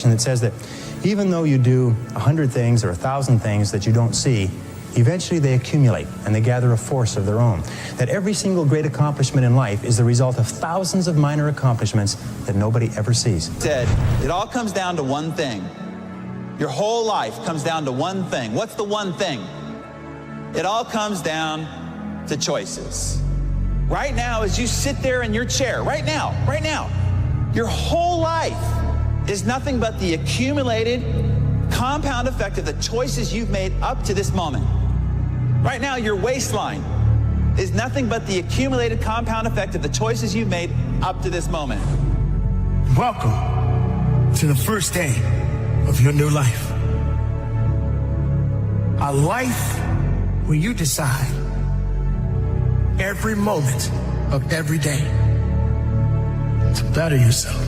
And it says that even though you do 100 things or 1,000 things that you don't see, eventually they accumulate and they gather a force of their own. That every single great accomplishment in life is the result of thousands of minor accomplishments that nobody ever sees. Said, it all comes down to one thing. Your whole life comes down to one thing. What's the one thing? It all comes down to choices. Right now, as you sit there in your chair, right now, your whole life is nothing but the accumulated compound effect of the choices you've made up to this moment. Right now, your waistline is nothing but the accumulated compound effect of the choices you've made up to this moment. Welcome to the first day of your new life. A life where you decide every moment of every day to better yourself.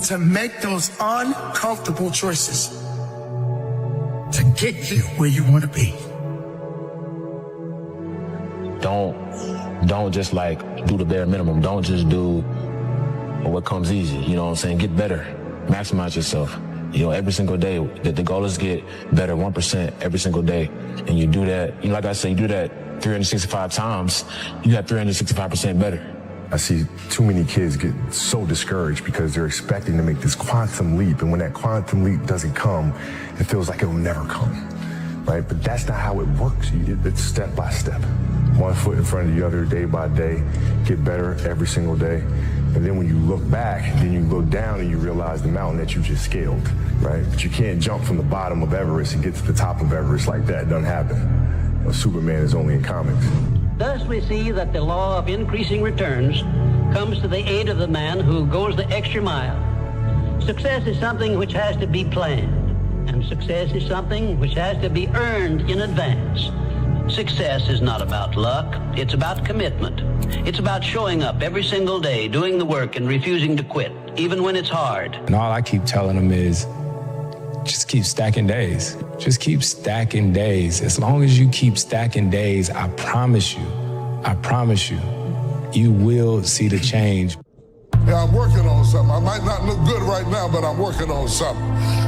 To make those uncomfortable choices to get you where you want to be. Don't just like do the bare minimum. Don't just do what comes easy. You know what I'm saying? Get better. Maximize yourself. You know, every single day. The goal is to get better 1% every single day. And you do that, you know, like I said, you do that 365 times, you got 365% better. I see too many kids get so discouraged because they're expecting to make this quantum leap. And when that quantum leap doesn't come, it feels like it will never come, right? But that's not how it works. It's step by step. One foot in front of the other, day by day, get better every single day. And then when you look back, then you look down and you realize the mountain that you just scaled, right? But you can't jump from the bottom of Everest and get to the top of Everest like that. It doesn't happen. Superman is only in comics. Thus we see that the law of increasing returns comes to the aid of the man who goes the extra mile. Success is something which has to be planned, and success is something which has to be earned in advance. Success is not about luck, it's about commitment. It's about showing up every single day, doing the work and refusing to quit, even when it's hard. And all I keep telling them is, just keep stacking days. Just keep stacking days. As long as you keep stacking days, I promise you, you will see the change. Yeah, I'm working on something. I might not look good right now, but I'm working on something.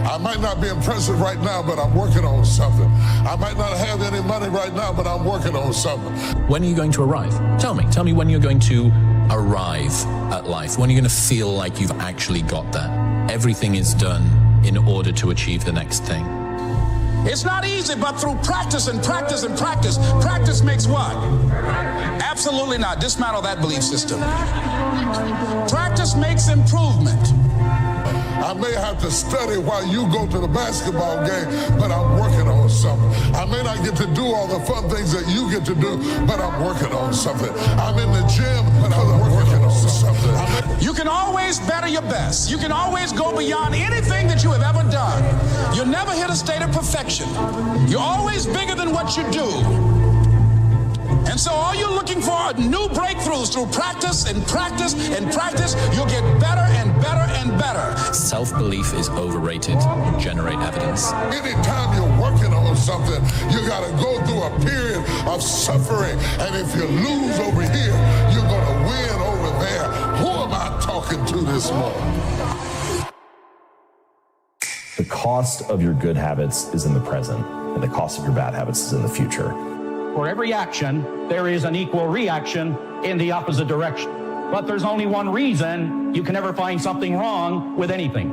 I might not be impressive right now, but I'm working on something. I might not have any money right now, but I'm working on something. When are you going to arrive? Tell me when you're going to arrive at life. When are you going to feel like you've actually got there? Everything is done in order to achieve the next thing. It's not easy, but through practice and practice and practice, practice makes what? Absolutely not. Dismantle that belief system. Practice makes improvement. I may have to study while you go to the basketball game, but I'm working on something. I may not get to do all the fun things that you get to do, but I'm working on something. I'm in the gym, but I'm working on something. You can always better your best. You can always go beyond anything that you have ever done. You'll never hit a state of perfection. You're always bigger than what you do. And so all you're looking for are new breakthroughs through practice and practice and practice. You'll get better and better and better. Self-belief is overrated. Generate evidence. Anytime you're working on something, you got to go through a period of suffering. And if you lose over here, you're going to win over there. Who am I talking to this morning? The cost of your good habits is in the present, and the cost of your bad habits is in the future. For every action, there is an equal reaction in the opposite direction. But there's only one reason you can never find something wrong with anything.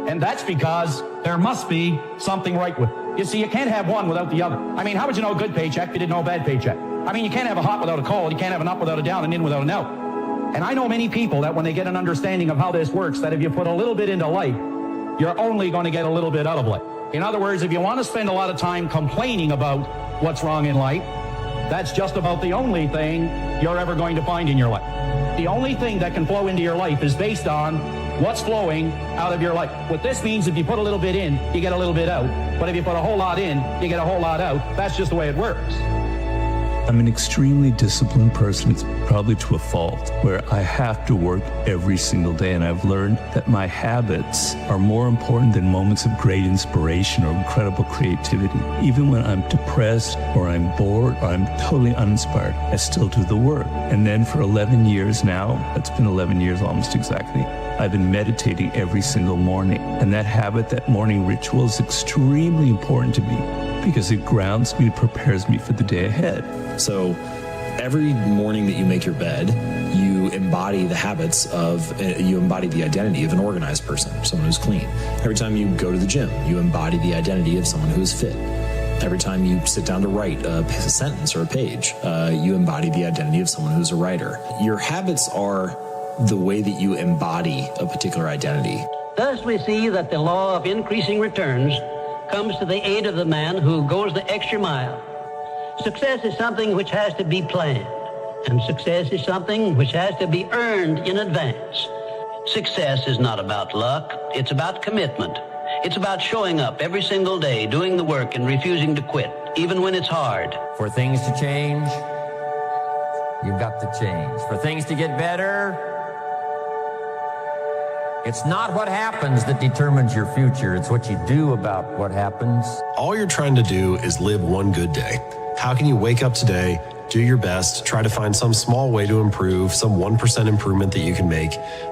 And that's because there must be something right with it. You see, you can't have one without the other. I mean, how would you know a good paycheck if you didn't know a bad paycheck? I mean, you can't have a hot without a cold. You can't have an up without a down and in without an out. And I know many people that when they get an understanding of how this works, that if you put a little bit into life, you're only going to get a little bit out of life. In other words, if you want to spend a lot of time complaining about what's wrong in life, that's just about the only thing you're ever going to find in your life. The only thing that can flow into your life is based on what's flowing out of your life. What this means, if you put a little bit in, you get a little bit out. But if you put a whole lot in, you get a whole lot out. That's just the way it works. I'm an extremely disciplined person. It's probably to a fault, where I have to work every single day. And I've learned that my habits are more important than moments of great inspiration or incredible creativity. Even when I'm depressed or I'm bored or I'm totally uninspired, I still do the work. And then for 11 years now, it's been 11 years almost exactly, I've been meditating every single morning. And that habit, that morning ritual, is extremely important to me because it grounds me, prepares me for the day ahead. So every morning that you make your bed, you embody the habits of, you embody the identity of an organized person, someone who's clean. Every time you go to the gym, you embody the identity of someone who is fit. Every time you sit down to write a sentence or a page, you embody the identity of someone who's a writer. Your habits are the way that you embody a particular identity. Thus we see that the law of increasing returns comes to the aid of the man who goes the extra mile. Success is something which has to be planned, and success is something which has to be earned in advance. Success is not about luck, it's about commitment. It's about showing up every single day, doing the work and refusing to quit, even when it's hard. For things to change, you've got to change. For things to get better, it's not what happens that determines your future, it's what you do about what happens. All you're trying to do is live one good day. How can you wake up today, do your best, try to find some small way to improve, some 1% improvement that you can make,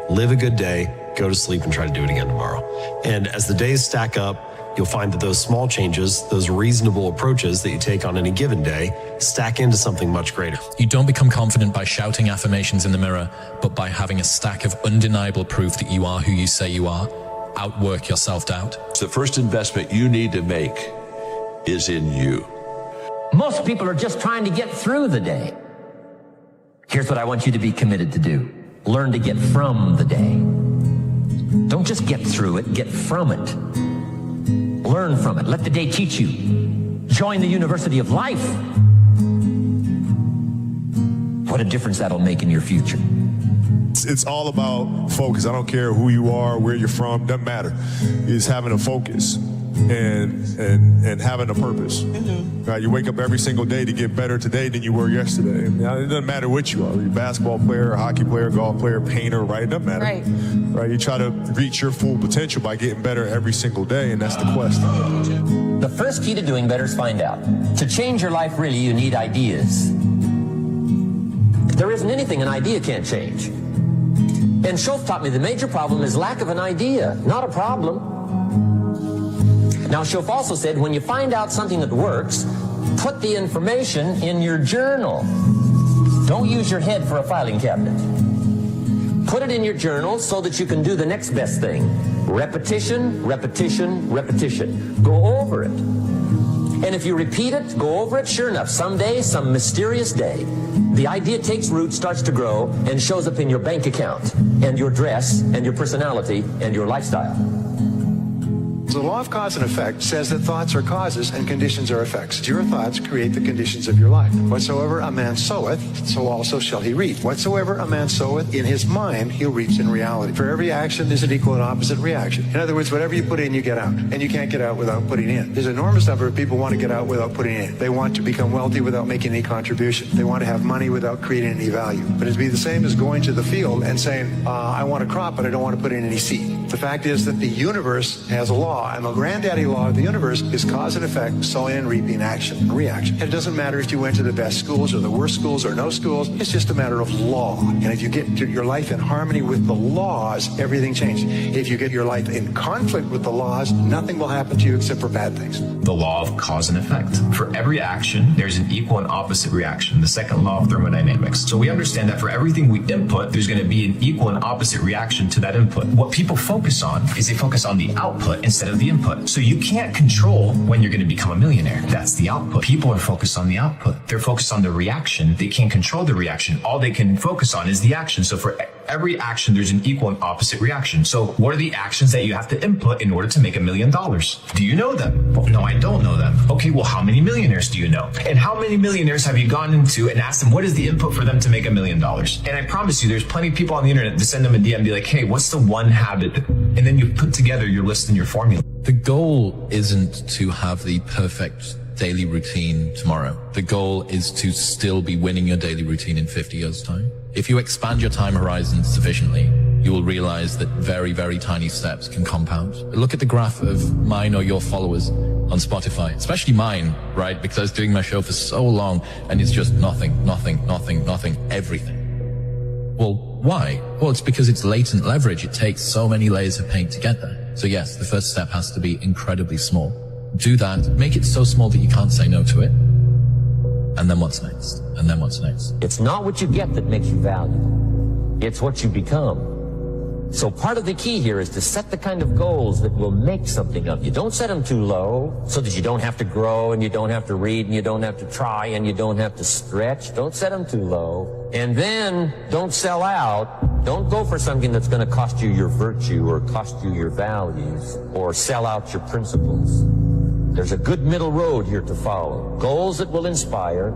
live a good day, go to sleep and try to do it again tomorrow. And as the days stack up, you'll find that those small changes, those reasonable approaches that you take on any given day, stack into something much greater. You don't become confident by shouting affirmations in the mirror, but by having a stack of undeniable proof that you are who you say you are. Outwork your self-doubt. The first investment you need to make is in you. Most people are just trying to get through the day. Here's what I want you to be committed to do. Learn to get from the day. Don't just get through it, get from it. Learn from it. Let the day teach you. Join the University of Life. What a difference that'll make in your future. It's all about focus. I don't care who you are, where you're from, doesn't matter. It's having a focus and having a purpose. Right? You wake up every single day to get better today than you were yesterday. Now, it doesn't matter what you are. You're a basketball player, a hockey player, golf player, painter, right? It doesn't matter. Right? You try to reach your full potential by getting better every single day, and that's the quest. The first key to doing better is find out. To change your life, really, you need ideas. There isn't anything an idea can't change. And Schultz taught me the major problem is lack of an idea, not a problem. Now, Schultz also said, when you find out something that works, put the information in your journal. Don't use your head for a filing cabinet. Put it in your journal so that you can do the next best thing. Repetition, repetition, repetition. Go over it. And if you repeat it, go over it, sure enough, someday, some mysterious day, the idea takes root, starts to grow, and shows up in your bank account, and your dress, and your personality, and your lifestyle. The law of cause and effect says that thoughts are causes and conditions are effects. Your thoughts create the conditions of your life. Whatsoever a man soweth, so also shall he reap. Whatsoever a man soweth in his mind, he'll reap in reality. For every action, there's an equal and opposite reaction. In other words, whatever you put in, you get out. And you can't get out without putting in. There's an enormous number of people who want to get out without putting in. They want to become wealthy without making any contribution. They want to have money without creating any value. But it'd be the same as going to the field and saying, I want a crop, but I don't want to put in any seed. The fact is that the universe has a law, and the granddaddy law of the universe is cause and effect, sowing, reaping, action, and reaction. And it doesn't matter if you went to the best schools or the worst schools or no schools. It's just a matter of law. And if you get your life in harmony with the laws, everything changes. If you get your life in conflict with the laws, nothing will happen to you except for bad things. The law of cause and effect. For every action, there's an equal and opposite reaction, the second law of thermodynamics. So we understand that for everything we input, there's going to be an equal and opposite reaction to that input. What people focus on is they focus on the output instead of the input. So you can't control when you're going to become a millionaire. That's the output. People are focused on the output. They're focused on the reaction. They can't control the reaction. All they can focus on is the action. So for every action, there's an equal and opposite reaction. So what are the actions that you have to input in order to make $1 million? Do you know them? Well, no, I don't know them. Okay, well, how many millionaires do you know? And how many millionaires have you gone into and asked them, what is the input for them to make $1 million? And I promise you, there's plenty of people on the internet that send them a DM and be like, hey, what's the one habit? And then you put together your list and your formula. The goal isn't to have the perfect daily routine tomorrow. The goal is to still be winning your daily routine in 50 years' time. If you expand your time horizon sufficiently, you will realize that very, very tiny steps can compound. Look at the graph of mine or your followers on Spotify, especially mine, right? Because I was doing my show for so long and it's just nothing, nothing, nothing, nothing, everything. Well, why? Well, it's because it's latent leverage. It takes so many layers of paint to get there. So yes, the first step has to be incredibly small. Do that. Make it so small that you can't say no to it. And then what's next? And then what's next? It's not what you get that makes you valuable. It's what you become. So part of the key here is to set the kind of goals that will make something of you. Don't set them too low so that you don't have to grow and you don't have to read and you don't have to try and you don't have to stretch. Don't set them too low. And then don't sell out. Don't go for something that's going to cost you your virtue or cost you your values or sell out your principles. There's a good middle road here to follow. Goals that will inspire,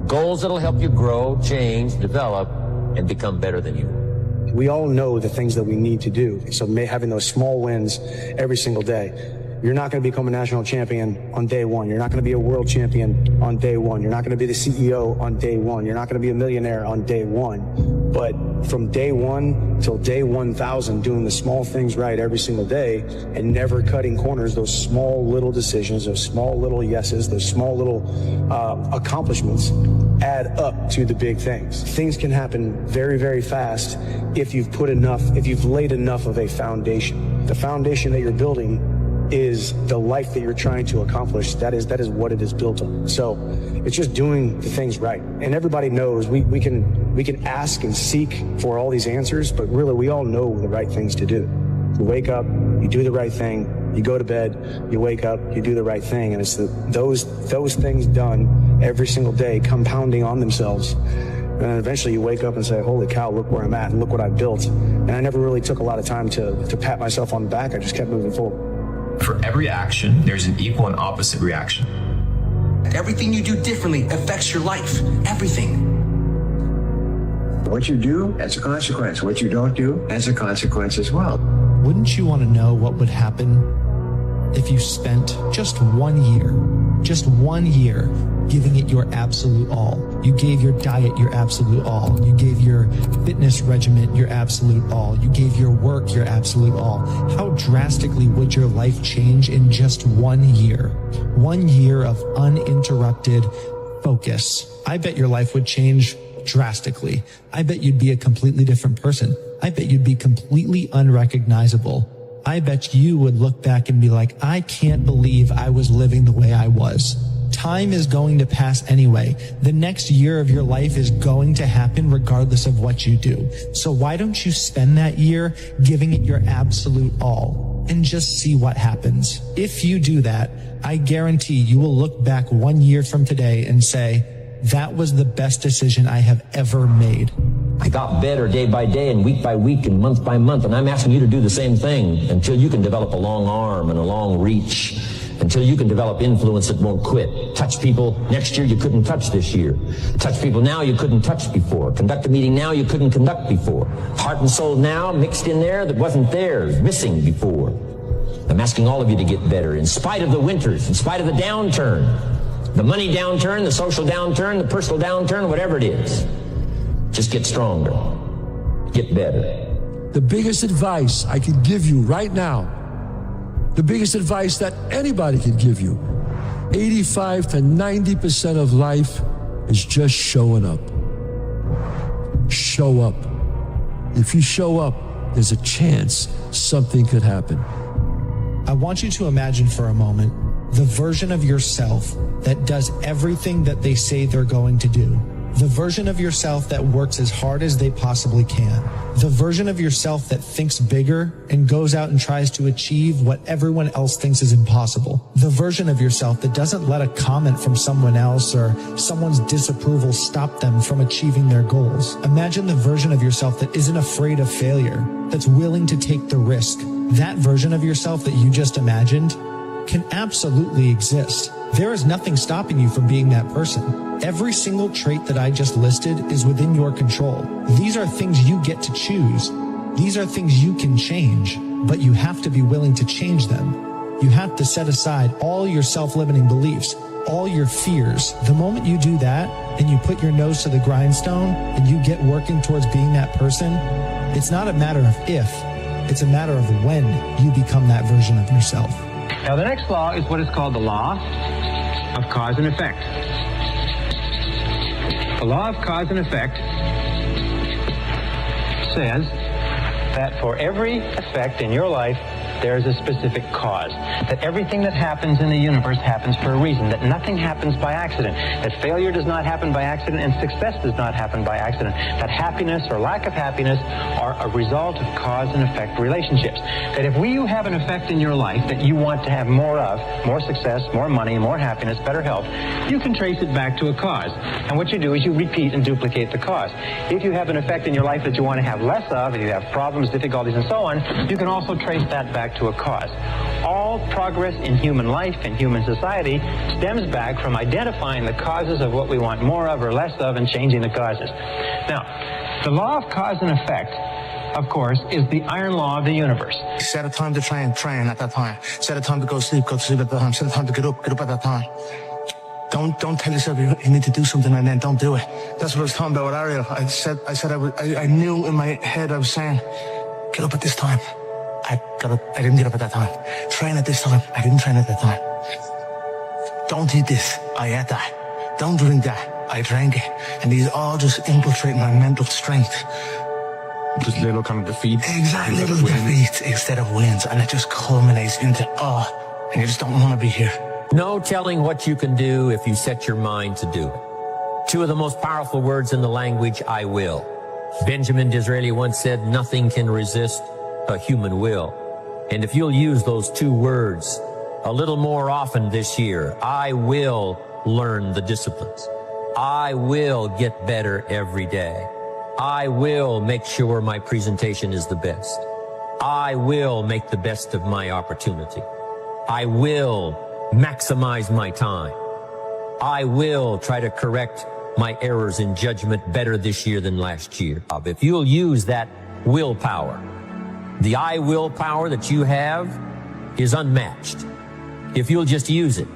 goals that will help you grow, change, develop, and become better than you. We all know the things that we need to do. So having those small wins every single day. You're not going to become a national champion on day one. You're not going to be a world champion on day one. You're not going to be the CEO on day one. You're not going to be a millionaire on day one. But from day one till day 1,000, doing the small things right every single day and never cutting corners, those small little decisions, those small little yeses, those small little accomplishments add up to the big things. Things can happen very, very fast if you've laid enough of a foundation. The foundation that you're building is the life that you're trying to accomplish. That is what it is built on. So it's just doing the things right. And everybody knows we can ask and seek for all these answers, but really we all know the right things to do. You wake up, you do the right thing, you go to bed, you wake up, you do the right thing. And it's those things done every single day compounding on themselves. And then eventually you wake up and say, holy cow, look where I'm at and look what I've built. And I never really took a lot of time to pat myself on the back. I just kept moving forward. For every action, there's an equal and opposite reaction. Everything you do differently affects your life. Everything. What you do has a consequence. What you don't do has a consequence as well. Wouldn't you want to know what would happen if you spent just 1 year giving it your absolute all? You gave your diet your absolute all. You gave your fitness regimen your absolute all. You gave your work your absolute all. How drastically would your life change in just 1 year? 1 year of uninterrupted focus. I bet your life would change drastically. I bet you'd be a completely different person. I bet you'd be completely unrecognizable. I bet you would look back and be like, I can't believe I was living the way I was. Time is going to pass anyway. The next year of your life is going to happen regardless of what you do. So why don't you spend that year giving it your absolute all and just see what happens? If you do that, I guarantee you will look back 1 year from today and say, that was the best decision I have ever made. I got better day by day and week by week and month by month, and I'm asking you to do the same thing until you can develop a long arm and a long reach, until you can develop influence that won't quit. Touch people next year you couldn't touch this year. Touch people now you couldn't touch before. Conduct a meeting now you couldn't conduct before. Heart and soul now mixed in there that wasn't there, missing before. I'm asking all of you to get better in spite of the winters, in spite of the downturn. The money downturn, the social downturn, the personal downturn, whatever it is. Just get stronger. Get better. The biggest advice I could give you right now, the biggest advice that anybody could give you, 85 to 90% of life is just showing up. Show up. If you show up, there's a chance something could happen. I want you to imagine for a moment the version of yourself that does everything that they say they're going to do. The version of yourself that works as hard as they possibly can. The version of yourself that thinks bigger and goes out and tries to achieve what everyone else thinks is impossible. The version of yourself that doesn't let a comment from someone else or someone's disapproval stop them from achieving their goals. Imagine the version of yourself that isn't afraid of failure, that's willing to take the risk. That version of yourself that you just imagined can absolutely exist. There is nothing stopping you from being that person. Every single trait that I just listed is within your control. These are things you get to choose. These are things you can change, but you have to be willing to change them. You have to set aside all your self-limiting beliefs, all your fears. The moment you do that and you put your nose to the grindstone and you get working towards being that person, it's not a matter of if, it's a matter of when you become that version of yourself. Now, the next law is what is called the law of cause and effect. The law of cause and effect says that for every effect in your life, there is a specific cause. That everything that happens in the universe happens for a reason. That nothing happens by accident. That failure does not happen by accident and success does not happen by accident. That happiness or lack of happiness are a result of cause and effect relationships. That if you have an effect in your life that you want to have more of, more success, more money, more happiness, better health, you can trace it back to a cause. And what you do is you repeat and duplicate the cause. If you have an effect in your life that you want to have less of, and you have problems, difficulties, and so on, you can also trace that back to a cause. All progress in human life and human society stems back from identifying the causes of what we want more of or less of and changing the causes. Now, the law of cause and effect, of course, is the iron law of the universe. Set a time to train at that time. Set a time to go to sleep at that time. Set a time to get up at that time. Don't tell yourself you need to do something and then don't do it. That's what I was talking about with Ariel. I knew in my head I was saying, get up at this time. I didn't get up at that time. Train at this time. I didn't train at that time. Don't eat this. I ate that. Don't drink that. I drank it. And these all just infiltrate my mental strength. Just little kind of defeats. Exactly, little defeats instead of wins. And it just culminates into, and you just don't want to be here. No telling what you can do if you set your mind to do it. Two of the most powerful words in the language, I will. Benjamin Disraeli once said, nothing can resist a human will. And if you'll use those two words a little more often this year, I will learn the disciplines. I will get better every day. I will make sure my presentation is the best. I will make the best of my opportunity. I will maximize my time. I will try to correct my errors in judgment better this year than last year. If you'll use that willpower, the I will power that you have is unmatched. If you'll just use it.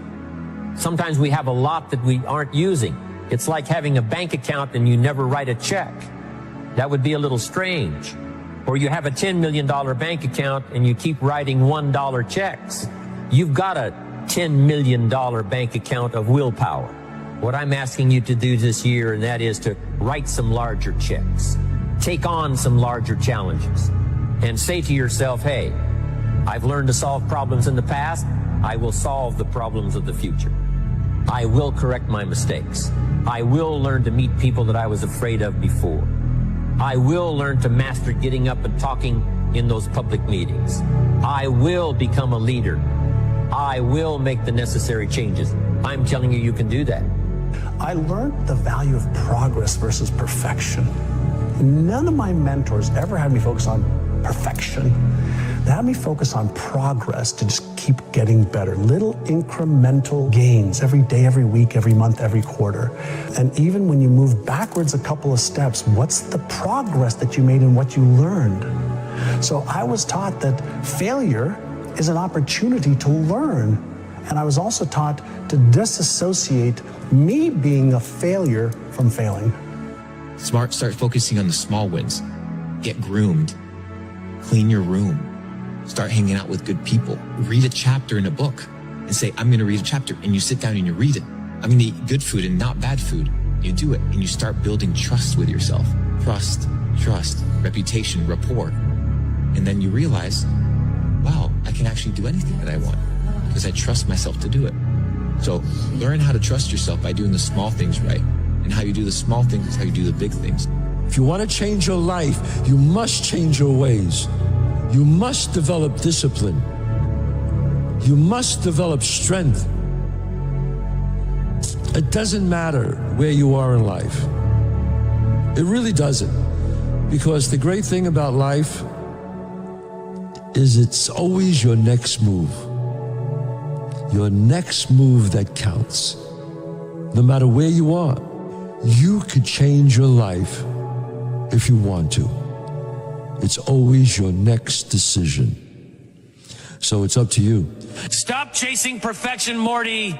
Sometimes we have a lot that we aren't using. It's like having a bank account and you never write a check. That would be a little strange. Or you have a $10 million bank account and you keep writing $1 checks. You've got a $10 million bank account of willpower. What I'm asking you to do this year, and that is to write some larger checks. Take on some larger challenges. And say to yourself, hey, I've learned to solve problems in the past. I will solve the problems of the future. I will correct my mistakes. I will learn to meet people that I was afraid of before. I will learn to master getting up and talking in those public meetings. I will become a leader. I will make the necessary changes. I'm telling you, you can do that. I learned the value of progress versus perfection. None of my mentors ever had me focus on perfection. They had me focus on progress to just keep getting better. Little incremental gains every day, every week, every month, every quarter. And even when you move backwards a couple of steps, what's the progress that you made and what you learned? So I was taught that failure is an opportunity to learn. And I was also taught to disassociate me being a failure from failing. Start focusing on the small wins. Get groomed. Clean your room. Start hanging out with good people. Read a chapter in a book and say, I'm going to read a chapter. And you sit down and you read it. I'm going to eat good food and not bad food. You do it and you start building trust with yourself. Trust, reputation, rapport. And then you realize, wow, I can actually do anything that I want because I trust myself to do it. So learn how to trust yourself by doing the small things right. And how you do the small things is how you do the big things. If you want to change your life, you must change your ways. You must develop discipline. You must develop strength. It doesn't matter where you are in life. It really doesn't. Because the great thing about life is it's always your next move. Your next move that counts. No matter where you are, you could change your life if you want to. It's always your next decision. So it's up to you. Stop chasing perfection, Morty.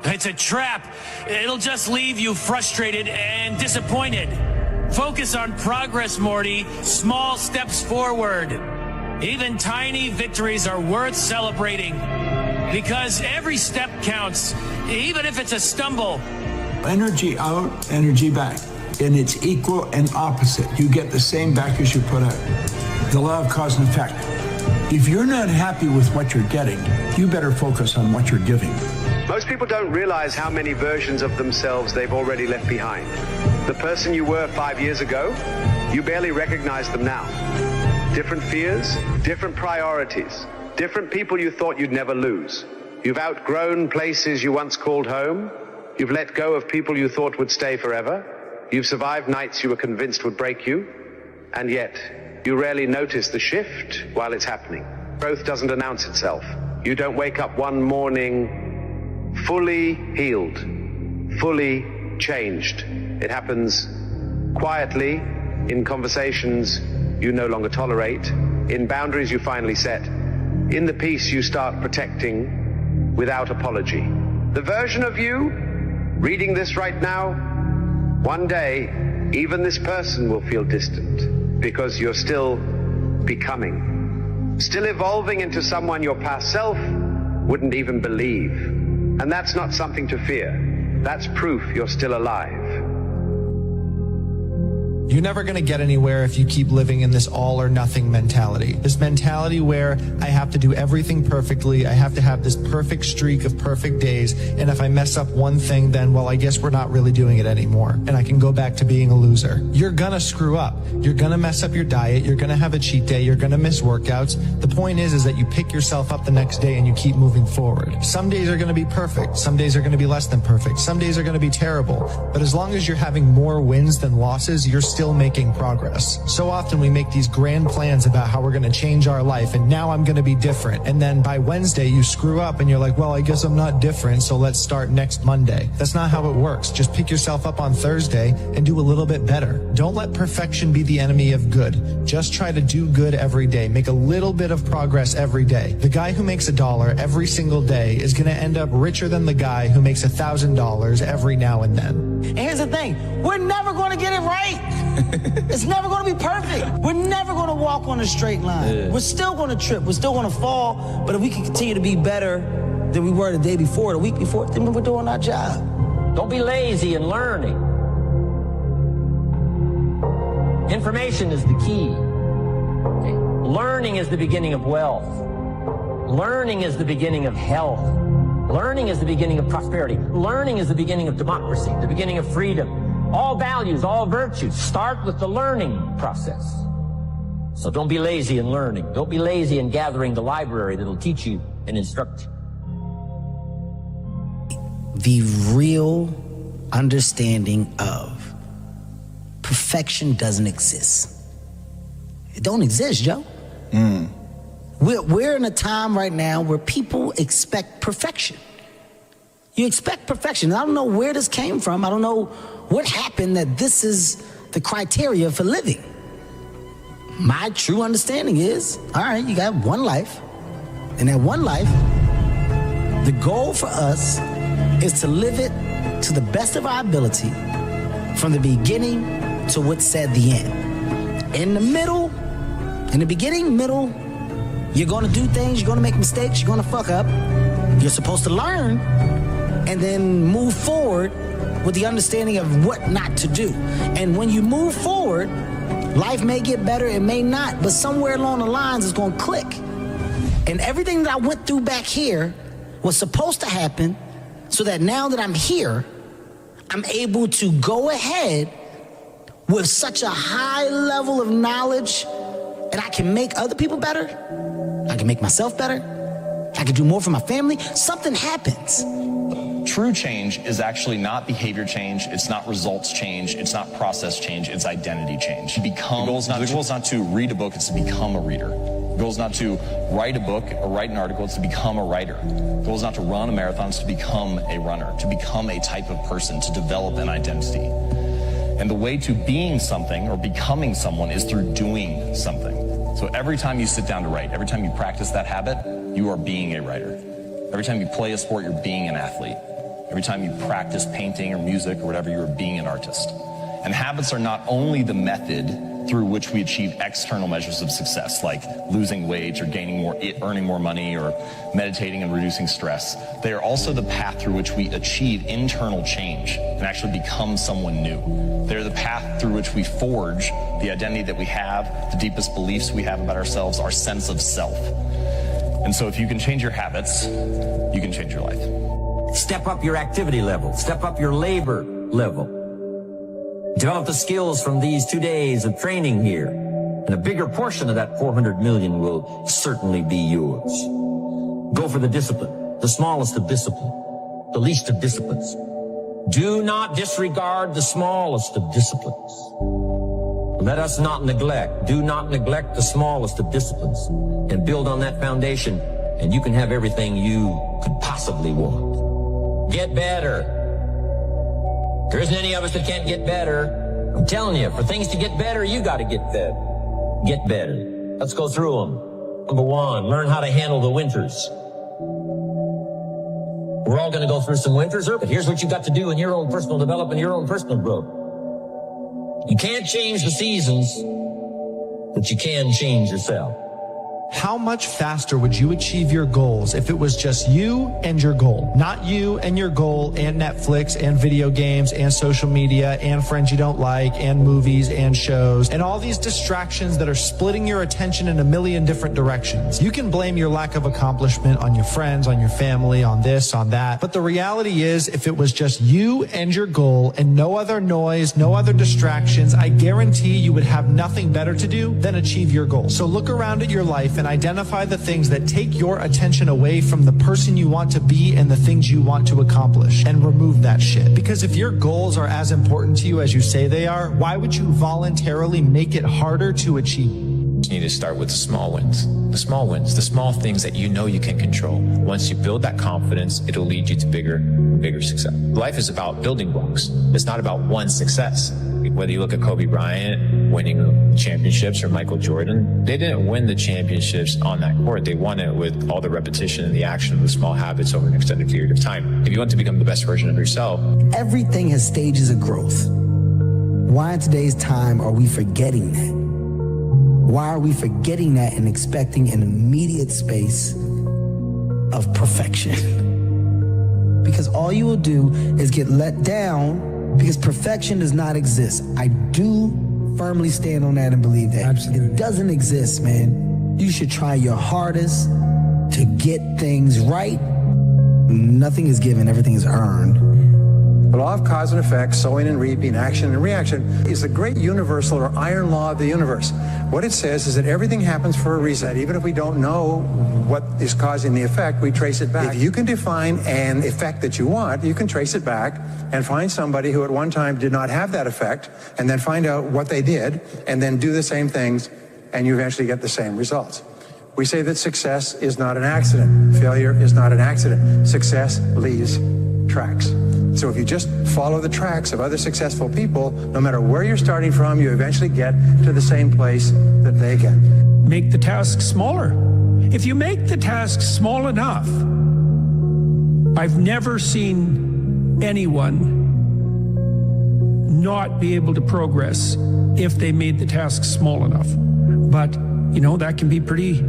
It's a trap. It'll just leave you frustrated and disappointed. Focus on progress, Morty. Small steps forward. Even tiny victories are worth celebrating. Because every step counts, even if it's a stumble. Energy out, energy back. and it's equal and opposite. You get the same back as you put out. The law of cause and effect. If you're not happy with what you're getting, you better focus on what you're giving. Most people don't realize how many versions of themselves they've already left behind. The person you were 5 years ago, you barely recognize them now. Different fears, different priorities, different people you thought you'd never lose. You've outgrown places you once called home. You've let go of people you thought would stay forever. You've survived nights you were convinced would break you. And yet, you rarely notice the shift while it's happening. Growth doesn't announce itself. You don't wake up one morning fully healed, fully changed. It happens quietly, in conversations you no longer tolerate, in boundaries you finally set, in the peace you start protecting without apology. The version of you reading this right now, one day, even this person will feel distant because you're still becoming, still evolving into someone your past self wouldn't even believe. And that's not something to fear. That's proof you're still alive. You're never going to get anywhere if you keep living in this all or nothing mentality. This mentality where I have to do everything perfectly. I have to have this perfect streak of perfect days. And if I mess up one thing, then, well, I guess we're not really doing it anymore. And I can go back to being a loser. You're going to screw up. You're going to mess up your diet. You're going to have a cheat day. You're going to miss workouts. The point is that you pick yourself up the next day and you keep moving forward. Some days are going to be perfect. Some days are going to be less than perfect. Some days are going to be terrible. But as long as you're having more wins than losses, you're still making progress. So often we make these grand plans about how we're going to change our life and now I'm going to be different. And then by Wednesday you screw up and you're like, well, I guess I'm not different, so let's start next Monday. That's not how it works. Just pick yourself up on Thursday and do a little bit better. Don't let perfection be the enemy of good. Just try to do good every day. Make a little bit of progress every day. The guy who makes $1 every single day is going to end up richer than the guy who makes $1,000 every now and then. And here's the thing, we're never going to get it right. It's never going to be perfect. We're never going to walk on a straight line. Yeah. We're still going to trip. We're still going to fall. But if we can continue to be better than we were the day before, the week before, then we're doing our job. Don't be lazy in learning. Information is the key. Okay? Learning is the beginning of wealth. Learning is the beginning of health. Learning is the beginning of prosperity. Learning is the beginning of democracy, the beginning of freedom. All values, all virtues start with the learning process. So don't be lazy in learning. Don't be lazy in gathering the library that'll teach you and instruct you. The real understanding of perfection doesn't exist. It don't exist, Joe. We're in a time right now where people expect perfection. You expect perfection. I don't know where this came from. I don't know what happened that this is the criteria for living. My true understanding is, all right, you got one life. And that one life, the goal for us is to live it to the best of our ability from the beginning to what's said the end. In the middle, in the beginning, middle, you're going to do things, you're going to make mistakes, you're going to fuck up. You're supposed to learn and then move forward with the understanding of what not to do. And when you move forward, life may get better, it may not, but somewhere along the lines it's going to click. And everything that I went through back here was supposed to happen so that now that I'm here, I'm able to go ahead with such a high level of knowledge and I can make other people better. I can make myself better. I can do more for my family. Something happens. True change is actually not behavior change, it's not results change, it's not process change, it's identity change. The goal is not to read a book, it's to become a reader. The goal is not to write a book or write an article, it's to become a writer. The goal is not to run a marathon, it's to become a runner, to become a type of person, to develop an identity. And the way to being something or becoming someone is through doing something. So every time you sit down to write, every time you practice that habit, you are being a writer. Every time you play a sport, you're being an athlete. Every time you practice painting or music or whatever, you're being an artist. And habits are not only the method through which we achieve external measures of success, like losing weight or earning more money or meditating and reducing stress. They are also the path through which we achieve internal change and actually become someone new. They're the path through which we forge the identity that we have, the deepest beliefs we have about ourselves, our sense of self. And so if you can change your habits, you can change your life. Step up your activity level. Step up your labor level. Develop the skills from these 2 days of training here. And a bigger portion of that 400 million will certainly be yours. Go for the discipline, the smallest of discipline, the least of disciplines. Do not disregard the smallest of disciplines. Let us not neglect. Do not neglect the smallest of disciplines and build on that foundation, and you can have everything you could possibly want. Get better. There isn't any of us that can't get better. I'm telling you, for things to get better, you got to get better. Get better. Let's go through them. Number 1, learn how to handle the winters. We're all going to go through some winters, but here's what you got to do in your own personal development, your own personal growth. You can't change the seasons, but you can change yourself. How much faster would you achieve your goals if it was just you and your goal? Not you and your goal and Netflix and video games and social media and friends you don't like and movies and shows and all these distractions that are splitting your attention in a million different directions. You can blame your lack of accomplishment on your friends, on your family, on this, on that. But the reality is, if it was just you and your goal and no other noise, no other distractions, I guarantee you would have nothing better to do than achieve your goal. So look around at your life and identify the things that take your attention away from the person you want to be and the things you want to accomplish, and remove that shit. Because if your goals are as important to you as you say they are, why would you voluntarily make it harder to achieve? You need to start with the small wins. The small wins, the small things that you know you can control. Once you build that confidence, it'll lead you to bigger success. Life is about building blocks. It's not about one success. Whether you look at Kobe Bryant winning championships or Michael Jordan, they didn't win the championships on that court. They won it with all the repetition and the action of the small habits over an extended period of time. If you want to become the best version of yourself, everything has stages of growth. Why in today's time are we forgetting that? Why are we forgetting that and expecting an immediate space of perfection? Because all you will do is get let down, because perfection does not exist. I do firmly stand on that and believe that. Absolutely. It doesn't exist, man. You should try your hardest to get things right. Nothing is given, everything is earned. The law of cause and effect, sowing and reaping, action and reaction, is the great universal or iron law of the universe. What it says is that everything happens for a reason. Even if we don't know what is causing the effect, we trace it back. If you can define an effect that you want, you can trace it back and find somebody who at one time did not have that effect, and then find out what they did, and then do the same things, and you eventually get the same results. We say that success is not an accident. Failure is not an accident. Success leaves tracks. So if you just follow the tracks of other successful people, no matter where you're starting from, you eventually get to the same place that they get. Make the task smaller. If you make the task small enough, I've never seen anyone not be able to progress if they made the task small enough. But, you know, that can be pretty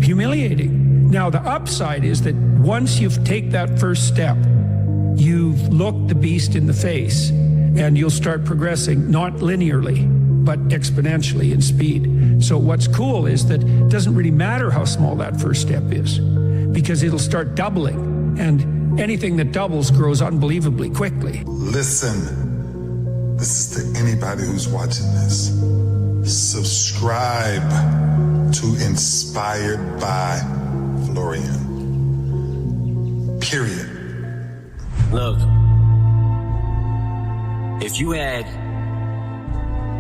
humiliating. Now, the upside is that once you take that first step, you've looked the beast in the face, and you'll start progressing, not linearly, but exponentially in speed. So what's cool is that it doesn't really matter how small that first step is, because it'll start doubling, and anything that doubles grows unbelievably quickly. Listen, this is to anybody who's watching this. Subscribe to Inspired by Florian. Period. Look, if you had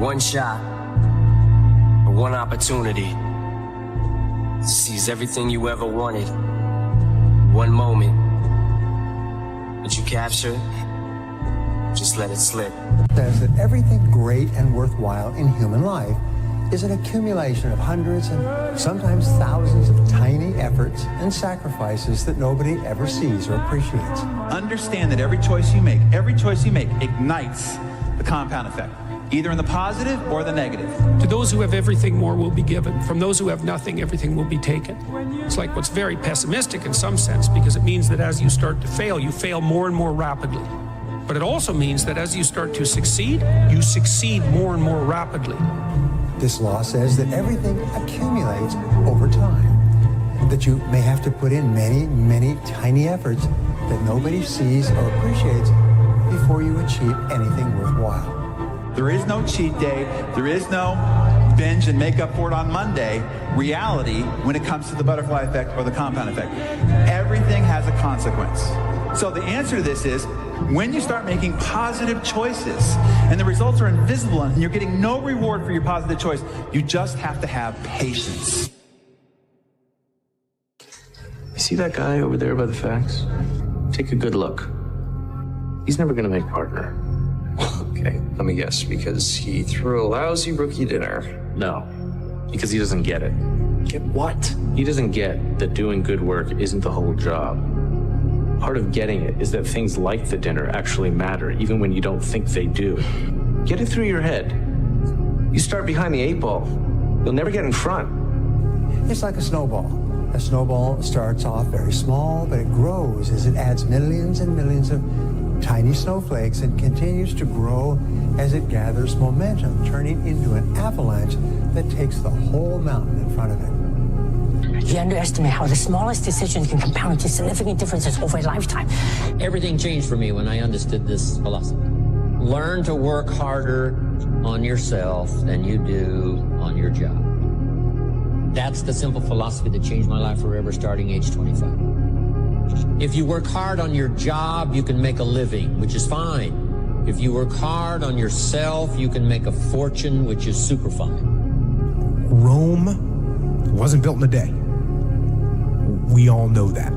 one shot or one opportunity to seize everything you ever wanted, one moment that you captured, just let it slip. Says that everything great and worthwhile in human life is an accumulation of hundreds and sometimes thousands of tiny efforts and sacrifices that nobody ever sees or appreciates. Understand that every choice you make ignites the compound effect. either in the positive or the negative. To those who have everything, more will be given. From those who have nothing, everything will be taken. It's like what's very pessimistic in some sense, because it means that as you start to fail, you fail more and more rapidly. But it also means that as you start to succeed, you succeed more and more rapidly. This law says that everything accumulates over time, that you may have to put in many, many tiny efforts that nobody sees or appreciates before you achieve anything worthwhile. There is no cheat day. There is no binge and make up for it on Monday reality when it comes to the butterfly effect or the compound effect. Everything has a consequence. So the answer to this is, when you start making positive choices and the results are invisible and you're getting no reward for your positive choice, you just have to have patience. You see that guy over there by the fax? Take a good look. He's never gonna make partner. Okay, let me guess, because he threw a lousy rookie dinner. No, because he doesn't get it. Get what? He doesn't get that doing good work isn't the whole job. Part of getting it is that things like the dinner actually matter, even when you don't think they do. Get it through your head. You start behind the 8 ball, you'll never get in front. It's like a snowball. A snowball starts off very small, but it grows as it adds millions and millions of tiny snowflakes and continues to grow as it gathers momentum, turning into an avalanche that takes the whole mountain in front of it. You underestimate how the smallest decisions can compound into significant differences over a lifetime. Everything changed for me when I understood this philosophy. Learn to work harder on yourself than you do on your job. That's the simple philosophy that changed my life forever, starting age 25. If you work hard on your job, you can make a living, which is fine. If you work hard on yourself, you can make a fortune, which is super fine. Rome wasn't built in a day. We all know that.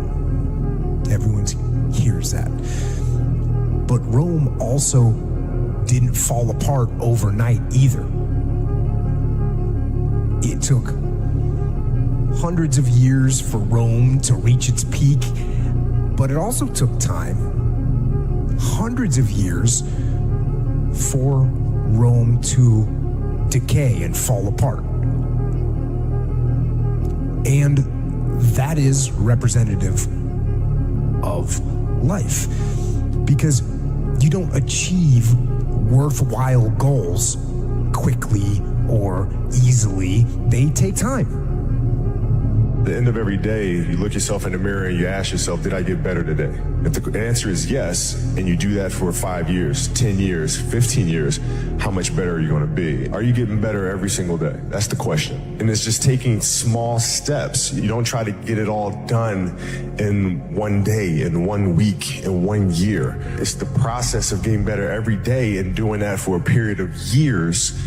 Everyone hears that. But Rome also didn't fall apart overnight either. It took hundreds of years for Rome to reach its peak, but it also took time, hundreds of years, for Rome to decay and fall apart. And that is representative of life, because you don't achieve worthwhile goals quickly or easily. They take time. At the end of every day, you look yourself in the mirror and you ask yourself, did I get better today? If the answer is yes, and you do that for 5 years, 10 years, 15 years, how much better are you going to be? Are you getting better every single day? That's the question. And it's just taking small steps. You don't try to get it all done in one day, in 1 week, in 1 year. It's the process of getting better every day and doing that for a period of years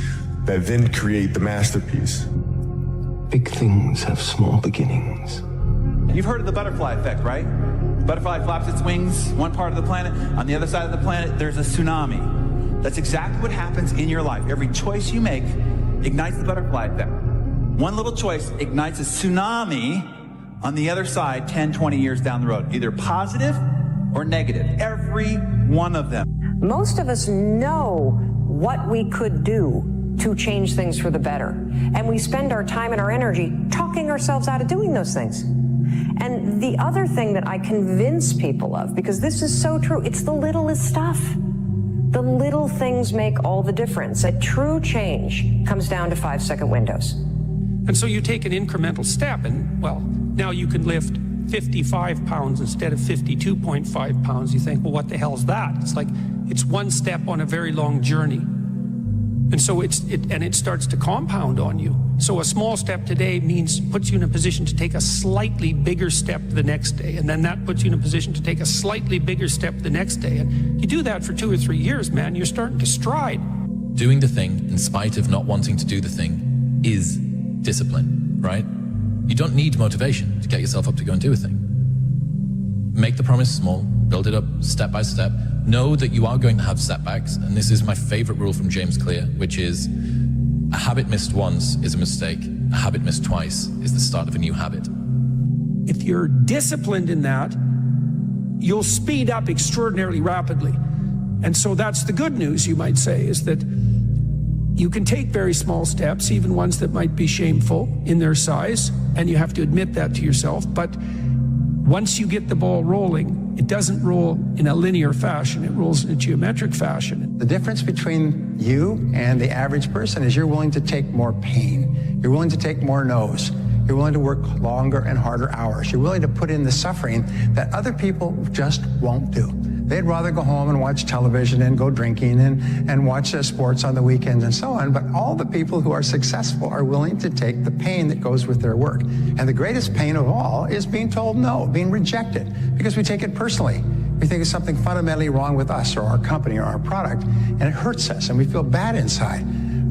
that then create the masterpiece. Big things have small beginnings. You've heard of the butterfly effect, right? Butterfly flaps its wings, one part of the planet. On the other side of the planet, there's a tsunami. That's exactly what happens in your life. Every choice you make ignites the butterfly effect. One little choice ignites a tsunami on the other side 10, 20 years down the road, either positive or negative. Every one of them. Most of us know what we could do to change things for the better. And we spend our time and our energy talking ourselves out of doing those things. And the other thing that I convince people of, because this is so true, it's the littlest stuff. The little things make all the difference. A true change comes down to 5-second windows. And so you take an incremental step and, well, now you can lift 55 pounds instead of 52.5 pounds. You think, well, what the hell is that? It's like, it's one step on a very long journey. And so it starts to compound on you. So a small step today puts you in a position to take a slightly bigger step the next day. And then that puts you in a position to take a slightly bigger step the next day. And you do that for 2 or 3 years, man, you're starting to stride. Doing the thing in spite of not wanting to do the thing is discipline, right? You don't need motivation to get yourself up to go and do a thing. Make the promise small, build it up step by step. Know that you are going to have setbacks, and this is my favorite rule from James Clear, which is a habit missed once is a mistake. A habit missed twice is the start of a new habit. If you're disciplined in that, you'll speed up extraordinarily rapidly. And so that's the good news, you might say, is that You can take very small steps, even ones that might be shameful in their size, and you have to admit that to yourself. But once you get the ball rolling, it doesn't roll in a linear fashion, it rolls in a geometric fashion. The difference between you and the average person is you're willing to take more pain. You're willing to take more no's. You're willing to work longer and harder hours. You're willing to put in the suffering that other people just won't do. They'd rather go home and watch television and go drinking and watch sports on the weekends and so on. But all the people who are successful are willing to take the pain that goes with their work. And the greatest pain of all is being told no, being rejected, because we take it personally. We think it's something fundamentally wrong with us or our company or our product, and it hurts us and we feel bad inside.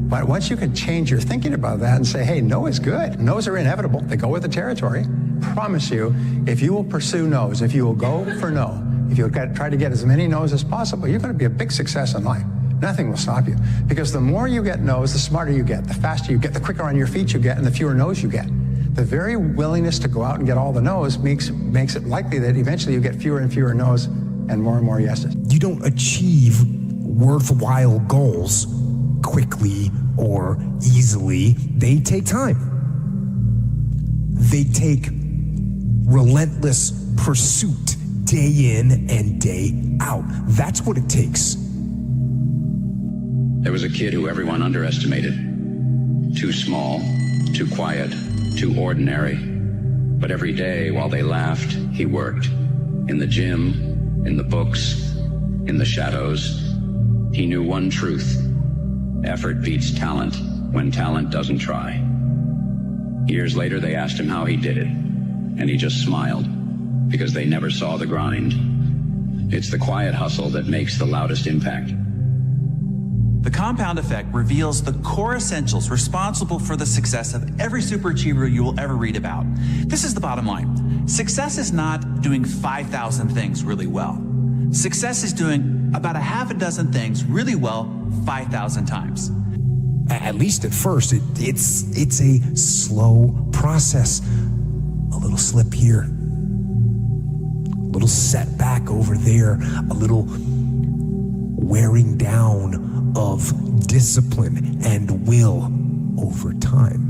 But once you can change your thinking about that and say, hey, no is good. No's are inevitable. They go with the territory. Promise you, if you will pursue no's, if you will go for no, if you'll try to get as many no's as possible, you're going to be a big success in life. Nothing will stop you. Because the more you get no's, the smarter you get, the faster you get, the quicker on your feet you get, and the fewer no's you get. The very willingness to go out and get all the no's makes it likely that eventually you get fewer and fewer no's and more yeses. You don't achieve worthwhile goals quickly or easily. They take time. They take relentless pursuit day in and day out. That's what it takes. There was a kid who everyone underestimated. Too small, too quiet, too ordinary. But every day while they laughed, he worked. In the gym, in the books, in the shadows. He knew one truth. Effort beats talent when talent doesn't try. Years later, they asked him how he did it, and he just smiled, because they never saw the grind. It's the quiet hustle that makes the loudest impact. The compound effect reveals the core essentials responsible for the success of every superachiever you will ever read about. This is the bottom line. Success is not doing 5,000 things really well. Success is doing about a half a dozen things really well 5,000 times. At least at first, it's a slow process. A little slip here, a little setback over there, a little wearing down of discipline and will over time.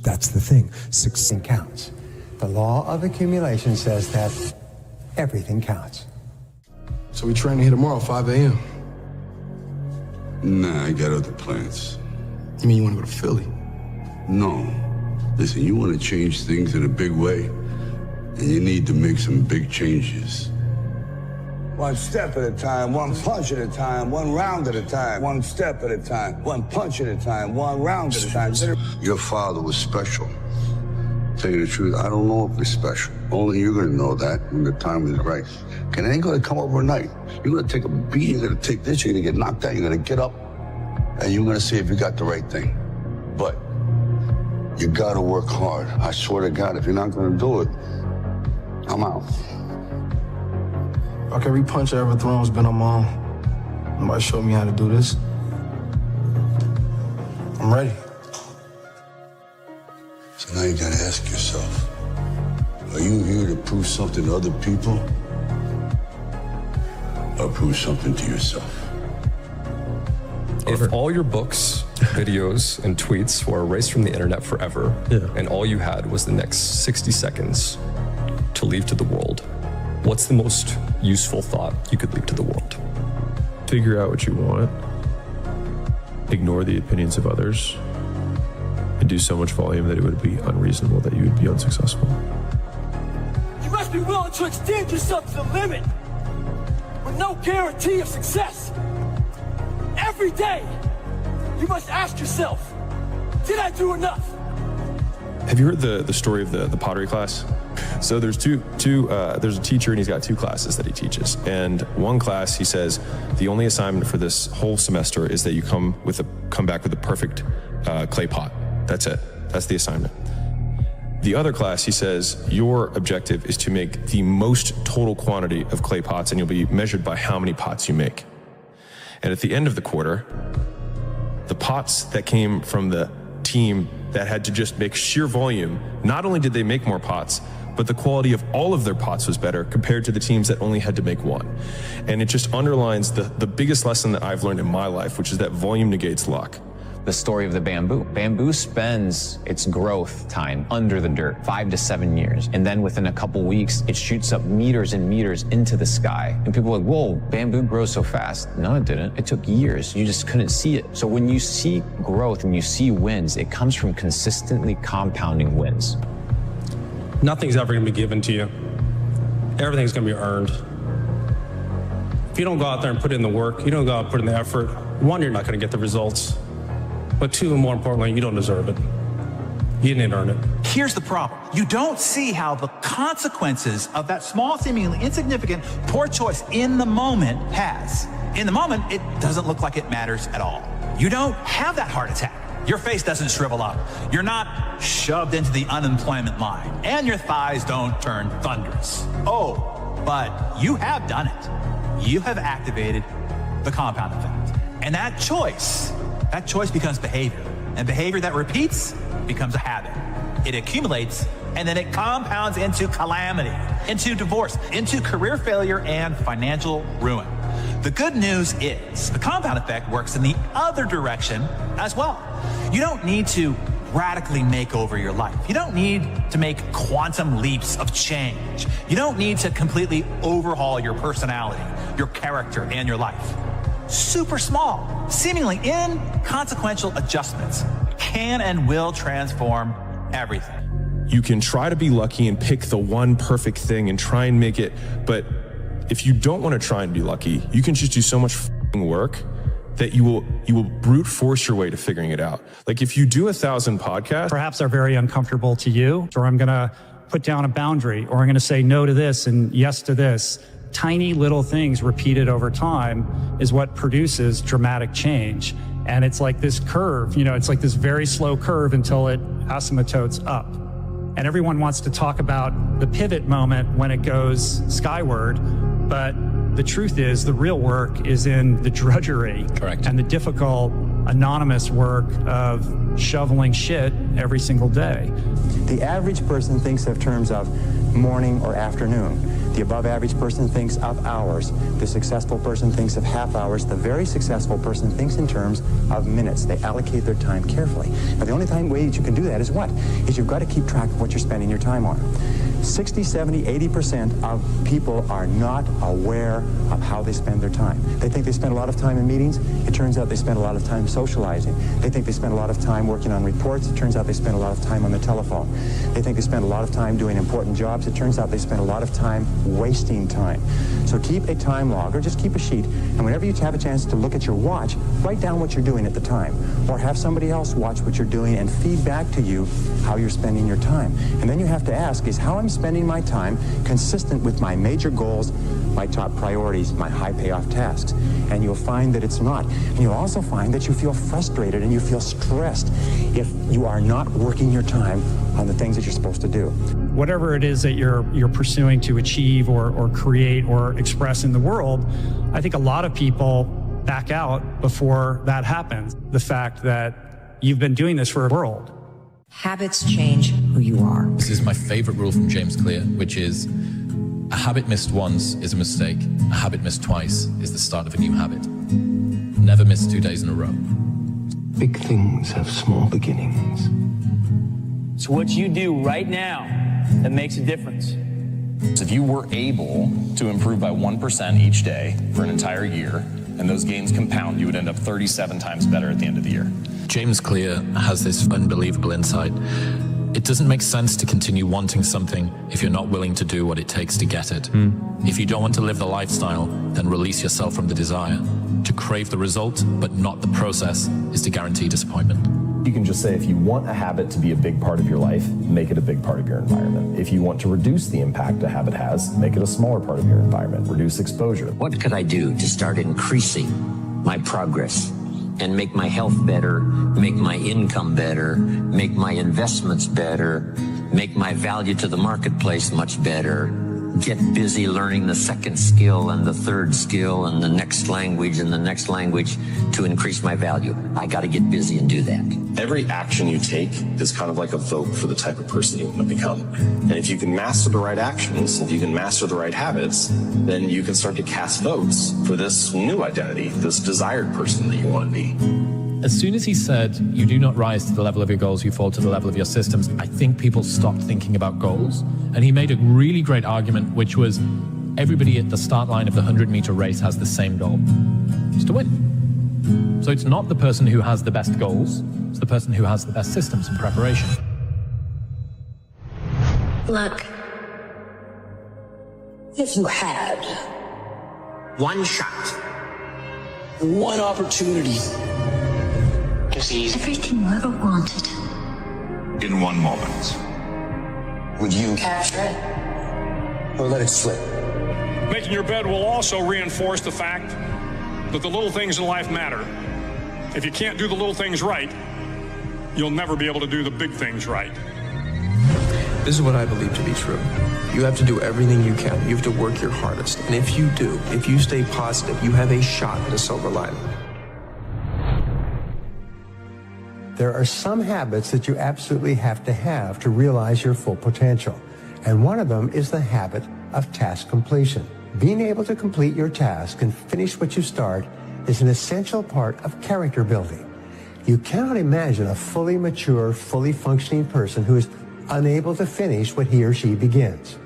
That's the thing. Success counts. The law of accumulation says that everything counts. So we training here tomorrow, 5 a.m. Nah, I got other plans. You mean you want to go to Philly? No. Listen, you want to change things in a big way, and you need to make some big changes. One step at a time, one punch at a time, one round at a time, one step at a time, one punch at a time, one round at a time. Your father was special. Tell you the truth, I don't know if he's special. Only you're gonna know that when the time is right. And it ain't gonna come overnight. You're gonna take a beat, you're gonna take this, you're gonna get knocked out, you're gonna get up, and you're gonna see if you got the right thing. But you gotta work hard. I swear to God, if you're not gonna do it, I'm out. Okay, every punch I ever thrown has been on my own. Nobody showed me how to do this. I'm ready. So now you gotta ask yourself, are you here to prove something to other people? Or prove something to yourself? If all your books, videos, and tweets were erased from the internet forever, and all you had was the next 60 seconds to leave to the world, what's the most useful thought you could leave to the world? Figure out what you want, ignore the opinions of others, and do so much volume that it would be unreasonable that you would be unsuccessful. You must be willing to extend yourself to the limit with no guarantee of success. Every day, you must ask yourself, did I do enough? Have you heard the story of the pottery class? So there's there's a teacher and he's got two classes that he teaches. And one class, he says, the only assignment for this whole semester is that you come back with a perfect clay pot. That's it. That's the assignment. The other class, he says, your objective is to make the most total quantity of clay pots, and you'll be measured by how many pots you make. And at the end of the quarter, the pots that came from the team that had to just make sheer volume, not only did they make more pots, but the quality of all of their pots was better compared to the teams that only had to make one. And it just underlines the biggest lesson that I've learned in my life, which is that volume negates luck. The story of the bamboo. Bamboo spends its growth time under the dirt, 5 to 7 years. And then within a couple weeks, it shoots up meters and meters into the sky. And people are like, whoa, bamboo grows so fast. No, it didn't. It took years. You just couldn't see it. So when you see growth and you see wins, it comes from consistently compounding wins. Nothing's ever gonna be given to you. Everything's gonna be earned. If you don't go out there and put in the work, you don't go out and put in the effort, one, you're not gonna get the results. But two, and more importantly, you don't deserve it. You didn't earn it. Here's the problem. You don't see how the consequences of that small, seemingly insignificant, poor choice in the moment has. In the moment, it doesn't look like it matters at all. You don't have that heart attack. Your face doesn't shrivel up. You're not shoved into the unemployment line. And your thighs don't turn thunderous. Oh, but you have done it. You have activated the compound effect. And that choice becomes behavior. And behavior that repeats becomes a habit. It accumulates, and then it compounds into calamity, into divorce, into career failure and financial ruin. The good news is the compound effect works in the other direction as well. You don't need to radically make over your life. You don't need to make quantum leaps of change. You don't need to completely overhaul your personality, your character, and your life. Super small, seemingly inconsequential adjustments can and will transform everything. You can try to be lucky and pick the one perfect thing and try and make it, but if you don't want to try and be lucky, you can just do so much work that you will brute force your way to figuring it out. Like if you do 1,000 podcasts, perhaps are very uncomfortable to you, or I'm going to put down a boundary, or I'm going to say no to this and yes to this. Tiny little things repeated over time is what produces dramatic change. And it's like this curve, it's like this very slow curve until it asymptotes up. And everyone wants to talk about the pivot moment when it goes skyward, but the truth is the real work is in the drudgery. Correct. And the difficult, anonymous work of shoveling shit every single day. The average person thinks of terms of morning or afternoon. The above average person thinks of hours. The successful person thinks of half hours. The very successful person thinks in terms of minutes. They allocate their time carefully. Now, the only way that you can do that is what? Is you've got to keep track of what you're spending your time on. 60, 70, 80% of people are not aware of how they spend their time. They think they spend a lot of time in meetings. It turns out they spend a lot of time socializing. They think they spend a lot of time working on reports. It turns out they spend a lot of time on the telephone. They think they spend a lot of time doing important jobs. It turns out they spend a lot of time wasting time. So keep a time log, or just keep a sheet, and whenever you have a chance to look at your watch, write down what you're doing at the time, or have somebody else watch what you're doing and feed back to you how you're spending your time. And then you have to ask, is how I'm spending my time consistent with my major goals, my top priorities, my high payoff tasks? And you'll find that it's not. And you'll also find that you feel frustrated and you feel stressed if you are not working your time on the things that you're supposed to do. Whatever it is that you're pursuing to achieve or create or express in the world, I think a lot of people back out before that happens. The fact that you've been doing this for a world. Habits change who you are. This is my favorite rule from James Clear, which is a habit missed once is a mistake. A habit missed twice is the start of a new habit. Never miss 2 days in a row. Big things have small beginnings. It's what you do right now that makes a difference. If you were able to improve by 1% each day for an entire year, and those gains compound, you would end up 37 times better at the end of the year. James Clear has this unbelievable insight. It doesn't make sense to continue wanting something if you're not willing to do what it takes to get it. If you don't want to live the lifestyle, then release yourself from the desire. To crave the result, but not the process, is to guarantee disappointment. You can just say, if you want a habit to be a big part of your life, make it a big part of your environment. If you want to reduce the impact a habit has, make it a smaller part of your environment. Reduce exposure. What could I do to start increasing my progress and make my health better, make my income better, make my investments better, make my value to the marketplace much better? get busy learning the second skill and the third skill and the next language and the next language to increase my value. I got to get busy and do that. Every action you take is kind of like a vote for the type of person you want to become. And if you can master the right actions, if you can master the right habits, then you can start to cast votes for this new identity, this desired person that you want to be. As soon as he said, you do not rise to the level of your goals, you fall to the level of your systems, I think people stopped thinking about goals. And he made a really great argument, which was everybody at the start line of the 100-meter race has the same goal. It's to win. So it's not the person who has the best goals, it's the person who has the best systems and preparation. Look, if you had one shot, one opportunity, everything you ever wanted, In one moment. would you capture it or let it slip? Making your bed will also reinforce the fact that the little things in life matter. If you can't do the little things right, you'll never be able to do the big things right. This is what I believe to be true. You have to do everything you can. You have to work your hardest. And if you do, if you stay positive, you have a shot at a silver lining. There are some habits that you absolutely have to realize your full potential. And one of them is the habit of task completion. Being able to complete your task and finish what you start is an essential part of character building. You cannot imagine a fully mature, fully functioning person who is unable to finish what he or she begins.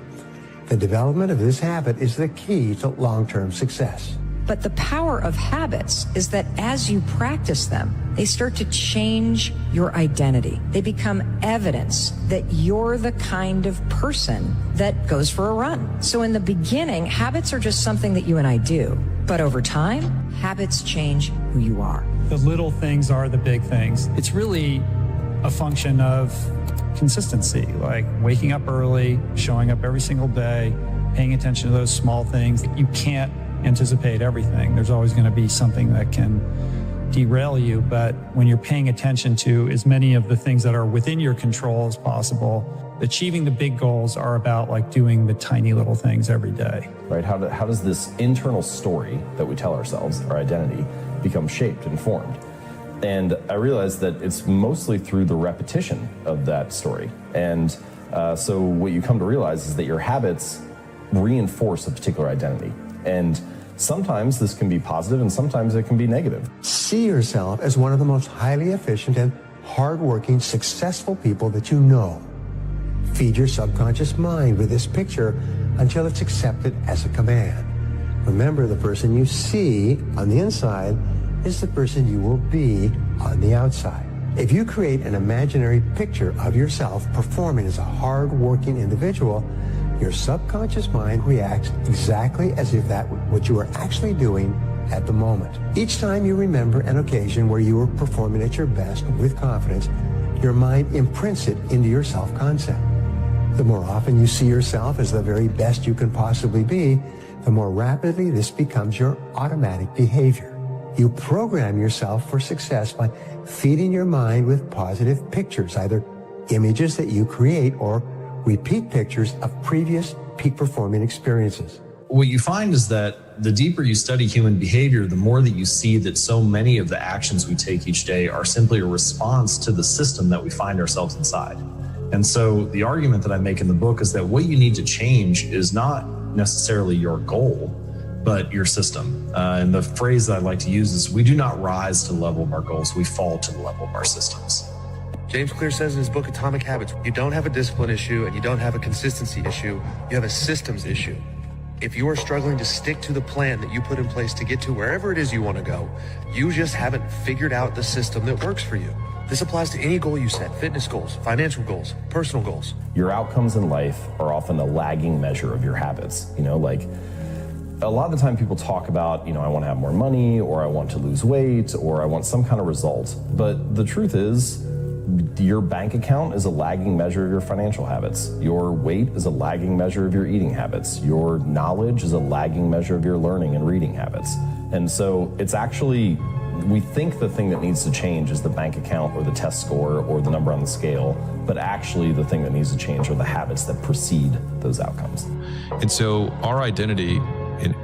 The development of this habit is the key to long-term success. But the power of habits is that as you practice them, they start to change your identity. They become evidence that you're the kind of person that goes for a run. So in the beginning, habits are just something that you and I do. But over time, habits change who you are. The little things are the big things. It's really a function of consistency, like waking up early, showing up every single day, paying attention to those small things. You can't anticipate everything. There's always going to be something that can derail you, but when you're paying attention to as many of the things that are within your control as possible, achieving the big goals are about like doing the tiny little things every day. Right? How does this internal story that we tell ourselves, our identity, become shaped and formed? And I realized that it's mostly through the repetition of that story. And so what you come to realize is that your habits reinforce a particular identity. And sometimes this can be positive and sometimes it can be negative. See yourself as one of the most highly efficient and hardworking, successful people that you know. Feed your subconscious mind with this picture until it's accepted as a command. Remember, the person you see on the inside is the person you will be on the outside. If you create an imaginary picture of yourself performing as a hard-working individual, your subconscious mind reacts exactly as if that was what you were actually doing at the moment. Each time you remember an occasion where you were performing at your best with confidence, your mind imprints it into your self-concept. The more often you see yourself as the very best you can possibly be, the more rapidly this becomes your automatic behavior. You program yourself for success by feeding your mind with positive pictures, either images that you create or repeat pictures of previous peak-performing experiences. What you find is that the deeper you study human behavior, the more that you see that so many of the actions we take each day are simply a response to the system that we find ourselves inside. And so the argument that I make in the book is that what you need to change is not necessarily your goal, but your system. And the phrase that I like to use is, we do not rise to the level of our goals, we fall to the level of our systems. James Clear says in his book, Atomic Habits, you don't have a discipline issue and you don't have a consistency issue, you have a systems issue. If you are struggling to stick to the plan that you put in place to get to wherever it is you want to go, you just haven't figured out the system that works for you. This applies to any goal you set, fitness goals, financial goals, personal goals. Your outcomes in life are often a lagging measure of your habits. You know, like a lot of the time people talk about, I want to have more money, or I want to lose weight, or I want some kind of result. But the truth is, your bank account is a lagging measure of your financial habits. Your weight is a lagging measure of your eating habits. Your knowledge is a lagging measure of your learning and reading habits. And so it's actually we think the thing that needs to change is the bank account or the test score or the number on the scale, but actually the thing that needs to change are the habits that precede those outcomes. And so our identity in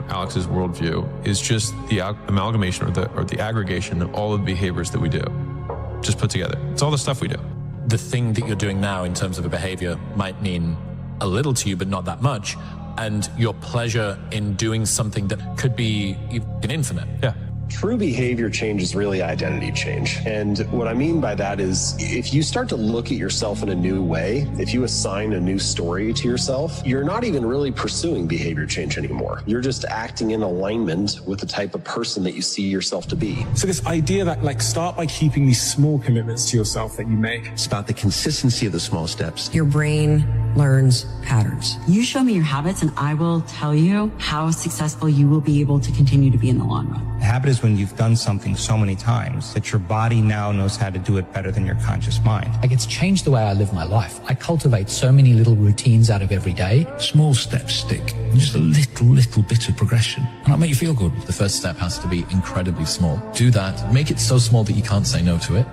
Alex's worldview is just the amalgamation or the aggregation of all of the behaviors that we do, just put together. It's all the stuff we do. The thing that you're doing now in terms of a behavior might mean a little to you, but not that much. And your pleasure in doing something that could be even infinite. Yeah. True behavior change is really identity change. And what I mean by that is if you start to look at yourself in a new way, if you assign a new story to yourself, you're not even really pursuing behavior change anymore. You're just acting in alignment with the type of person that you see yourself to be. So this idea that start by keeping these small commitments to yourself that you make. It's about the consistency of the small steps. Your brain learns patterns. You show me your habits and I will tell you how successful you will be able to continue to be in the long run. A habit is when you've done something so many times that your body now knows how to do it better than your conscious mind. It's changed the way I live my life. I cultivate so many little routines out of every day. Small steps stick. Just a little bit of progression. And it'll make you feel good. The first step has to be incredibly small. Do that. Make it so small that you can't say no to it.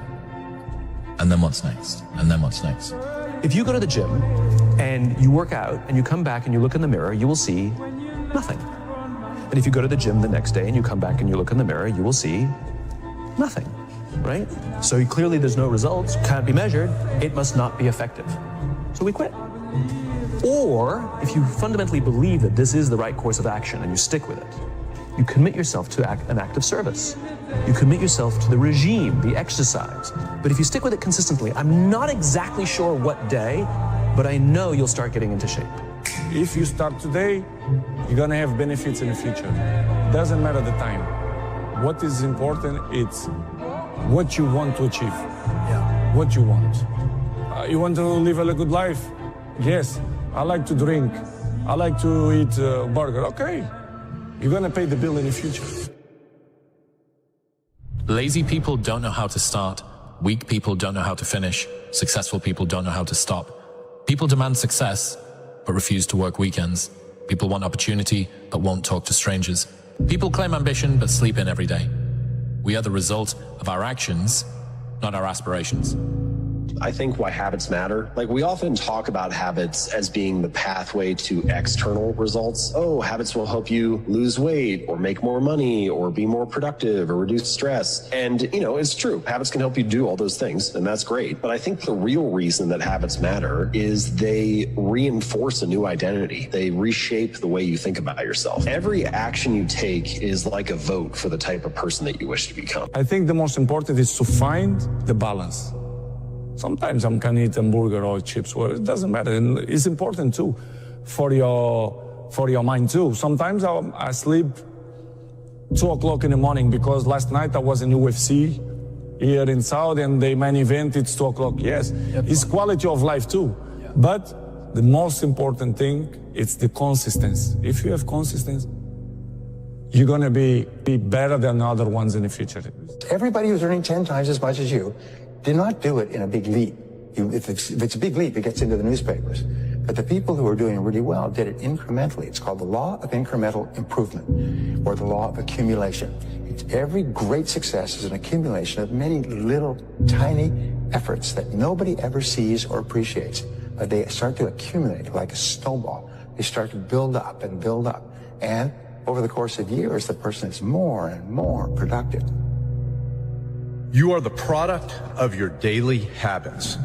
And then what's next? And then what's next? If you go to the gym and you work out and you come back and you look in the mirror, you will see nothing. And if you go to the gym the next day and you come back and you look in the mirror, you will see nothing, right? So clearly there's no results, can't be measured, it must not be effective. So we quit. Or if you fundamentally believe that this is the right course of action and you stick with it, you commit yourself to an act of service. You commit yourself to the regime, the exercise. But if you stick with it consistently, I'm not exactly sure what day, but I know you'll start getting into shape. If you start today, you're gonna have benefits in the future. Doesn't matter the time. What is important, it's what you want to achieve. Yeah. What you want. You want to live a good life? Yes. I like to drink. I like to eat burger. Okay. You're gonna pay the bill in the future. Lazy people don't know how to start. Weak people don't know how to finish. Successful people don't know how to stop. People demand success, but refuse to work weekends. People want opportunity, but won't talk to strangers. People claim ambition, but sleep in every day. We are the result of our actions, not our aspirations. I think why habits matter. We often talk about habits as being the pathway to external results. Oh, habits will help you lose weight or make more money or be more productive or reduce stress. And, it's true. Habits can help you do all those things, and that's great. But I think the real reason that habits matter is they reinforce a new identity. They reshape the way you think about yourself. Every action you take is like a vote for the type of person that you wish to become. I think the most important is to find the balance. Sometimes I can eat a burger or chips, well, it doesn't matter. And it's important too for your mind too. Sometimes I sleep 2 o'clock in the morning because last night I was in UFC here in Saudi and the main event, it's 2 o'clock. Yes, it's quality of life too. Yeah. But the most important thing, it's the consistency. If you have consistency, you're gonna be better than other ones in the future. Everybody who's earning 10 times as much as you did not do it in a big leap. If it's a big leap, it gets into the newspapers. But the people who are doing really well did it incrementally. It's called the law of incremental improvement, or the law of accumulation. Every great success is an accumulation of many little, tiny efforts that nobody ever sees or appreciates. But they start to accumulate like a snowball. They start to build up and build up. And over the course of years, the person is more and more productive. You are the product of your daily habits.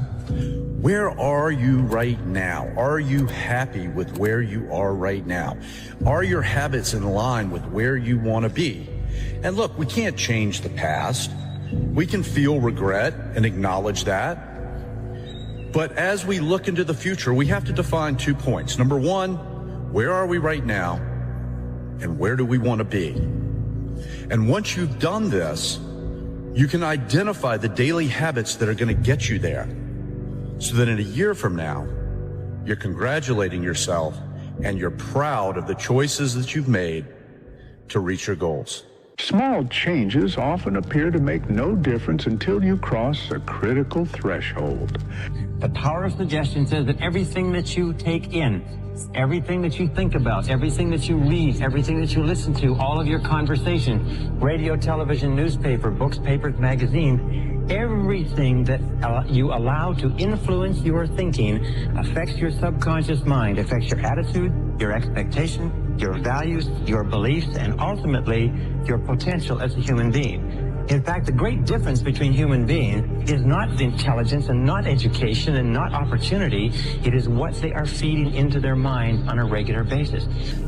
Where are you right now? Are you happy with where you are right now? Are your habits in line with where you want to be? And look, we can't change the past. We can feel regret and acknowledge that. But as we look into the future, we have to define 2 points. Number one, where are we right now? And where do we want to be? And once you've done this, you can identify the daily habits that are going to get you there, so that in a year from now, you're congratulating yourself and you're proud of the choices that you've made to reach your goals. Small changes often appear to make no difference until you cross a critical threshold. The power of suggestion says that everything that you take in, everything that you think about, everything that you read, everything that you listen to, all of your conversation, radio, television, newspaper, books, papers, magazine, everything that you allow to influence your thinking affects your subconscious mind, affects your attitude, your expectation, your values, your beliefs, and ultimately your potential as a human being. In fact, the great difference between human beings is not intelligence and not education and not opportunity. It is what they are feeding into their mind on a regular basis.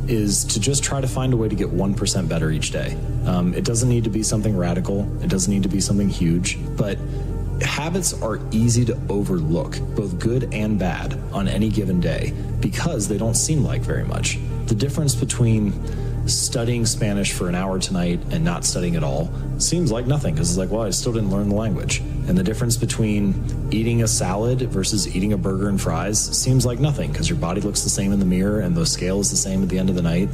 Is to just try to find a way to get 1% better each day. It doesn't need to be something radical. It doesn't need to be something huge, but habits are easy to overlook, both good and bad, on any given day because they don't seem like very much. The difference between studying Spanish for an hour tonight and not studying at all seems like nothing because it's like, well, I still didn't learn the language. And the difference between eating a salad versus eating a burger and fries seems like nothing because your body looks the same in the mirror and the scale is the same at the end of the night.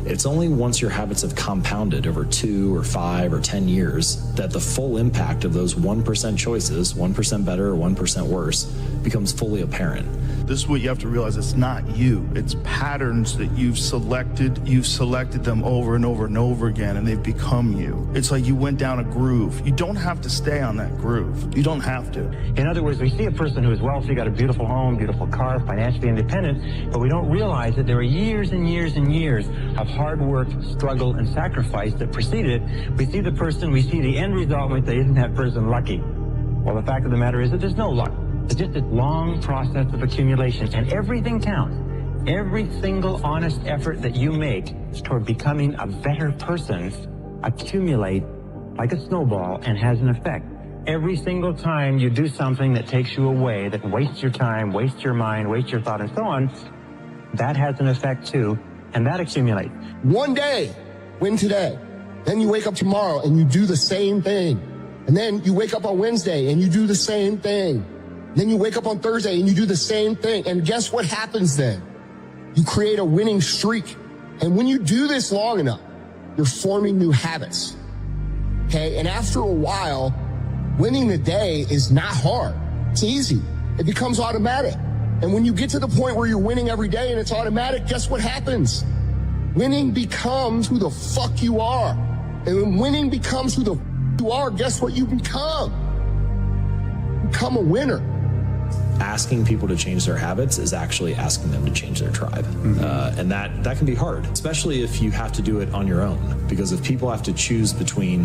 It's only once your habits have compounded over 2 or 5 or 10 years that the full impact of those 1% choices, 1% better or 1% worse, becomes fully apparent. This is what you have to realize. It's not you. It's patterns that you've selected. You've selected them over and over and over again, and they've become you. It's like you went down a groove. You don't have to stay on that groove. You don't have to. In other words, we see a person who is wealthy, got a beautiful home, beautiful car, financially independent, but we don't realize that there are years and years and years of hard work, struggle, and sacrifice that preceded it. We see the person, we see the end result, and we say, isn't that person lucky? Well, the fact of the matter is that there's no luck. It's just this long process of accumulation, and everything counts. Every single honest effort that you make toward becoming a better person accumulate like a snowball and has an effect. Every single time you do something that takes you away, that wastes your time, wastes your mind, wastes your thought, and so on, that has an effect too, and that accumulates. One day, win today. Then you wake up tomorrow and you do the same thing. And then you wake up on Wednesday and you do the same thing. Then you wake up on Thursday and you do the same thing. And guess what happens then? You create a winning streak. And when you do this long enough, you're forming new habits. Okay? And after a while, winning the day is not hard. It's easy. It becomes automatic. And when you get to the point where you're winning every day and it's automatic, guess what happens? Winning becomes who the fuck you are. And when winning becomes who the fuck you are, guess what you become? Become a winner. Asking people to change their habits is actually asking them to change their tribe. And that can be hard, especially if you have to do it on your own. Because if people have to choose between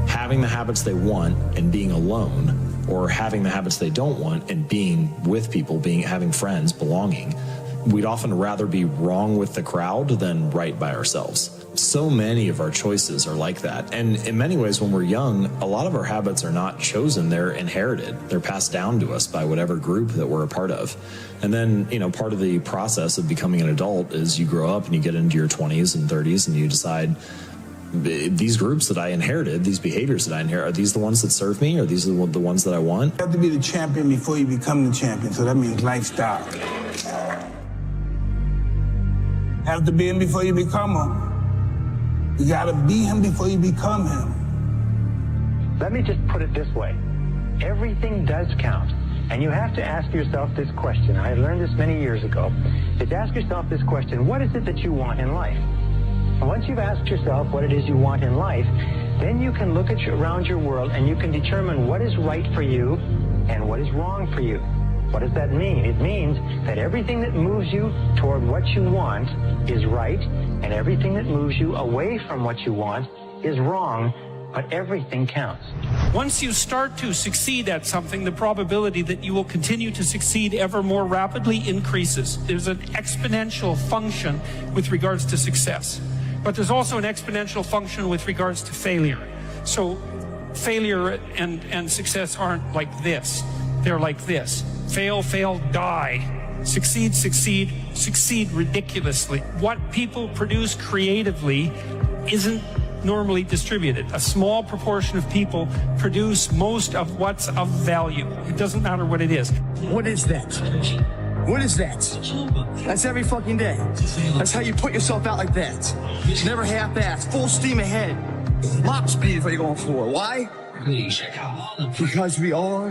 having the habits they want and being alone, or having the habits they don't want and being with people, having friends, belonging, we'd often rather be wrong with the crowd than right by ourselves. So many of our choices are like that. And in many ways, when we're young, a lot of our habits are not chosen, they're inherited. They're passed down to us by whatever group that we're a part of. And then, part of the process of becoming an adult is you grow up and you get into your 20s and 30s and you decide, these groups that I inherited, these behaviors that I inherit, are these the ones that serve me? Are these the ones that I want? You have to be the champion before you become the champion. So that means lifestyle. Have to be him before you become him. You gotta be him before you become him. Let me just put it this way. Everything does count. And you have to ask yourself this question. I learned this many years ago. Is ask yourself this question: what is it that you want in life? And once you've asked yourself what it is you want in life, then you can look around your world and you can determine what is right for you and what is wrong for you. What does that mean? It means that everything that moves you toward what you want is right, and everything that moves you away from what you want is wrong, but everything counts. Once you start to succeed at something, the probability that you will continue to succeed ever more rapidly increases. There's an exponential function with regards to success, but there's also an exponential function with regards to failure. So failure and success aren't like this. They're like this. Fail, fail, die. Succeed, succeed, succeed ridiculously. What people produce creatively isn't normally distributed. A small proportion of people produce most of what's of value. It doesn't matter what it is. What is that? What is that? That's every fucking day. That's how you put yourself out like that. Never half-assed, full steam ahead. Mop speed before you go on the floor. Why? Because we are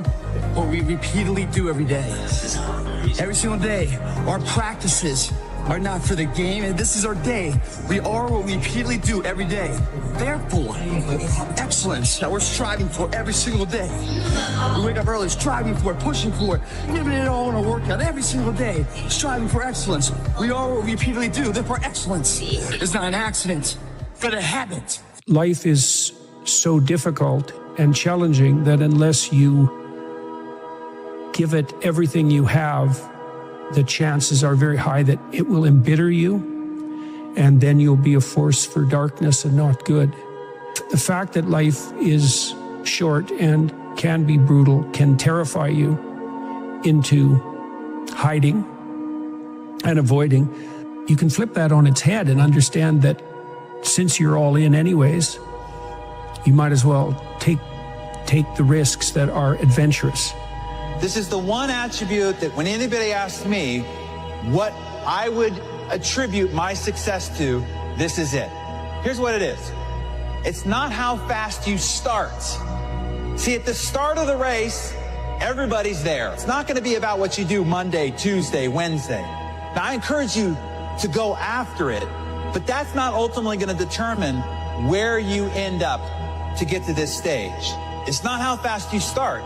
what we repeatedly do every day. Every single day. Our practices are not for the game, and this is our day. We are what we repeatedly do every day. Therefore, excellence that we're striving for every single day. We wake up early, striving for it, pushing for it, giving it all in a workout every single day, striving for excellence. We are what we repeatedly do. Therefore, excellence is not an accident, but a habit. Life is so difficult and challenging that unless you give it everything you have, the chances are very high that it will embitter you, and then you'll be a force for darkness and not good. The fact that life is short and can be brutal can terrify you into hiding and avoiding. You can flip that on its head and understand that since you're all in anyways, you might as well take the risks that are adventurous. This is the one attribute that when anybody asks me what I would attribute my success to, this is it. Here's what it is. It's not how fast you start. See, at the start of the race, everybody's there. It's not going to be about what you do Monday, Tuesday, Wednesday. Now, I encourage you to go after it, but that's not ultimately going to determine where you end up to get to this stage. It's not how fast you start.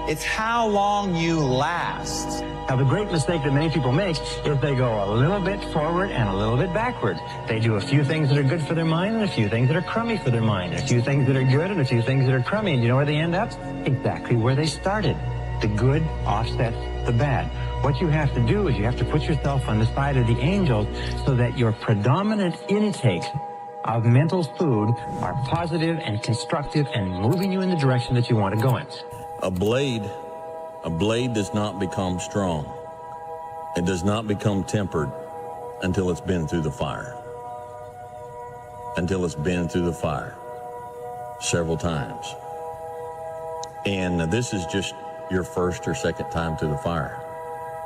It's how long you last. Now, the great mistake that many people make is they go a little bit forward and a little bit backward. They do a few things that are good for their mind and a few things that are crummy for their mind, and a few things that are good and a few things that are crummy. And you know where they end up? Exactly where they started. The good offsets the bad. What you have to do is you have to put yourself on the side of the angels so that your predominant intake of mental food are positive and constructive and moving you in the direction that you want to go in. A blade does not become strong. It does not become tempered until it's been through the fire. Until it's been through the fire several times. And this is just your first or second time through the fire.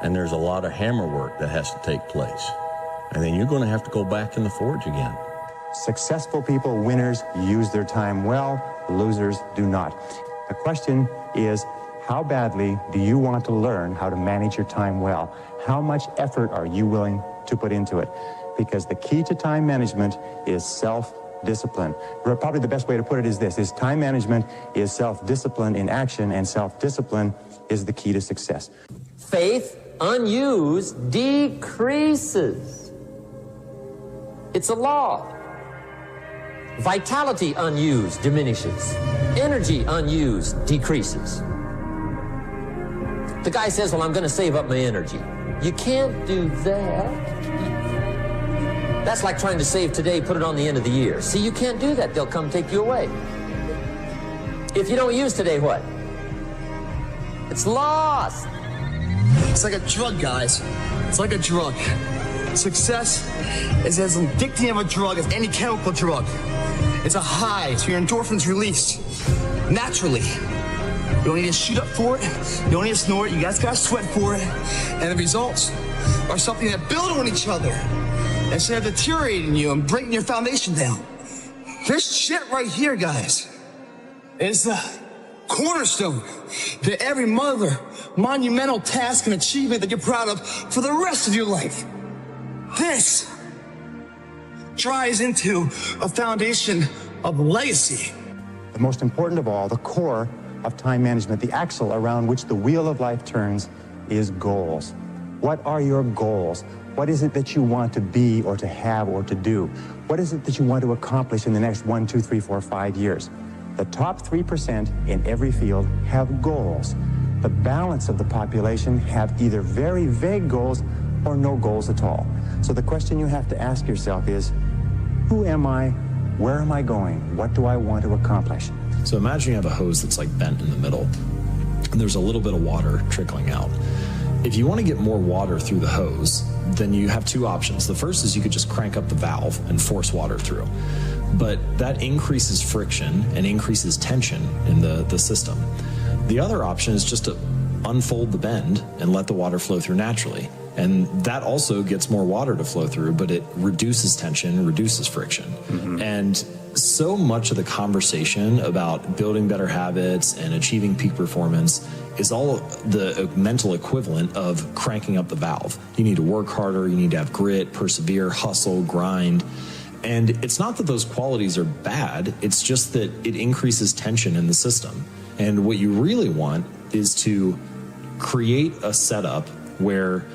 And there's a lot of hammer work that has to take place. And then you're going to have to go back in the forge again. Successful people, winners, use their time well. Losers do not. The question is, how badly do you want to learn how to manage your time well? How much effort are you willing to put into it? Because the key to time management is self-discipline. Probably the best way to put it is this, is time management is self-discipline in action, and self-discipline is the key to success. Faith unused decreases. It's a law. Vitality unused diminishes. Energy unused decreases. The guy says, well, I'm going to save up my energy. You can't do that. That's like trying to save today, put it on the end of the year. See, you can't do that. They'll come take you away. If you don't use today, what? It's lost. It's like a drug, guys. It's like a drug. Success is as addicting of a drug as any chemical drug. It's a high, so your endorphins released naturally. You don't need to shoot up for it. You don't need to snort. You guys gotta sweat for it. And the results are something that build on each other instead of deteriorating you and breaking your foundation down. This shit right here, guys, is the cornerstone to every monumental task and achievement that you're proud of for the rest of your life. This dries into a foundation of legacy. The most important of all, the core of time management, the axle around which the wheel of life turns, is goals. What are your goals? What is it that you want to be or to have or to do? What is it that you want to accomplish in the next 1, 2, 3, 4, 5 years? The top 3% in every field have goals. The balance of the population have either very vague goals or no goals at all. So the question you have to ask yourself is, who am I? Where am I going? What do I want to accomplish? So imagine you have a hose that's like bent in the middle, and there's a little bit of water trickling out. If you want to get more water through the hose, then you have two options. The first is you could just crank up the valve and force water through. But that increases friction and increases tension in the system. The other option is just to unfold the bend and let the water flow through naturally. And that also gets more water to flow through, but it reduces tension, reduces friction. And so much of the conversation about building better habits and achieving peak performance is all the mental equivalent of cranking up the valve. You need to work harder, you need to have grit, persevere, hustle, grind. And it's not that those qualities are bad, it's just that it increases tension in the system. And what you really want is to create a setup where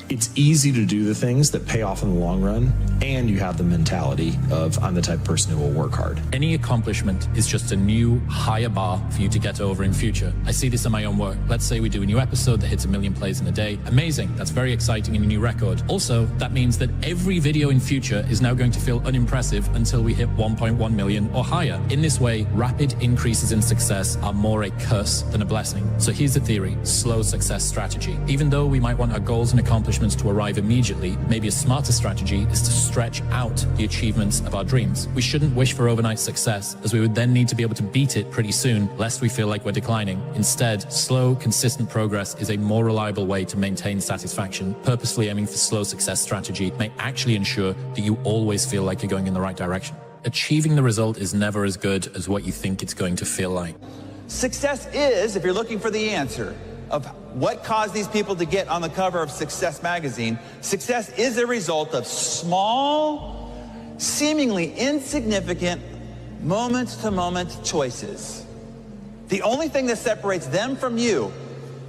it's easy to do the things that pay off in the long run, and you have the mentality of, I'm the type of person who will work hard. Any accomplishment is just a new, higher bar for you to get over in future. I see this in my own work. Let's say we do a new episode that hits 1 million plays in a day. Amazing. That's very exciting and a new record. Also, that means that every video in future is now going to feel unimpressive until we hit 1.1 million or higher. In this way, rapid increases in success are more a curse than a blessing. So here's the theory: slow success strategy. Even though we might want our goals and accomplishments to arrive immediately, maybe a smarter strategy is to stretch out the achievements of our dreams. We shouldn't wish for overnight success, as we would then need to be able to beat it pretty soon, lest we feel like we're declining. Instead, slow, consistent progress is a more reliable way to maintain satisfaction. Purposefully aiming for slow success strategy may actually ensure that you always feel like you're going in the right direction. Achieving the result is never as good as what you think it's going to feel like. Success is, if you're looking for the answer of what caused these people to get on the cover of Success magazine, success is a result of small, seemingly insignificant, moment-to-moment choices. The only thing that separates them from you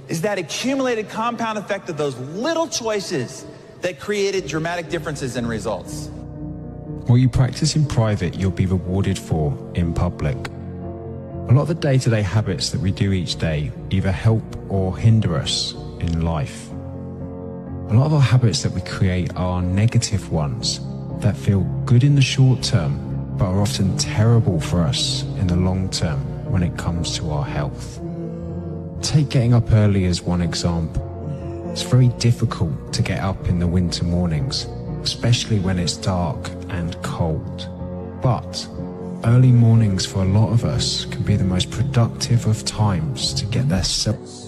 is that accumulated compound effect of those little choices that created dramatic differences in results. What you practice in private, you'll be rewarded for in public. A lot of the day-to-day habits that we do each day either help or hinder us in life. A lot of our habits that we create are negative ones that feel good in the short term, but are often terrible for us in the long term when it comes to our health. Take getting up early as one example. It's very difficult to get up in the winter mornings, especially when it's dark and cold. But early mornings for a lot of us can be the most productive of times to get their self.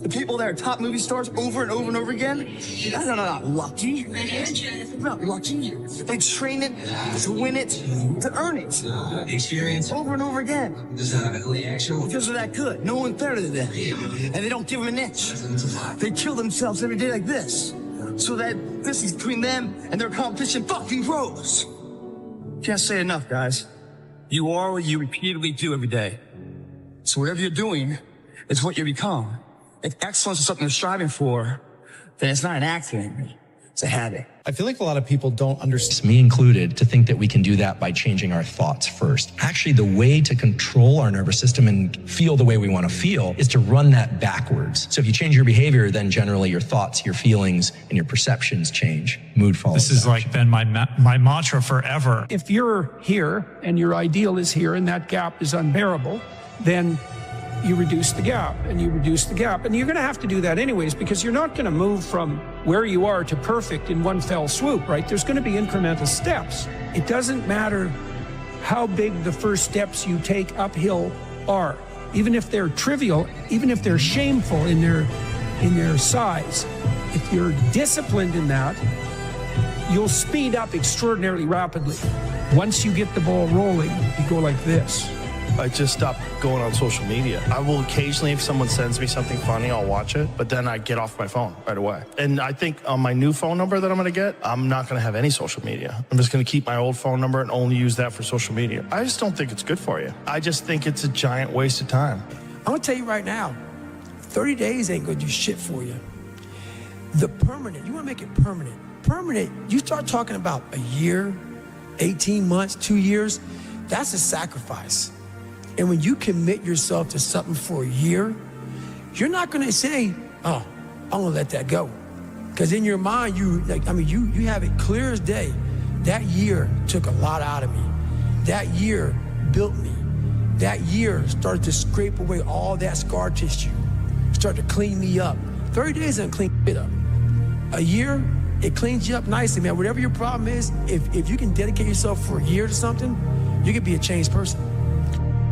The people that are top movie stars over and over and over again, they're not lucky. They're not lucky. They train it to win it, to earn it. Experience over and over again. Because they're that good. No one's better than them. And they don't give them an inch. They kill themselves every day like this, so that distance between them and their competition fucking grows. Can't say enough, guys. You are what you repeatedly do every day. So whatever you're doing, it's what you become. If excellence is something you're striving for, then it's not an accident. It's a habit. I feel like a lot of people don't understand, me included, to think that we can do that by changing our thoughts first. Actually, the way to control our nervous system and feel the way we want to feel is to run that backwards. So if you change your behavior, then generally your thoughts, your feelings, and your perceptions change. Mood follows. This has like been my mantra forever. If you're here and your ideal is here and that gap is unbearable, then you reduce the gap and you reduce the gap. And you're going to have to do that anyways, because you're not going to move from where you are to perfect in one fell swoop, right? There's going to be incremental steps. It doesn't matter how big the first steps you take uphill are, even if they're trivial, even if they're shameful in their size. If you're disciplined in that, you'll speed up extraordinarily rapidly. Once you get the ball rolling, you go like this. I just stopped going on social media. I will occasionally, if someone sends me something funny, I'll watch it, but then I get off my phone right away. And I think on my new phone number that I'm gonna get, I'm not gonna have any social media. I'm just gonna keep my old phone number and only use that for social media. I just don't think it's good for you. I just think it's a giant waste of time. I'm gonna tell you right now, 30 days ain't gonna do shit for you. The permanent, you wanna make it permanent. Permanent, you start talking about a year, 18 months, 2 years, that's a sacrifice. And when you commit yourself to something for a year, you're not gonna say, oh, I'm gonna let that go. Because in your mind, you have it clear as day. That year took a lot out of me. That year built me. That year started to scrape away all that scar tissue, started to clean me up. 30 days doesn't clean it up. A year, it cleans you up nicely, man. Whatever your problem is, if you can dedicate yourself for a year to something, you can be a changed person.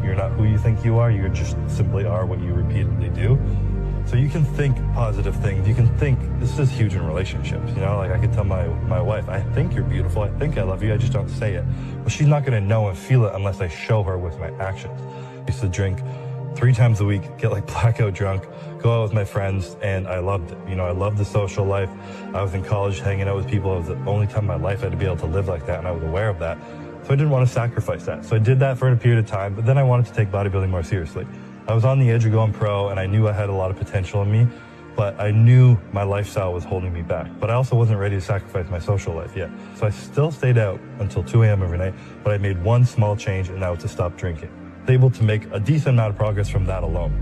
You're not who you think you are, you just simply are what you repeatedly do. So you can think positive things. You can think, this is huge in relationships, you know, like I could tell my wife, I think you're beautiful, I think I love you, I just don't say it. Well, she's not gonna know and feel it unless I show her with my actions. I used to drink 3 times a week, get like blackout drunk, go out with my friends, and I loved it. You know, I loved the social life. I was in college hanging out with people. It was the only time in my life I had to be able to live like that, and I was aware of that. So I didn't want to sacrifice that. So I did that for a period of time, but then I wanted to take bodybuilding more seriously. I was on the edge of going pro, and I knew I had a lot of potential in me, but I knew my lifestyle was holding me back. But I also wasn't ready to sacrifice my social life yet. So I still stayed out until 2 a.m. every night, but I made one small change, and that was to stop drinking. I was able to make a decent amount of progress from that alone.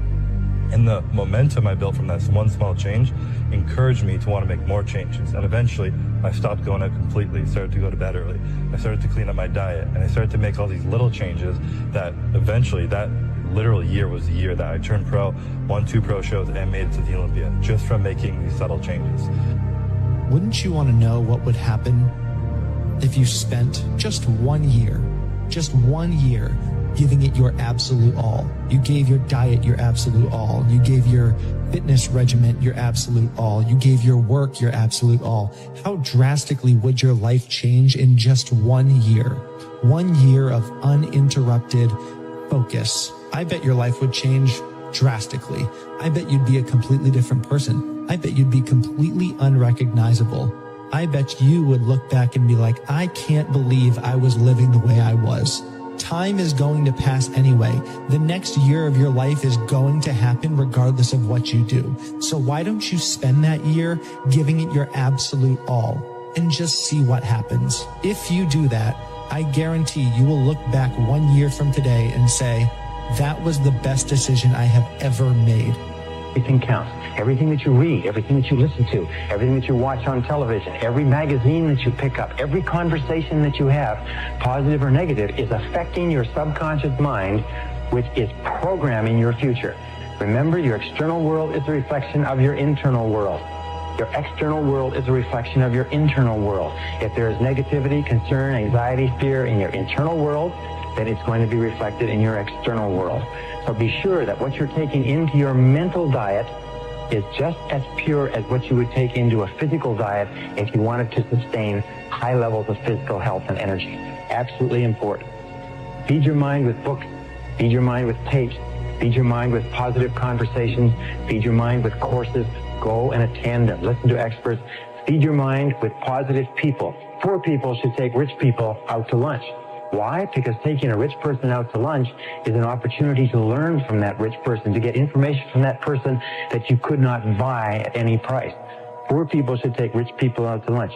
And the momentum I built from that one small change encouraged me to want to make more changes. And eventually, I stopped going out completely, started to go to bed early. I started to clean up my diet, and I started to make all these little changes that eventually, that literal year was the year that I turned pro, won 2 pro shows, and made it to the Olympia, just from making these subtle changes. Wouldn't you want to know what would happen if you spent just 1 year, giving it your absolute all? You gave your diet your absolute all. You gave your fitness regimen your absolute all. You gave your work your absolute all. How drastically would your life change in just 1 year? 1 year of uninterrupted focus. I bet your life would change drastically. I bet you'd be a completely different person. I bet you'd be completely unrecognizable. I bet you would look back and be like, I can't believe I was living the way I was. Time is going to pass anyway. The next year of your life is going to happen regardless of what you do. So why don't you spend that year giving it your absolute all and just see what happens? If you do that, I guarantee you will look back 1 year from today and say, that was the best decision I have ever made. Everything counts. Everything that you read, everything that you listen to, everything that you watch on television, every magazine that you pick up, every conversation that you have, positive or negative, is affecting your subconscious mind, which is programming your future. Remember, your external world is a reflection of your internal world. Your external world is a reflection of your internal world. If there is negativity, concern, anxiety, fear in your internal world, then it's going to be reflected in your external world. So be sure that what you're taking into your mental diet is just as pure as what you would take into a physical diet if you wanted to sustain high levels of physical health and energy. Absolutely important. Feed your mind with books. Feed your mind with tapes. Feed your mind with positive conversations. Feed your mind with courses. Go and attend them. Listen to experts. Feed your mind with positive people. Poor people should take rich people out to lunch. Why? Because taking a rich person out to lunch is an opportunity to learn from that rich person, to get information from that person that you could not buy at any price. Poor people should take rich people out to lunch.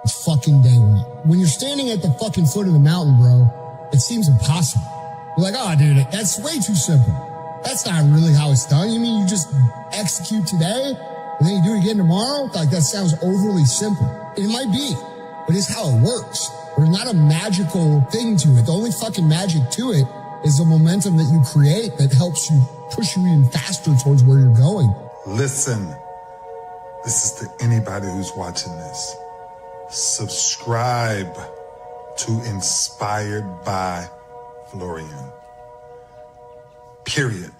It's fucking day one. When you're standing at the fucking foot of the mountain, bro, it seems impossible. You're like, oh, dude, that's way too simple. That's not really how it's done. You mean you just execute today and then you do it again tomorrow? Like, that sounds overly simple. It might be, but it's how it works. There's not a magical thing to it. The only fucking magic to it is the momentum that you create that helps you push you even faster towards where you're going. Listen, this is to anybody who's watching this. Subscribe to Inspired by Florian. Period.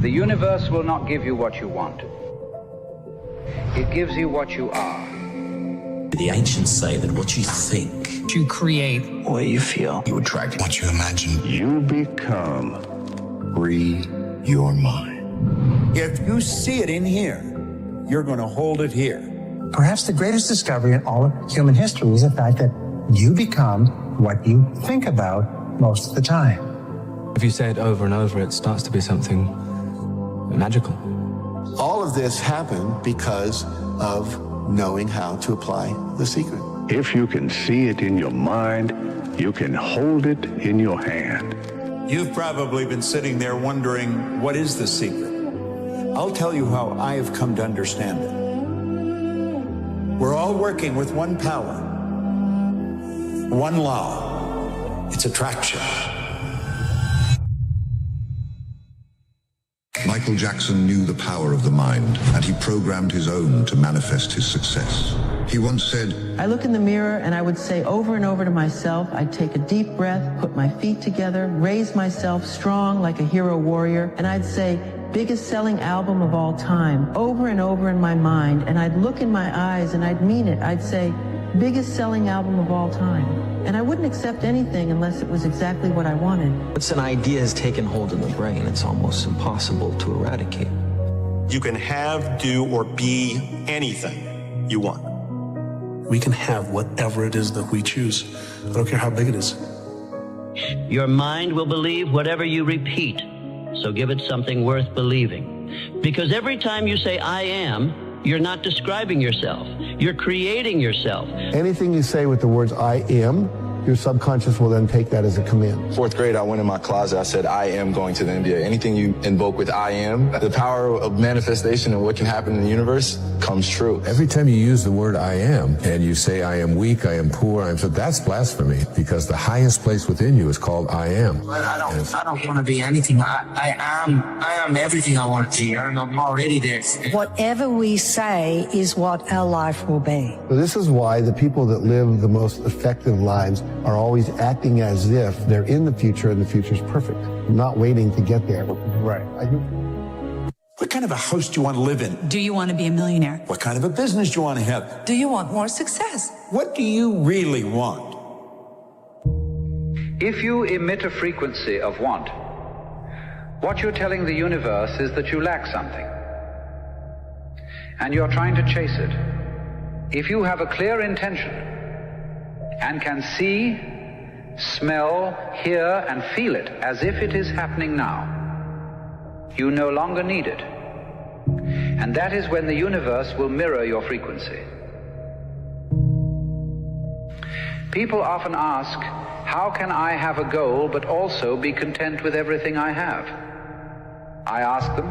The universe will not give you what you want. It gives you what you are. The ancients say that what you think, You create what you feel, you attract what you imagine. You become. Free your mind. If you see it in here, you're going to hold it here. Perhaps the greatest discovery in all of human history is the fact that you become what you think about most of the time. If you say it over and over, it starts to be something magical. All of this happened because of knowing how to apply the secret. If you can see it in your mind, you can hold it in your hand. You've probably been sitting there wondering, what is the secret? I'll tell you how I have come to understand it. We're all working with one power, one law. It's attraction. Michael Jackson knew the power of the mind, and he programmed his own to manifest his success. He once said, I look in the mirror and I would say over and over to myself, I'd take a deep breath, put my feet together, raise myself strong like a hero warrior, and I'd say, biggest selling album of all time over and over in my mind, and I'd look in my eyes and I'd mean it. I'd say, biggest selling album of all time. And I wouldn't accept anything unless it was exactly what I wanted. Once an idea has taken hold in the brain, it's almost impossible to eradicate. You can have, do, or be anything you want. We can have whatever it is that we choose. I don't care how big it is. Your mind will believe whatever you repeat, so give it something worth believing. Because every time you say, I am, you're not describing yourself. You're creating yourself. Anything you say with the words I am, your subconscious will then take that as a command. Fourth grade, I went in my closet. I said, I am going to the NBA. Anything you invoke with I am, the power of manifestation and what can happen in the universe comes true. Every time you use the word I am and you say I am weak, I am poor, so that's blasphemy, because the highest place within you is called I am. But I don't want to be anything. I am everything I want to be, and I'm already there. Whatever we say is what our life will be. So this is why the people that live the most effective lives are always acting as if they're in the future and the future's perfect, not waiting to get there. Right. What kind of a house do you want to live in? Do you want to be a millionaire? What kind of a business do you want to have? Do you want more success? What do you really want? If you emit a frequency of want, what you're telling the universe is that you lack something, and you're trying to chase it. If you have a clear intention and can see, smell, hear, and feel it as if it is happening now, you no longer need it. And that is when the universe will mirror your frequency. People often ask, how can I have a goal but also be content with everything I have? I ask them,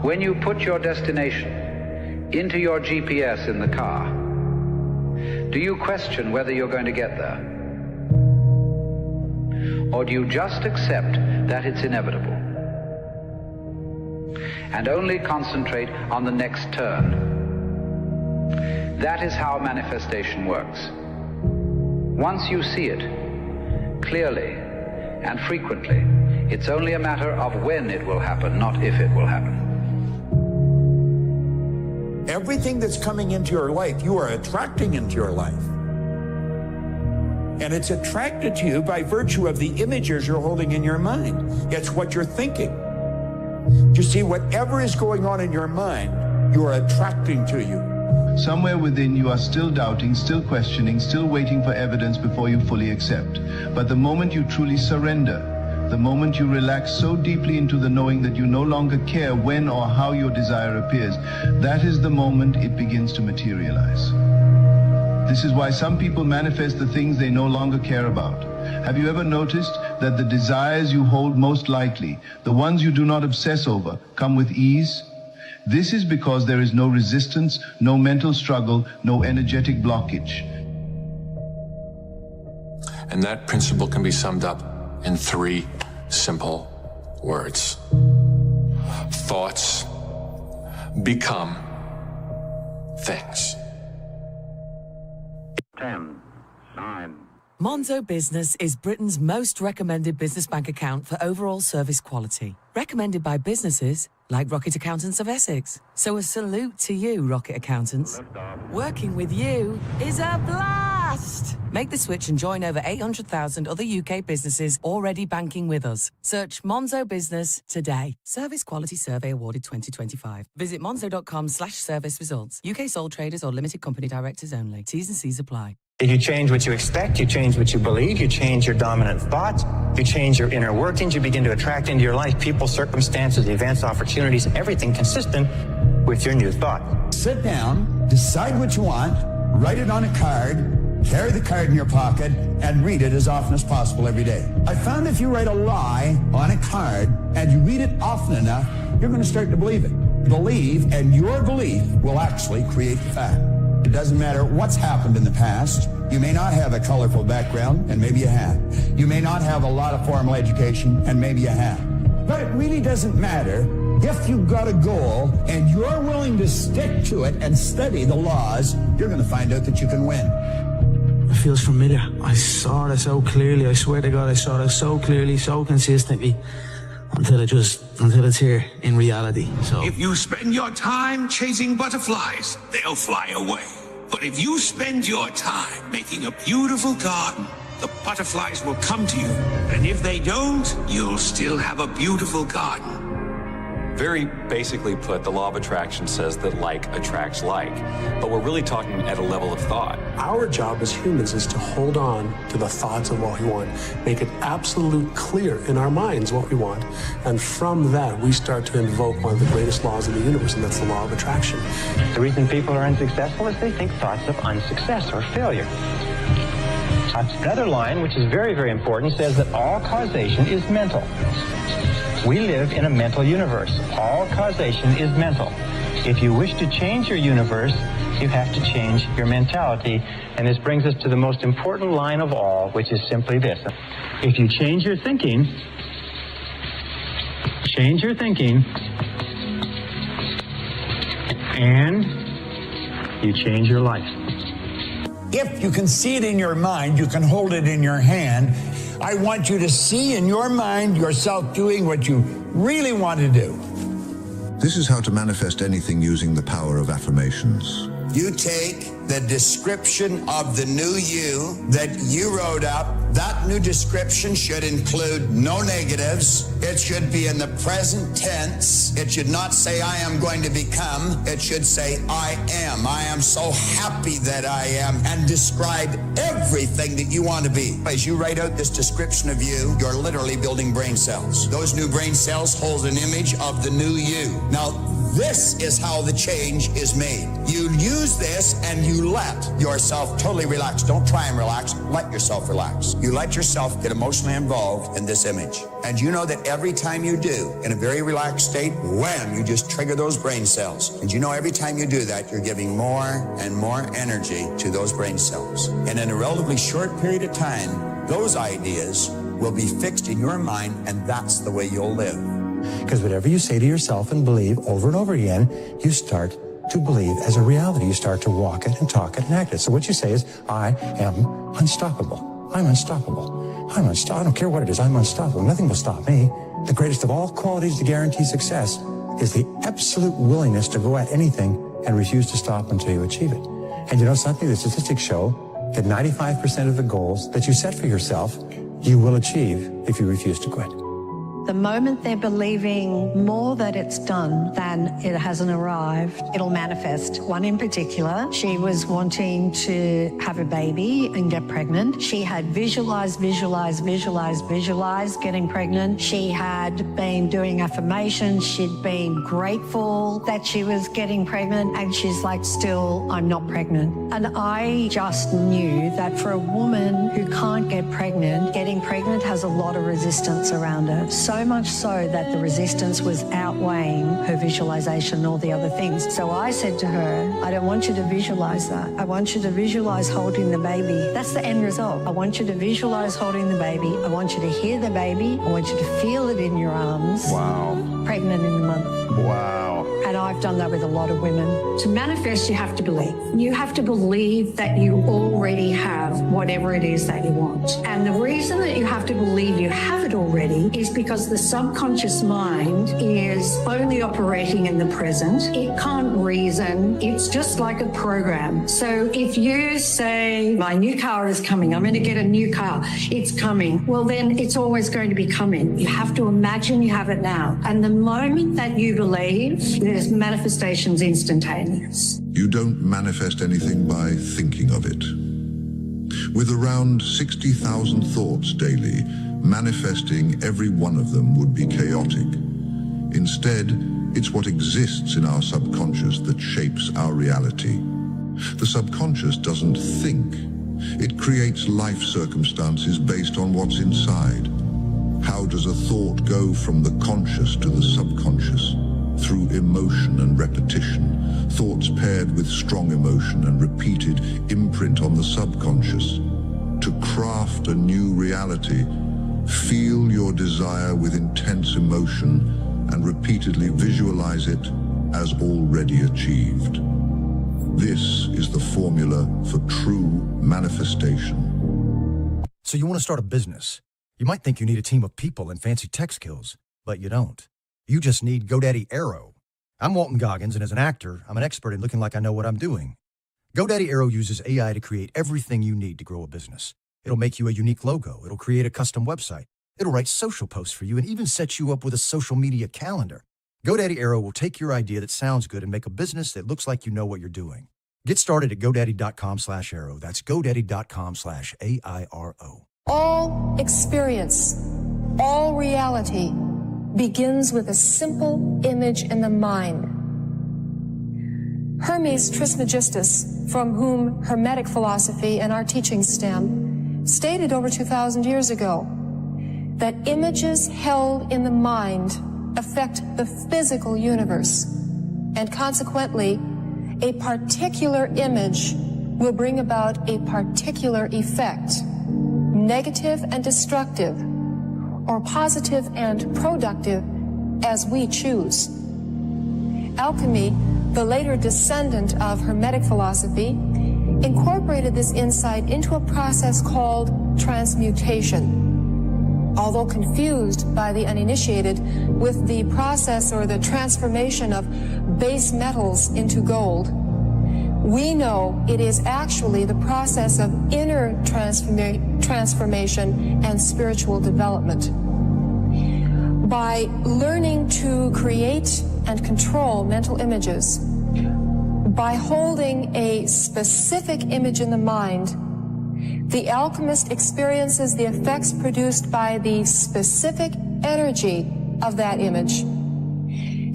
when you put your destination into your GPS in the car, do you question whether you're going to get there? Or do you just accept that it's inevitable and only concentrate on the next turn? That is how manifestation works. Once you see it clearly and frequently, it's only a matter of when it will happen, not if it will happen. Everything that's coming into your life, you are attracting into your life. And it's attracted to you by virtue of the images you're holding in your mind. It's what you're thinking. You see, whatever is going on in your mind, you are attracting to you. Somewhere within you are still doubting, still questioning, still waiting for evidence before you fully accept. But the moment you truly surrender, the moment you relax so deeply into the knowing that you no longer care when or how your desire appears, that is the moment it begins to materialize. This is why some people manifest the things they no longer care about. Have you ever noticed that the desires you hold most lightly, the ones you do not obsess over, come with ease? This is because there is no resistance, no mental struggle, no energetic blockage. And that principle can be summed up in 3 simple words. Thoughts become things. 10, 9. Monzo Business is Britain's most recommended business bank account for overall service quality. Recommended by businesses like Rocket Accountants of Essex. So a salute to you, Rocket Accountants. Working with you is a blast! Make the switch and join over 800,000 other UK businesses already banking with us. Search Monzo Business today. Service Quality Survey Awarded 2025. Visit monzo.com/service results. UK sole traders or limited company directors only. T's and C's apply. If you change what you expect, you change what you believe, you change your dominant thoughts, you change your inner workings, you begin to attract into your life people, circumstances, events, opportunities, everything consistent with your new thought. Sit down, decide what you want, write it on a card, carry the card in your pocket, and read it as often as possible every day. I found if you write a lie on a card and you read it often enough, you're going to start to believe it. Believe, and your belief will actually create the fact. It doesn't matter what's happened in the past. You may not have a colorful background, and maybe you have. You may not have a lot of formal education, and maybe you have. But it really doesn't matter if you've got a goal and you're willing to stick to it and study the laws, you're going to find out that you can win. It feels familiar. I saw it so clearly. I swear to God, I saw it so clearly, so consistently. until it's here in reality. So if you spend your time chasing butterflies, they'll fly away. But if you spend your time making a beautiful garden, the butterflies will come to you. And if they don't, you'll still have a beautiful garden. Very basically put, the law of attraction says that like attracts like, but we're really talking at a level of thought. Our job as humans is to hold on to the thoughts of what we want, make it absolute clear in our minds what we want, and from that we start to invoke one of the greatest laws of the universe, and that's the law of attraction. The reason people are unsuccessful is they think thoughts of unsuccess or failure. Another line, which is very, very important, says that all causation is mental. We live in a mental universe. All causation is mental. If you wish to change your universe, you have to change your mentality. And this brings us to the most important line of all, which is simply this. If you change your thinking, and you change your life. If you can see it in your mind, you can hold it in your hand. I want you to see in your mind yourself doing what you really want to do. This is how to manifest anything using the power of affirmations. You take the description of the new you that you wrote up. That new description should include no negatives. It should be in the present tense. It should not say, I am going to become. It should say, I am. I am so happy that I am, and describe everything that you want to be. As you write out this description of you, you're literally building brain cells. Those new brain cells hold an image of the new you. Now, this is how the change is made. You use this and you let yourself totally relax. Don't try and relax. Let yourself relax. You let yourself get emotionally involved in this image. And you know that every time you do, in a very relaxed state, wham, you just trigger those brain cells. And you know every time you do that, you're giving more and more energy to those brain cells. And in a relatively short period of time, those ideas will be fixed in your mind, and that's the way you'll live. Because whatever you say to yourself and believe over and over again, you start to believe as a reality. You start to walk it and talk it and act it. So what you say is, I am unstoppable. I'm unstoppable. I don't care what it is. I'm unstoppable. Nothing will stop me. The greatest of all qualities to guarantee success is the absolute willingness to go at anything and refuse to stop until you achieve it. And you know something? The statistics show that 95% of the goals that you set for yourself, you will achieve if you refuse to quit. The moment they're believing more that it's done than it hasn't arrived, it'll manifest. One in particular, she was wanting to have a baby and get pregnant. She had visualized getting pregnant. She had been doing affirmations. She'd been grateful that she was getting pregnant, and she's like, still, I'm not pregnant. And I just knew that for a woman who can't get pregnant, getting pregnant has a lot of resistance around it. So much so that the resistance was outweighing her visualization and all the other things. So I said to her, I don't want you to visualize that. I want you to visualize holding the baby. That's the end result. I want you to visualize holding the baby. I want you to hear the baby. I want you to feel it in your arms. Wow. Pregnant in a month. Wow. And I've done that with a lot of women. To manifest, you have to believe. You have to believe that you already have whatever it is that you want. And the reason that you have to believe you have it already is because the subconscious mind is only operating in the present. It can't reason. It's just like a program. So if you say, my new car is coming, I'm going to get a new car, it's coming, well, then it's always going to be coming. You have to imagine you have it now. And the moment that you believe, there's manifestations instantaneous. You don't manifest anything by thinking of it. With around 60,000 thoughts daily, manifesting every one of them would be chaotic. Instead, it's what exists in our subconscious that shapes our reality. The subconscious doesn't think. It creates life circumstances based on what's inside. How does a thought go from the conscious to the subconscious? Through emotion and repetition, thoughts paired with strong emotion and repeated imprint on the subconscious. To craft a new reality, feel your desire with intense emotion and repeatedly visualize it as already achieved. This is the formula for true manifestation. So you want to start a business. You might think you need a team of people and fancy tech skills. but you don't. You just need GoDaddy Aero. I'm Walton Goggins, and as an actor, I'm an expert in looking like I know what I'm doing. GoDaddy Aero uses AI to create everything you need to grow a business. It'll make you a unique logo. It'll create a custom website. It'll write social posts for you and even set you up with a social media calendar. GoDaddy Aero will take your idea that sounds good and make a business that looks like you know what you're doing. Get started at GoDaddy.com/Aero. That's GoDaddy.com/AIRO. All experience, all reality begins with a simple image in the mind. Hermes Trismegistus, from whom Hermetic philosophy and our teachings stem, stated over 2,000 years ago that images held in the mind affect the physical universe, and consequently, a particular image will bring about a particular effect, negative and destructive, or positive and productive, as we choose. Alchemy, the later descendant of Hermetic philosophy, incorporated this insight into a process called transmutation. Although confused by the uninitiated with the process or the transformation of base metals into gold, we know it is actually the process of inner transformation and spiritual development. By learning to create and control mental images, by holding a specific image in the mind, the alchemist experiences the effects produced by the specific energy of that image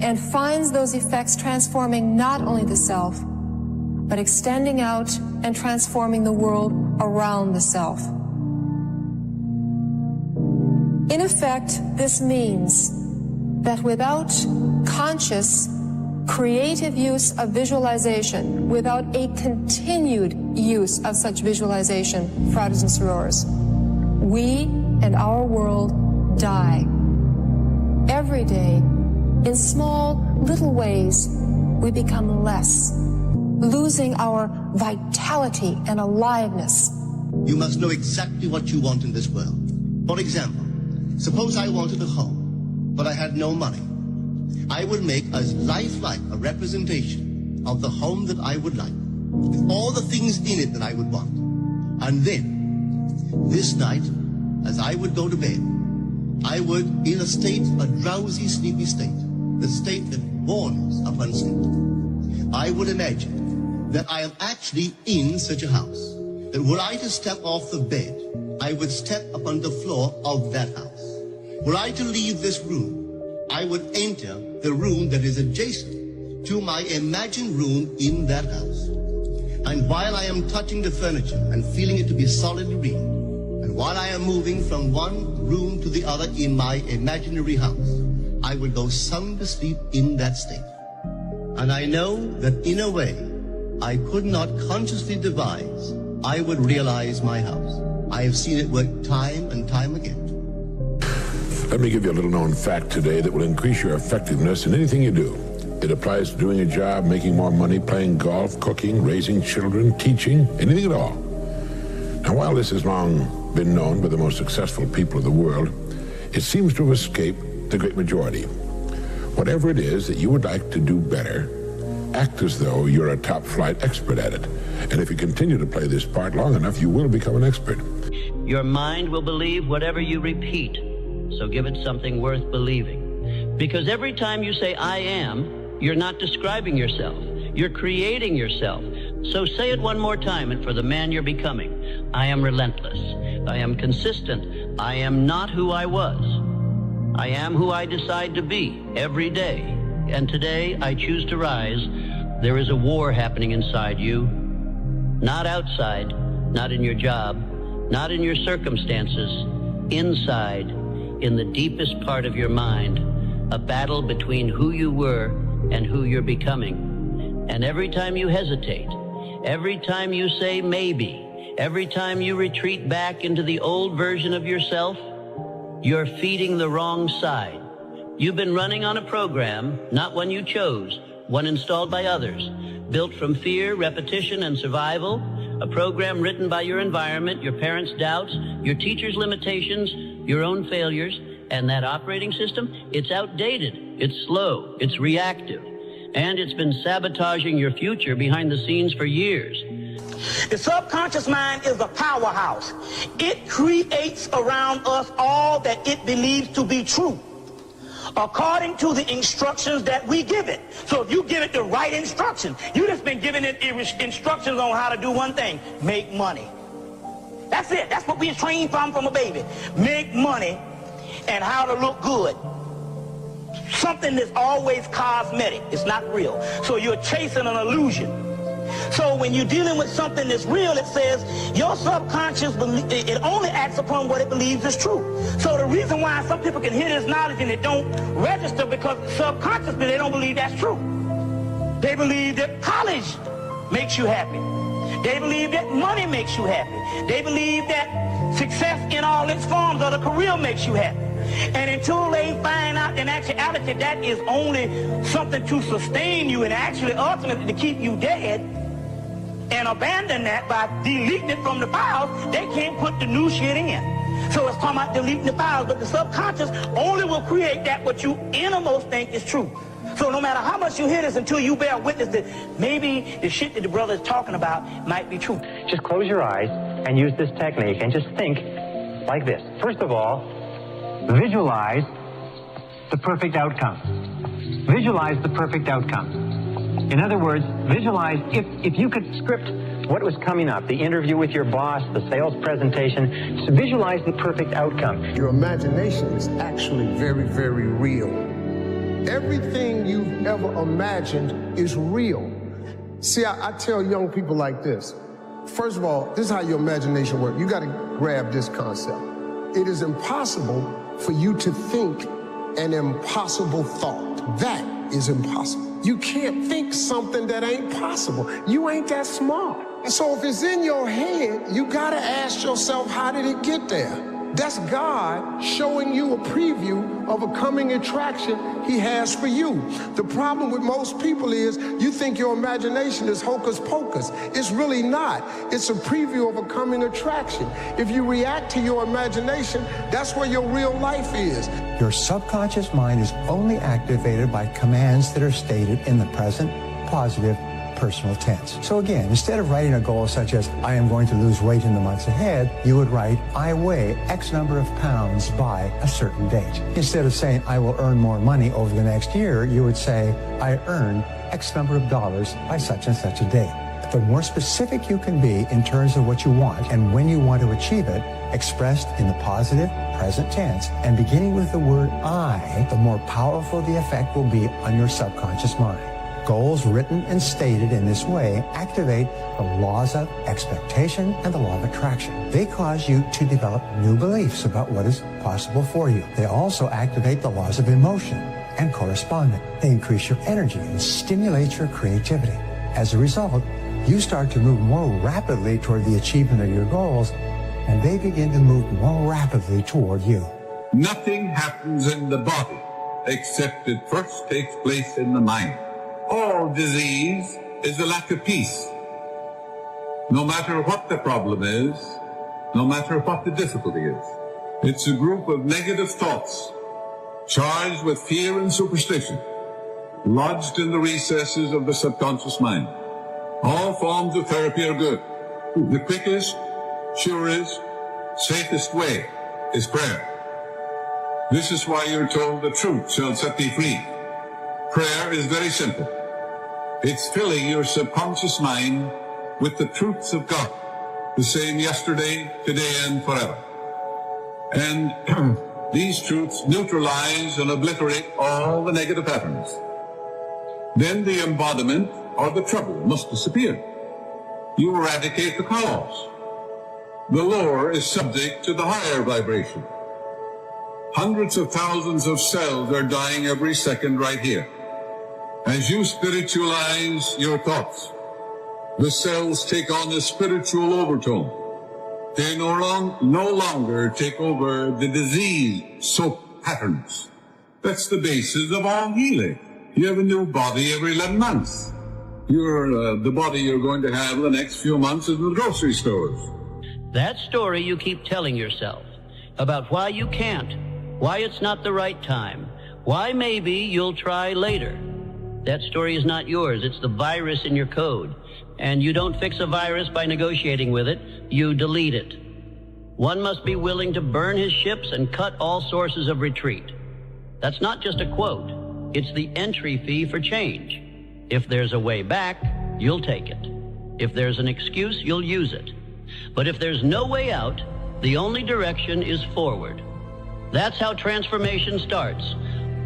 and finds those effects transforming not only the self, but extending out and transforming the world around the self. In effect, this means that without conscious, creative use of visualization, without a continued use of such visualization, fratres and sorors, we and our world die. Every day, in small, little ways, we become less, losing our vitality and aliveness. You must know exactly what you want in this world. For example, suppose I wanted a home, but I had no money. I would make as lifelike a representation of the home that I would like, with all the things in it that I would want. And then, this night, as I would go to bed, I would, in a state, a drowsy, sleepy state, the state that borders upon sleep, I would imagine that I am actually in such a house, that were I to step off the bed, I would step upon the floor of that house. Were I to leave this room, I would enter the room that is adjacent to my imagined room in that house. And while I am touching the furniture and feeling it to be solidly real, and while I am moving from one room to the other in my imaginary house, I would go sound asleep in that state. And I know that in a way I could not consciously devise, I would realize my house. I have seen it work time and time again. Let me give you a little known fact today that will increase your effectiveness in anything you do. It applies to doing a job, making more money, playing golf, cooking, raising children, teaching, anything at all. Now, while this has long been known by the most successful people of the world, it seems to have escaped the great majority. Whatever it is that you would like to do better, act as though you're a top-flight expert at it. And if you continue to play this part long enough, you will become an expert. Your mind will believe whatever you repeat, so give it something worth believing. Because every time you say, I am, you're not describing yourself. You're creating yourself. So say it one more time, and for the man you're becoming, I am relentless. I am consistent. I am not who I was. I am who I decide to be every day. And today I choose to rise. There is a war happening inside you. Not outside, not in your job, not in your circumstances. Inside, in the deepest part of your mind, a battle between who you were and who you're becoming. And every time you hesitate, every time you say maybe, every time you retreat back into the old version of yourself, you're feeding the wrong side. You've been running on a program, not one you chose, one installed by others, built from fear, repetition, and survival, a program written by your environment, your parents' doubts, your teachers' limitations, your own failures, And that operating system, it's outdated, it's slow, it's reactive, and it's been sabotaging your future behind the scenes for years. The subconscious mind is a powerhouse. It creates around us all that it believes to be true, according to the instructions that we give it. So if you give it the right instructions, you just been giving it instructions on how to do one thing: make money. That's it. That's what we trained from a baby. Make money and how to look good. Something that's always cosmetic. It's not real. So you're chasing an illusion. So when you're dealing with something that's real, it says your subconscious, it only acts upon what it believes is true. So the reason why some people can hear this knowledge and it don't register, because subconsciously they don't believe that's true. They believe that college makes you happy. They believe that money makes you happy. They believe that success in all its forms of the career makes you happy. And until they find out in actuality that is only something to sustain you and actually ultimately to keep you dead, and abandon that by deleting it from the files, they can't put the new shit in. So it's talking about deleting the files, but the subconscious only will create that what you innermost think is true. So no matter how much you hear this, until you bear witness that maybe the shit that the brother is talking about might be true. Just close your eyes and use this technique and just think like this. First of all, visualize the perfect outcome. Visualize the perfect outcome. In other words, visualize if you could script what was coming up, the interview with your boss, the sales presentation, so visualize the perfect outcome. Your imagination is actually very, very real. Everything you've ever imagined is real. See, I tell young people like this. First of all, this is how your imagination works. You got to grab this concept. It is impossible for you to think an impossible thought. That is impossible. You can't think something that ain't possible. You ain't that smart. So if it's in your head, you got to ask yourself, how did it get there? That's God showing you a preview of a coming attraction he has for you. The problem with most people is you think your imagination is hocus pocus. It's really not. It's a preview of a coming attraction. If you react to your imagination, that's where your real life is. Your subconscious mind is only activated by commands that are stated in the present, positive, personal tense. So again, instead of writing a goal such as, I am going to lose weight in the months ahead, you would write, I weigh X number of pounds by a certain date. Instead of saying, I will earn more money over the next year, you would say, I earn X number of dollars by such and such a date. The more specific you can be in terms of what you want and when you want to achieve it, expressed in the positive, present tense, and beginning with the word I, the more powerful the effect will be on your subconscious mind. Goals written and stated in this way activate the laws of expectation and the law of attraction. They cause you to develop new beliefs about what is possible for you. They also activate the laws of emotion and correspondence. They increase your energy and stimulate your creativity. As a result, you start to move more rapidly toward the achievement of your goals, and they begin to move more rapidly toward you. Nothing happens in the body except it first takes place in the mind. All disease is a lack of peace. No matter what the problem is, no matter what the difficulty is, it's a group of negative thoughts charged with fear and superstition, lodged in the recesses of the subconscious mind. All forms of therapy are good. The quickest, surest, safest way is prayer. This is why you're told the truth shall set thee free. Prayer is very simple. It's filling your subconscious mind with the truths of God, the same yesterday, today, and forever. And these truths neutralize and obliterate all the negative patterns. Then the embodiment or the trouble must disappear. You eradicate the cause. The lower is subject to the higher vibration. Hundreds of thousands of cells are dying every second right here. As you spiritualize your thoughts, the cells take on a spiritual overtone. They no longer take over the disease soap patterns. That's the basis of all healing. You have a new body every 11 months. The body you're going to have the next few months is in the grocery stores. That story you keep telling yourself about why you can't, why it's not the right time, why maybe you'll try later. That story is not yours. It's the virus in your code. And you don't fix a virus by negotiating with it. You delete it. One must be willing to burn his ships and cut all sources of retreat. That's not just a quote. It's the entry fee for change. If there's a way back, you'll take it. If there's an excuse, you'll use it. But if there's no way out, the only direction is forward. That's how transformation starts.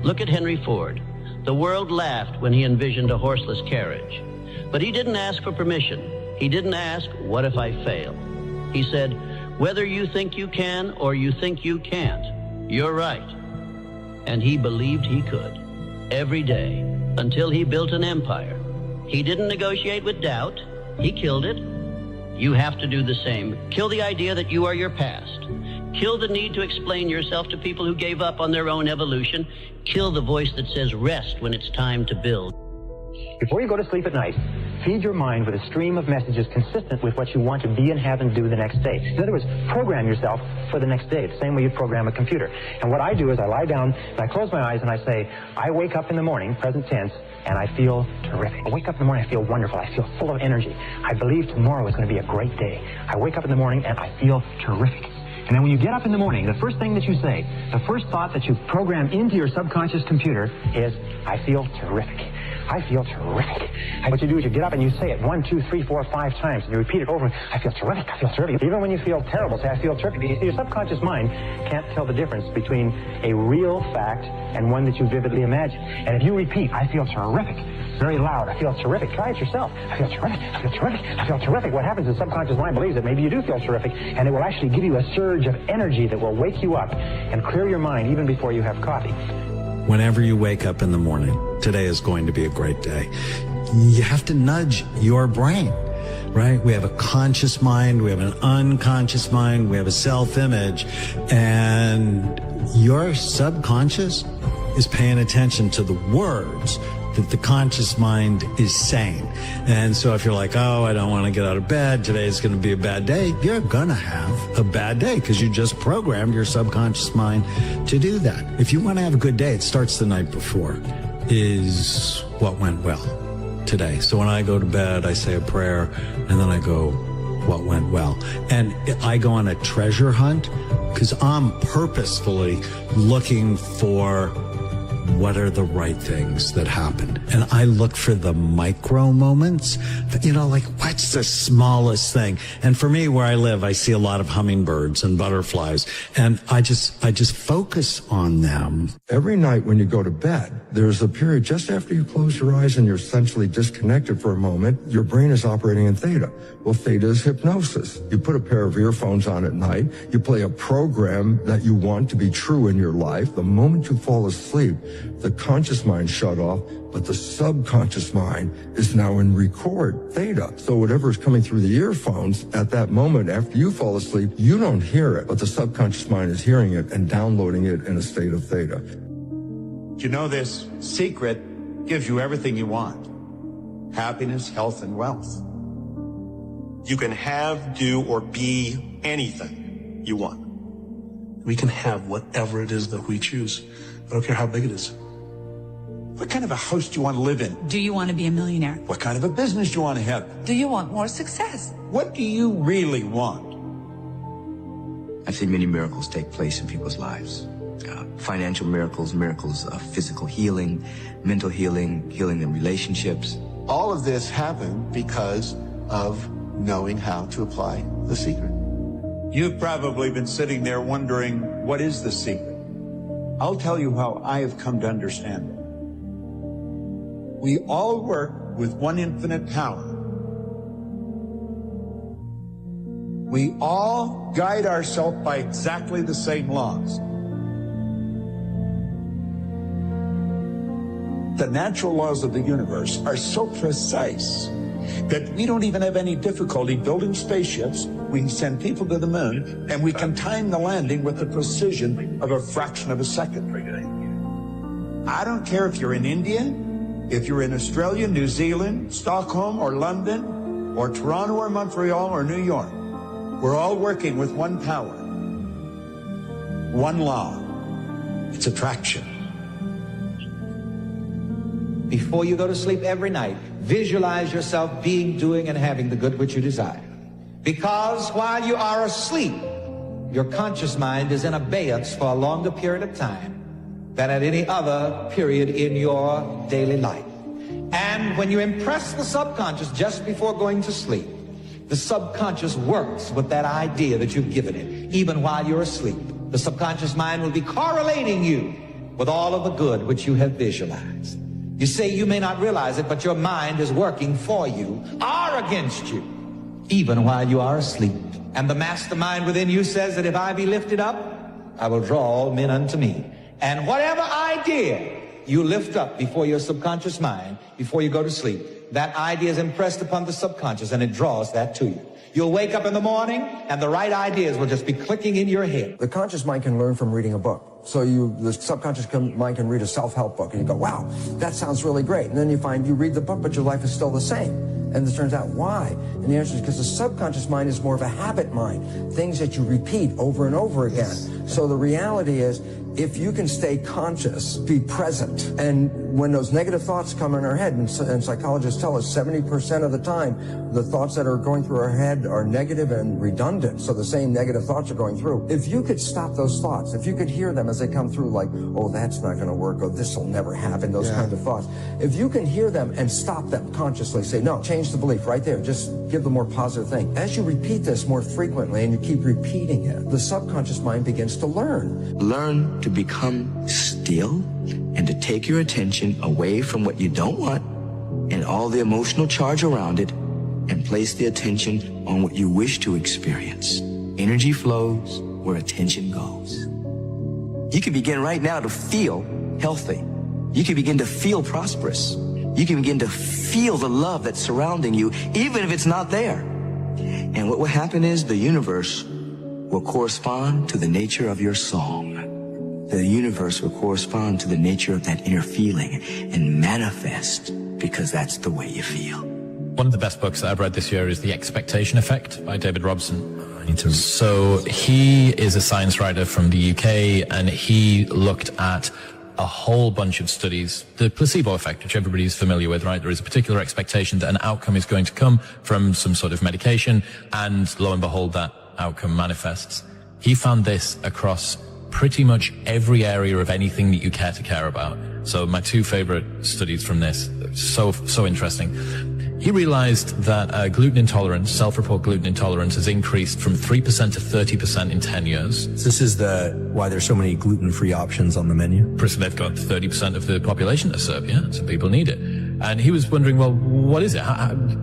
Look at Henry Ford. The world laughed when he envisioned a horseless carriage. But he didn't ask for permission. He didn't ask, what if I fail? He said, whether you think you can or you think you can't, you're right. And he believed he could. Every day, until he built an empire. He didn't negotiate with doubt. He killed it. You have to do the same. Kill the idea that you are your past. Kill the need to explain yourself to people who gave up on their own evolution. Kill the voice that says rest when it's time to build. Before you go to sleep at night, feed your mind with a stream of messages consistent with what you want to be and have and do the next day. In other words, program yourself for the next day, the same way you program a computer. And what I do is I lie down and I close my eyes and I say, I wake up in the morning, present tense, and I feel terrific. I wake up in the morning, I feel wonderful. I feel full of energy. I believe tomorrow is going to be a great day. I wake up in the morning and I feel terrific. And then when you get up in the morning, the first thing that you say, the first thought that you program into your subconscious computer is, I feel terrific. I feel terrific. And what you do is you get up and you say it 1, 2, 3, 4, 5 times, and you repeat it over. I feel terrific. I feel terrific. Even when you feel terrible, say, I feel terrific. Your subconscious mind can't tell the difference between a real fact and one that you vividly imagine. And if you repeat, I feel terrific, very loud, I feel terrific, try it yourself. I feel terrific. I feel terrific. I feel terrific. What happens is the subconscious mind believes that maybe you do feel terrific, and it will actually give you a surge of energy that will wake you up and clear your mind even before you have coffee. Whenever you wake up in the morning, today is going to be a great day. You have to nudge your brain, right? We have a conscious mind, we have an unconscious mind, we have a self-image, and your subconscious is paying attention to the words that the conscious mind is saying. And so if you're like, oh, I don't want to get out of bed, today is going to be a bad day, you're going to have a bad day because you just programmed your subconscious mind to do that. If you want to have a good day, it starts the night before. Is what went well today? So when I go to bed, I say a prayer, and then I go, what went well? And I go on a treasure hunt because I'm purposefully looking for what are the right things that happened. And I look for the micro moments, you know, like what's the smallest thing? And for me, where I live, I see a lot of hummingbirds and butterflies, and I just focus on them. Every night when you go to bed, there's a period just after you close your eyes and you're essentially disconnected for a moment. Your brain is operating in theta. Well, theta is hypnosis. You put a pair of earphones on at night. You play a program that you want to be true in your life. The moment you fall asleep, the conscious mind shut off, but the subconscious mind is now in record theta. So whatever is coming through the earphones at that moment after you fall asleep, you don't hear it, but the subconscious mind is hearing it and downloading it in a state of theta. You know, this secret gives you everything you want. Happiness, health, and wealth. You can have, do, or be anything you want. We can have whatever it is that we choose. I don't care how big it is. What kind of a house do you want to live in? Do you want to be a millionaire? What kind of a business do you want to have? Do you want more success? What do you really want? I've seen many miracles take place in people's lives. Financial miracles, miracles of physical healing, mental healing, healing in relationships. All of this happened because of knowing how to apply the secret. You've probably been sitting there wondering, what is the secret? I'll tell you how I have come to understand it. We all work with one infinite power. We all guide ourselves by exactly the same laws. The natural laws of the universe are so precise that we don't even have any difficulty building spaceships. We can send people to the moon, and we can time the landing with the precision of a fraction of a second. I don't care if you're in India, if you're in Australia, New Zealand, Stockholm, or London, or Toronto, or Montreal, or New York. We're all working with one power, one law. It's attraction. Before you go to sleep every night, visualize yourself being, doing, and having the good which you desire. Because while you are asleep, your conscious mind is in abeyance for a longer period of time than at any other period in your daily life. And when you impress the subconscious just before going to sleep, the subconscious works with that idea that you've given it, even while you're asleep. The subconscious mind will be correlating you with all of the good which you have visualized. You say you may not realize it, but your mind is working for you or against you, even while you are asleep. And the mastermind within you says that if I be lifted up, I will draw all men unto me. And whatever idea you lift up before your subconscious mind, before you go to sleep, that idea is impressed upon the subconscious and it draws that to you. You'll wake up in the morning and the right ideas will just be clicking in your head. The conscious mind can learn from reading a book. So the subconscious mind can read a self-help book and you go, wow, that sounds really great. And then you find you read the book, but your life is still the same. And it turns out, why? And the answer is because the subconscious mind is more of a habit mind, things that you repeat over and over again. So the reality is, if you can stay conscious, be present, and when those negative thoughts come in our head, and psychologists tell us 70% of the time, the thoughts that are going through our head are negative and redundant, so the same negative thoughts are going through. If you could stop those thoughts, if you could hear them as they come through, like, oh, that's not going to work, oh, this will never happen, those kind of thoughts. If you can hear them and stop them consciously, say, no, change the belief right there, just give the more positive thing. As you repeat this more frequently and you keep repeating it, the subconscious mind begins to learn. Learn to become still and to take your attention away from what you don't want and all the emotional charge around it and place the attention on what you wish to experience. Energy flows where attention goes. You can begin right now to feel healthy. You can begin to feel prosperous. You can begin to feel the love that's surrounding you, even if it's not there. And what will happen is the universe will correspond to the nature of your song. The universe will correspond to the nature of that inner feeling and manifest because that's the way you feel. One of the best books that I've read this year is The Expectation Effect by David Robson. So he is a science writer from the UK, and he looked at a whole bunch of studies, the placebo effect, which everybody's familiar with, right? There is a particular expectation that an outcome is going to come from some sort of medication, and lo and behold, that outcome manifests. He found this across pretty much every area of anything that you care to care about. So my two favorite studies from this, so interesting. He realized that gluten intolerance, self-report gluten intolerance, has increased from 3% to 30% in 10 years. This is why there's so many gluten-free options on the menu? They've got 30% of the population to serve, yeah, so people need it. And he was wondering, well, what is it?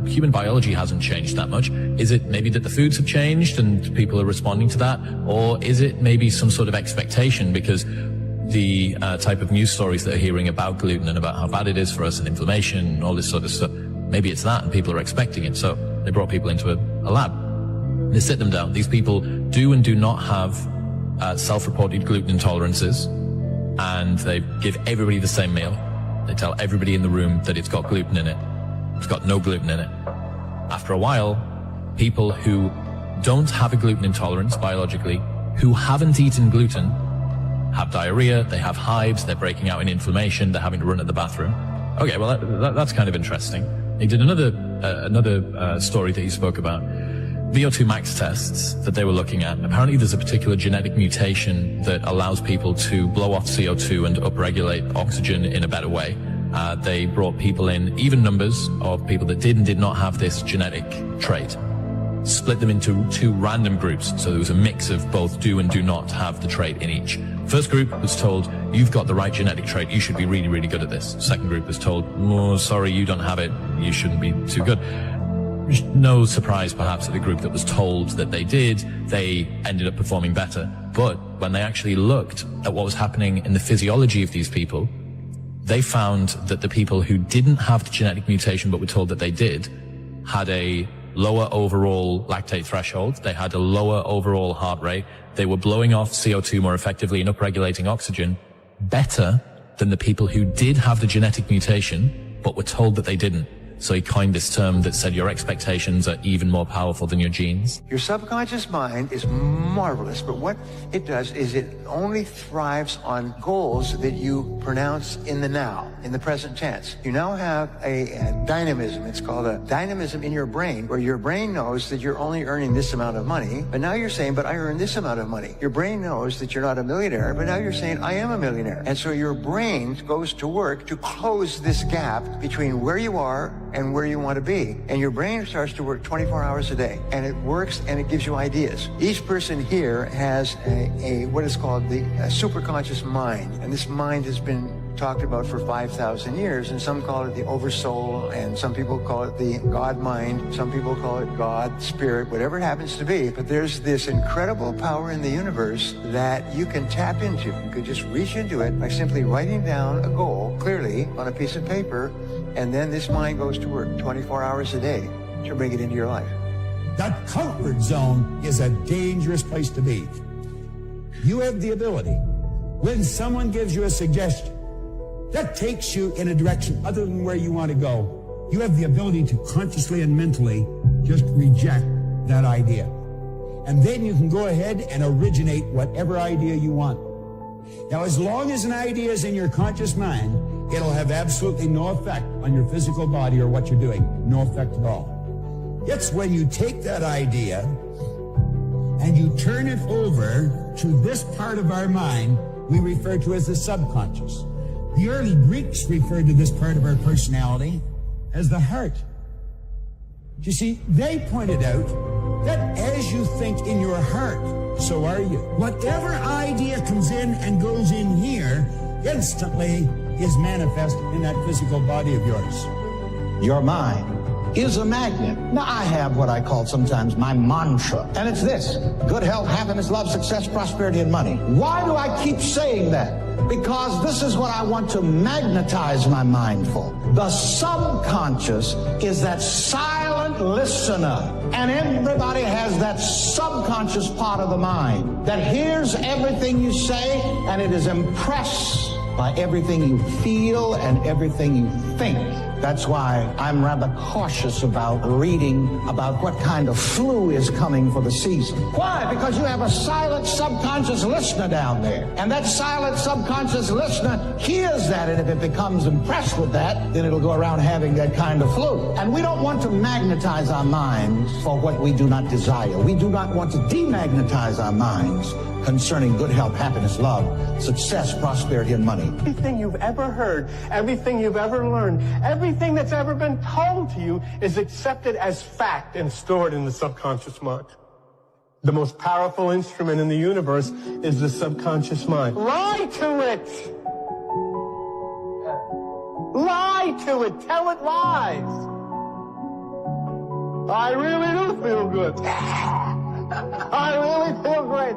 Human biology hasn't changed that much. Is it maybe that the foods have changed and people are responding to that? Or is it maybe some sort of expectation because the type of news stories that are hearing about gluten and about how bad it is for us and inflammation and all this sort of stuff, maybe it's that and people are expecting it. So they brought people into a lab. They sit them down. These people do and do not have self-reported gluten intolerances, and they give everybody the same meal. They tell everybody in the room that it's got gluten in it. It's got no gluten in it. After a while, people who don't have a gluten intolerance biologically, who haven't eaten gluten, have diarrhea, they have hives, they're breaking out in inflammation, they're having to run to the bathroom. Okay, well, that's kind of interesting. He did another story that he spoke about. VO2 max tests that they were looking at. Apparently there's a particular genetic mutation that allows people to blow off CO2 and upregulate oxygen in a better way. They brought people in, even numbers of people that did and did not have this genetic trait, split them into two random groups. So there was a mix of both do and do not have the trait in each. First group was told, you've got the right genetic trait, you should be really, really good at this. Second group was told, oh, sorry, you don't have it, you shouldn't be too good. No surprise, perhaps, that the group that was told that they did, they ended up performing better. But when they actually looked at what was happening in the physiology of these people, they found that the people who didn't have the genetic mutation but were told that they did had a lower overall lactate threshold, they had a lower overall heart rate, they were blowing off CO2 more effectively and upregulating oxygen better than the people who did have the genetic mutation but were told that they didn't. So he coined this term that said your expectations are even more powerful than your genes. Your subconscious mind is marvelous, but what it does is it only thrives on goals that you pronounce in the now, in the present tense. You now have a dynamism. It's called a dynamism in your brain, where your brain knows that you're only earning this amount of money, but now you're saying, but I earn this amount of money. Your brain knows that you're not a millionaire, but now you're saying, I am a millionaire. And so your brain goes to work to close this gap between where you are and where you want to be. And your brain starts to work 24 hours a day. And it works and it gives you ideas. Each person here has a what is called the superconscious mind. And this mind has been talked about for 5,000 years, and some call it the oversoul, and some people call it the God mind, some people call it God, spirit, whatever it happens to be. But there's this incredible power in the universe that you can tap into. You could just reach into it by simply writing down a goal clearly on a piece of paper, and then this mind goes to work 24 hours a day to bring it into your life. That comfort zone is a dangerous place to be. You have the ability, when someone gives you a suggestion that takes you in a direction other than where you want to go, you have the ability to consciously and mentally just reject that idea. And then you can go ahead and originate whatever idea you want. Now, as long as an idea is in your conscious mind, it'll have absolutely no effect on your physical body or what you're doing. No effect at all. It's when you take that idea and you turn it over to this part of our mind we refer to as the subconscious. The early Greeks referred to this part of our personality as the heart. You see, they pointed out that as you think in your heart, so are you. Whatever idea comes in and goes in here instantly is manifest in that physical body of yours. Your mind is a magnet. Now, I have what I call sometimes my mantra, and it's this: good health, happiness, love, success, prosperity, and money. Why do I keep saying that? Because this is what I want to magnetize my mind for. The subconscious is that silent listener, and everybody has that subconscious part of the mind that hears everything you say, and it is impressed by everything you feel and everything you think. That's why I'm rather cautious about reading about what kind of flu is coming for the season. Why? Because you have a silent subconscious listener down there. And that silent subconscious listener hears that, and if it becomes impressed with that, then it'll go around having that kind of flu. And we don't want to magnetize our minds for what we do not desire. We do not want to demagnetize our minds concerning good health, happiness, love, success, prosperity, and money. Everything you've ever heard, everything you've ever learned, everything that's ever been told to you is accepted as fact and stored in the subconscious mind. The most powerful instrument in the universe is the subconscious mind. Lie to it! Lie to it! Tell it lies! I really do feel good. I really feel great.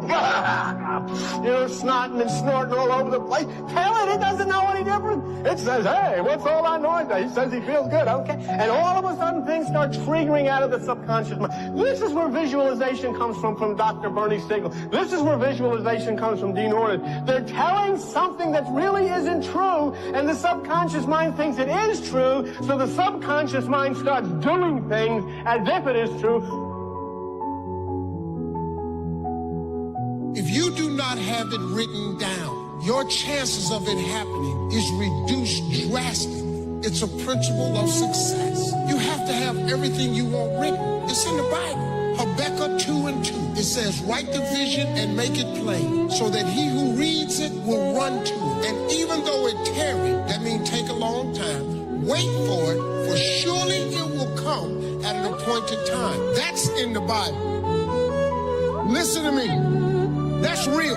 You're snotting and snorting all over the place. Tell it, it doesn't know any different. It says, hey, what's all that noise? He says he feels good, okay? And all of a sudden things start triggering out of the subconscious mind. This is where visualization comes from Dr. Bernie Siegel. This is where visualization comes from Dean Ornish. They're telling something that really isn't true, and the subconscious mind thinks it is true, so the subconscious mind starts doing things as if it is true. If you do not have it written down, your chances of it happening is reduced drastically. It's a principle of success. You have to have everything you want written. It's in the Bible. Habakkuk 2:2. It says, write the vision and make it plain, so that he who reads it will run to it. And even though it tarry, that means take a long time, wait for it, for surely it will come at an appointed time. That's in the Bible. Listen to me. That's real.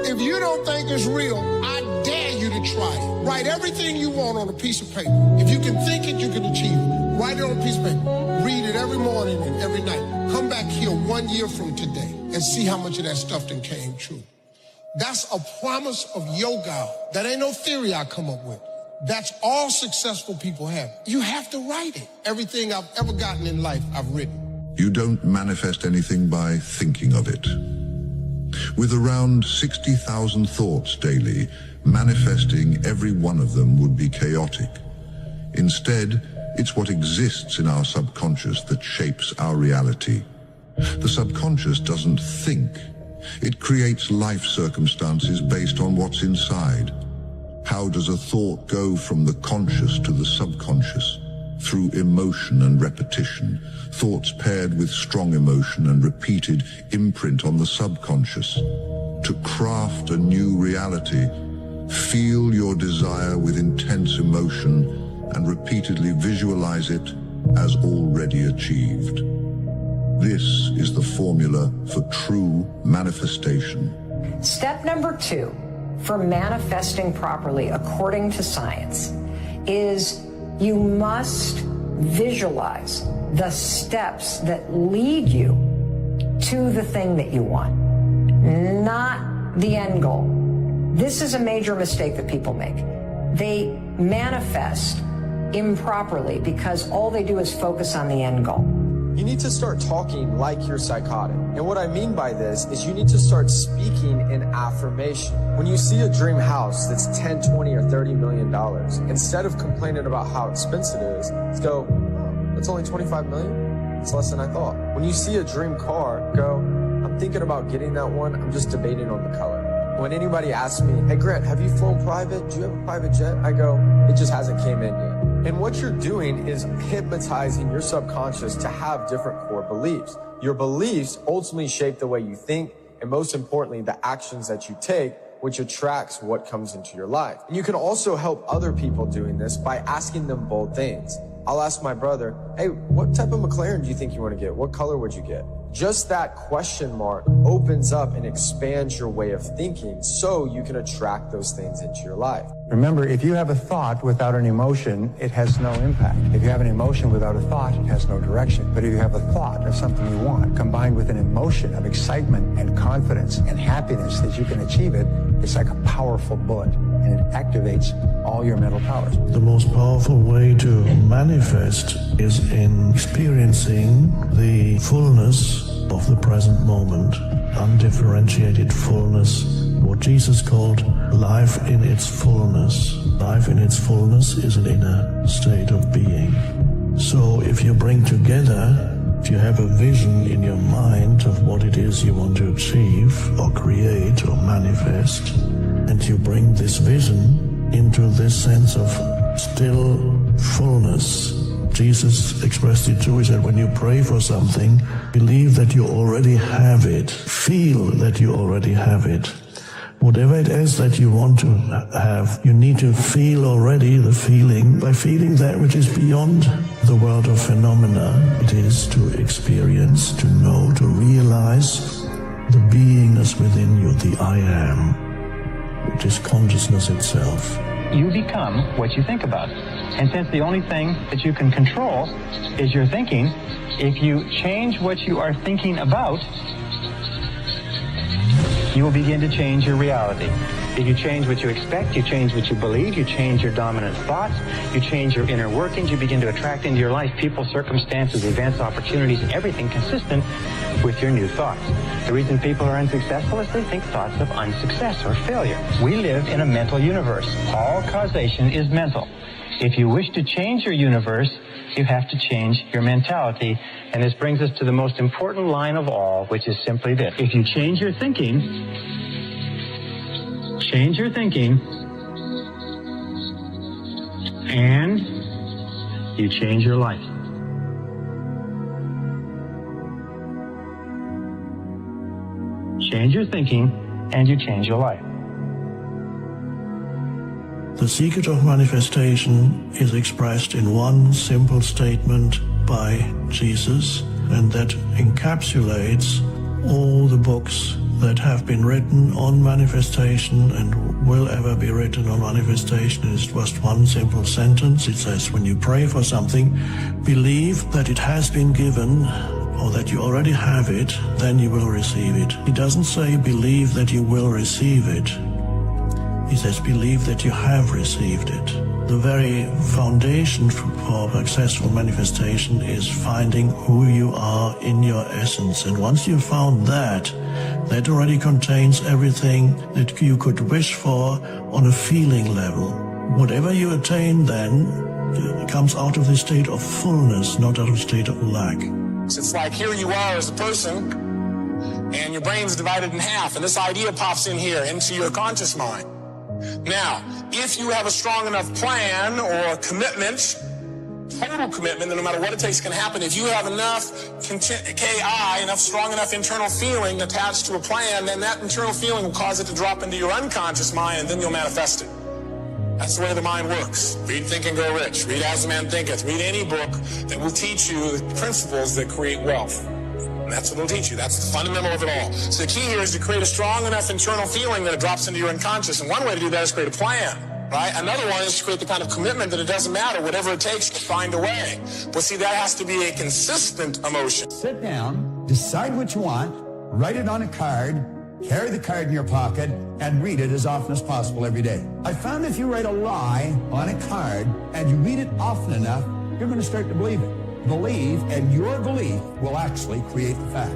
If you don't think it's real, I dare you to try it. Write everything you want on a piece of paper. If you can think it, you can achieve it. Write it on a piece of paper. Read it every morning and every night. Come back here 1 year from today and see how much of that stuff then came true. That's a promise of yoga. That ain't no theory I come up with. That's all successful people have. You have to write it. Everything I've ever gotten in life, I've written. You don't manifest anything by thinking of it. With around 60,000 thoughts daily, manifesting every one of them would be chaotic. Instead, It's what exists in our subconscious that shapes our reality. The subconscious doesn't think. It creates life circumstances based on what's inside. How does a thought go from the conscious to the subconscious? Through emotion and repetition, thoughts paired with strong emotion and repeated imprint on the subconscious. To craft a new reality, feel your desire with intense emotion and repeatedly visualize it as already achieved. This is the formula for true manifestation. Step number 2 for manifesting properly according to science is you must visualize the steps that lead you to the thing that you want, not the end goal. This is a major mistake that people make. They manifest improperly because all they do is focus on the end goal. You need to start talking like you're psychotic. And what I mean by this is you need to start speaking in affirmation. When you see a dream house that's 10, 20, or $30 million, instead of complaining about how expensive it is, let's go, oh, that's only 25 million? It's less than I thought. When you see a dream car, go, I'm thinking about getting that one, I'm just debating on the color. When anybody asks me, hey Grant, have you flown private? Do you have a private jet? I go, it just hasn't came in yet. And what you're doing is hypnotizing your subconscious to have different core beliefs. Your beliefs ultimately shape the way you think, and most importantly, the actions that you take, which attracts what comes into your life. And you can also help other people doing this by asking them bold things. I'll ask my brother, hey, what type of McLaren do you think you want to get? What color would you get? Just that question mark opens up and expands your way of thinking so you can attract those things into your life. Remember, if you have a thought without an emotion, it has no impact. If you have an emotion without a thought, it has no direction. But if you have a thought of something you want, combined with an emotion of excitement and confidence and happiness that you can achieve it, it's like a powerful bullet, and it activates all your mental powers. The most powerful way to manifest is in experiencing the fullness of the present moment, undifferentiated fullness, what Jesus called life in its fullness. Life in its fullness is an inner state of being. So if you bring together, if you have a vision in your mind of what it is you want to achieve or create or manifest, and you bring this vision into this sense of still fullness. Jesus expressed it too. He said, when you pray for something, believe that you already have it. Feel that you already have it. Whatever it is that you want to have, you need to feel already the feeling. By feeling that which is beyond the world of phenomena, it is to experience, to know, to realize the beingness within you, the I am, which is consciousness itself. You become what you think about. And since the only thing that you can control is your thinking, if you change what you are thinking about, you will begin to change your reality. If you change what you expect, you change what you believe, you change your dominant thoughts, you change your inner workings, you begin to attract into your life people, circumstances, events, opportunities, and everything consistent with your new thoughts. The reason people are unsuccessful is they think thoughts of unsuccess or failure. We live in a mental universe. All causation is mental. If you wish to change your universe, you have to change your mentality. And this brings us to the most important line of all, which is simply this. If you change your thinking, and you change your life. Change your thinking, and you change your life. The secret of manifestation is expressed in one simple statement by Jesus, and that encapsulates all the books that have been written on manifestation and will ever be written on manifestation. It's just one simple sentence. It says, when you pray for something, believe that it has been given or that you already have it, then you will receive it. He doesn't say believe that you will receive it. He says, believe that you have received it. The very foundation for successful manifestation is finding who you are in your essence. And once you've found that, that already contains everything that you could wish for on a feeling level. Whatever you attain then comes out of the state of fullness, not out of the state of lack. It's like here you are as a person, and your brain's divided in half, and this idea pops in here into your conscious mind. Now, if you have a strong enough plan or commitment, total commitment that no matter what it takes can happen, if you have enough enough strong enough internal feeling attached to a plan, then that internal feeling will cause it to drop into your unconscious mind, and then you'll manifest it. That's the way the mind works. Read Think and Grow Rich. Read As a Man Thinketh. Read any book that will teach you the principles that create wealth. And that's what it'll teach you. That's the fundamental of it all. So the key here is to create a strong enough internal feeling that it drops into your unconscious. And one way to do that is create a plan, right? Another one is to create the kind of commitment that it doesn't matter. Whatever it takes to find a way. But see, that has to be a consistent emotion. Sit down, decide what you want, write it on a card, carry the card in your pocket, and read it as often as possible every day. I found if you write a lie on a card and you read it often enough, you're going to start to believe it. Believe, and your belief will actually create the fact.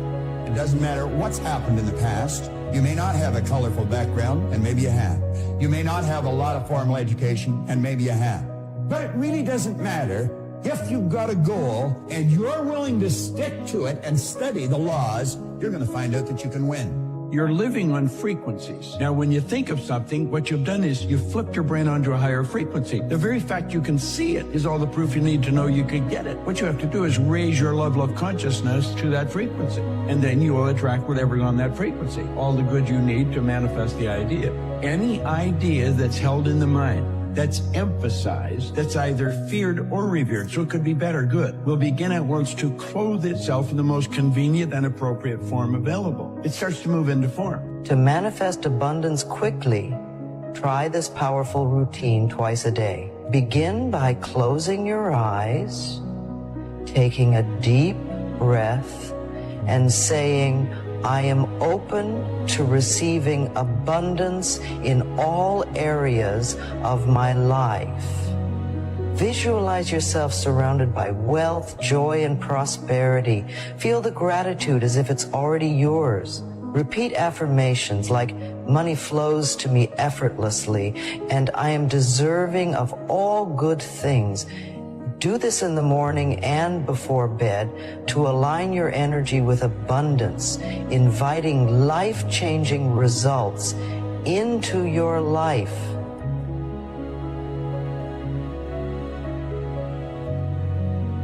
It doesn't matter what's happened in the past. You may not have a colorful background, and maybe you have. You may not have a lot of formal education, and maybe you have. But it really doesn't matter. If you've got a goal and you're willing to stick to it and study the laws, you're going to find out that you can win. You're living on frequencies. Now, when you think of something, what you've done is you've flipped your brain onto a higher frequency. The very fact you can see it is all the proof you need to know you can get it. What you have to do is raise your level of consciousness to that frequency, and then you will attract whatever's on that frequency, all the good you need to manifest the idea. Any idea that's held in the mind, that's emphasized, that's either feared or revered, so it could be bad or good, will begin at once to clothe itself in the most convenient and appropriate form available. It starts to move into form. To manifest abundance quickly, try this powerful routine twice a day. Begin by closing your eyes, taking a deep breath, and saying, I am open to receiving abundance in all areas of my life. Visualize yourself surrounded by wealth, joy, and prosperity. Feel the gratitude as if it's already yours. Repeat affirmations like, money flows to me effortlessly, and I am deserving of all good things. Do this in the morning and before bed to align your energy with abundance, inviting life-changing results into your life.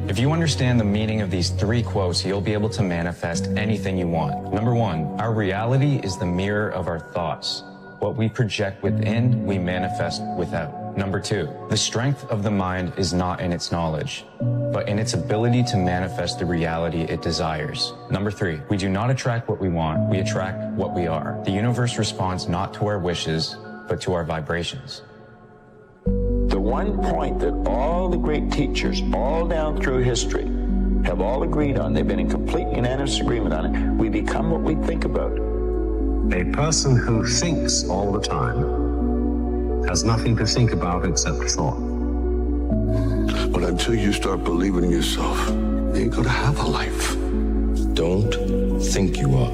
If you understand the meaning of these 3 quotes, you'll be able to manifest anything you want. Number 1, our reality is the mirror of our thoughts. What we project within, we manifest without. Number 2, the strength of the mind is not in its knowledge, but in its ability to manifest the reality it desires. Number 3, we do not attract what we want, we attract what we are. The universe responds not to our wishes, but to our vibrations. The one point that all the great teachers, all down through history, have all agreed on, they've been in complete unanimous agreement on it, we become what we think about. A person who thinks all the time has nothing to think about except thought. But until you start believing in yourself, you ain't gonna have a life. Don't think you are.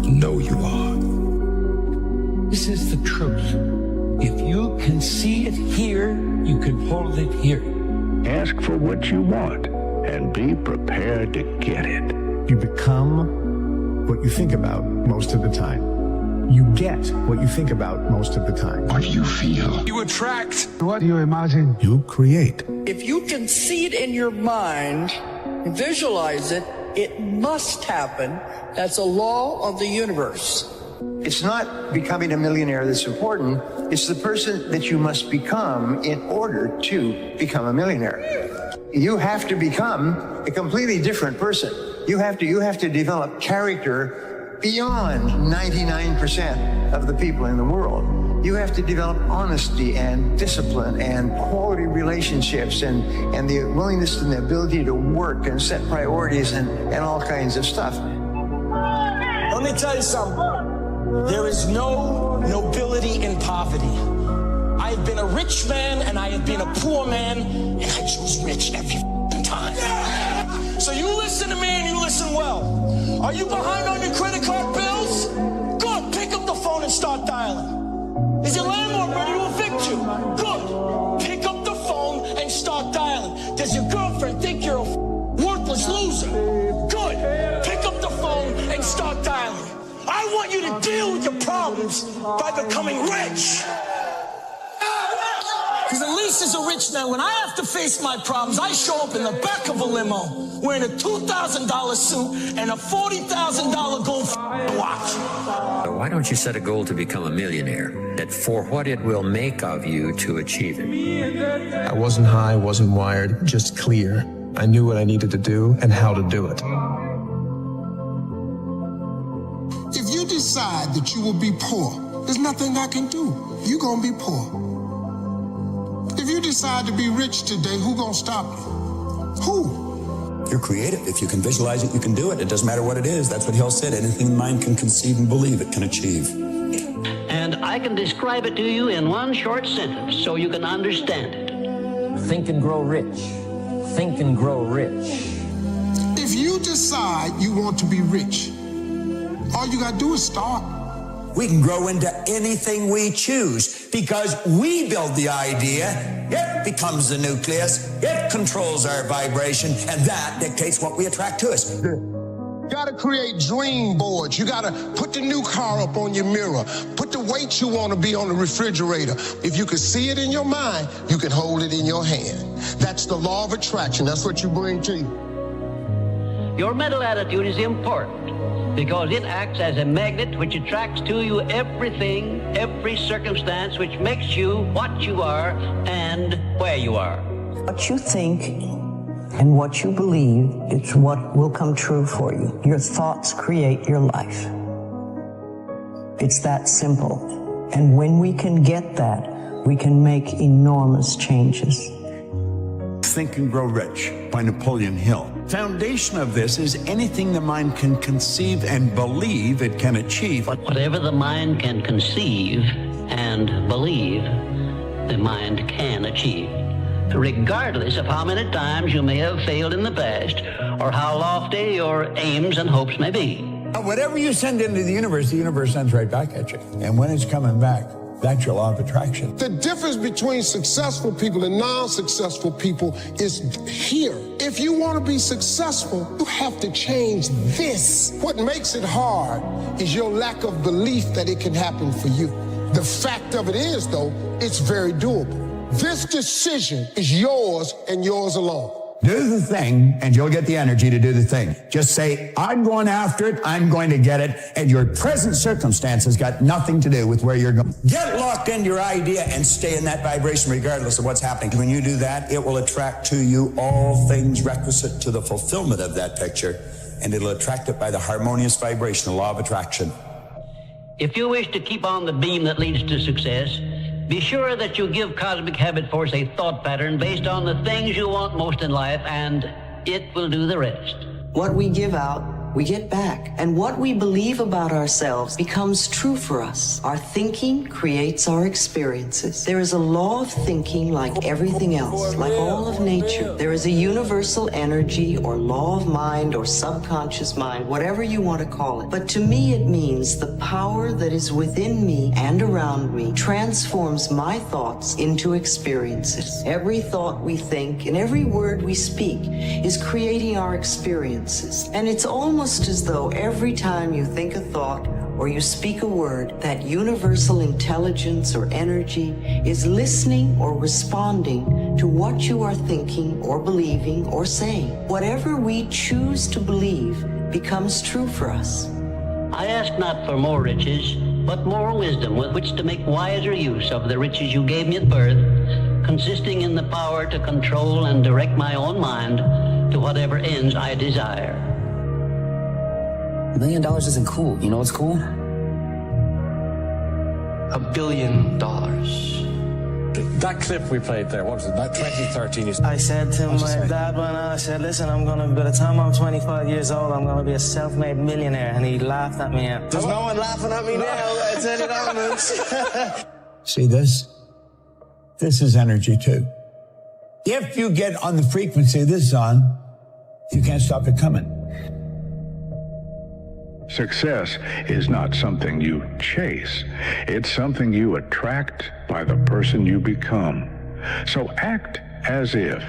Know you are. This is the truth. If you can see it here, you can hold it here. Ask for what you want and be prepared to get it. You become what you think about most of the time. You get what you think about most of the time. What do you feel? You attract. What do you imagine? You create. If you can see it in your mind, visualize it, it must happen. That's a law of the universe. It's not becoming a millionaire that's important. It's the person that you must become in order to become a millionaire. You have to become a completely different person. You have to develop character beyond 99% of the people in the world. You have to develop honesty and discipline and quality relationships and the willingness and the ability to work and set priorities and all kinds of stuff. Let me tell you something. There is no nobility in poverty. I have been a rich man and I have been a poor man, and I choose rich every time. So you listen to me and you listen well. Are you behind on your credit card bills? Good, pick up the phone and start dialing. Is your landlord ready to evict you? Good, pick up the phone and start Does your girlfriend think you're a worthless loser? Good. Pick up the phone and start dialing. I want you to deal with your problems by becoming rich. Because at least as a rich man, when I have to face my problems, I show up in the back of a limo wearing a $2,000 suit and a $40,000 gold watch. Why don't you set a goal to become a millionaire? That for what it will make of you to achieve it. I wasn't high, wasn't wired, just clear. I knew what I needed to do and how to do it. If you decide that you will be poor, there's nothing I can do. You're gonna be poor. If you decide to be rich today, who gonna stop you? Who? You're creative. If you can visualize it, you can do it. It doesn't matter what it is. That's what Hill said. Anything the mind can conceive and believe, it can achieve. And I can describe it to you in one short sentence so you can understand it. Think and grow rich. Think and grow rich. If you decide you want to be rich, all you gotta do is start. We can grow into anything we choose because we build the idea, it becomes the nucleus, it controls our vibration, and that dictates what we attract to us. You gotta create dream boards. You gotta put the new car up on your mirror. Put the weight you wanna be on the refrigerator. If you can see it in your mind, you can hold it in your hand. That's the law of attraction. That's what you bring to you. Your mental attitude is important because it acts as a magnet which attracts to you everything, every circumstance which makes you what you are and where you are. What you think and what you believe is what will come true for you. Your thoughts create your life. It's that simple. And when we can get that, we can make enormous changes. Think and Grow Rich by Napoleon Hill. Foundation of this is anything the mind can conceive and believe it can achieve. Whatever the mind can conceive and believe, the mind can achieve, regardless of how many times you may have failed in the past or how lofty your aims and hopes may be. Whatever you send into the universe sends right back at you. And when it's coming back, that's your law of attraction. The difference between successful people and non-successful people is here. If you want to be successful, you have to change this. What makes it hard is your lack of belief that it can happen for you. The fact of it is, though, it's very doable. This decision is yours and yours alone. Do the thing, and you'll get the energy to do the thing. Just say, I'm going after it, I'm going to get it, and your present circumstances got nothing to do with where you're going. Get locked into your idea and stay in that vibration regardless of what's happening. When you do that, it will attract to you all things requisite to the fulfillment of that picture, and it'll attract it by the harmonious vibration, the law of attraction. If you wish to keep on the beam that leads to success, be sure that you give Cosmic Habit Force a thought pattern based on the things you want most in life, and it will do the rest. What we give out, we get back. And what we believe about ourselves becomes true for us. Our thinking creates our experiences. There is a law of thinking like everything else, like all of nature. There is a universal energy or law of mind or subconscious mind, whatever you want to call it. But to me, it means the power that is within me and around me transforms my thoughts into experiences. Every thought we think and every word we speak is creating our experiences. And it's almost as though every time you think a thought or you speak a word, that universal intelligence or energy is listening or responding to what you are thinking or believing or saying. Whatever we choose to believe becomes true for us. I ask not for more riches, but more wisdom with which to make wiser use of the riches you gave me at birth, consisting in the power to control and direct my own mind to whatever ends I desire. $1 million isn't cool. You know what's cool? $1 billion. That clip we played there, what was it, that 2013? I said to my dad when I said, listen, by the time I'm 25 years old, I'm going to be a self-made millionaire. And he laughed at me. There's no one laughing at me now. I tell you that much. See this? This is energy too. If you get on the frequency this is on, you can't stop it coming. Success is not something you chase. It's something you attract by the person you become. So act as if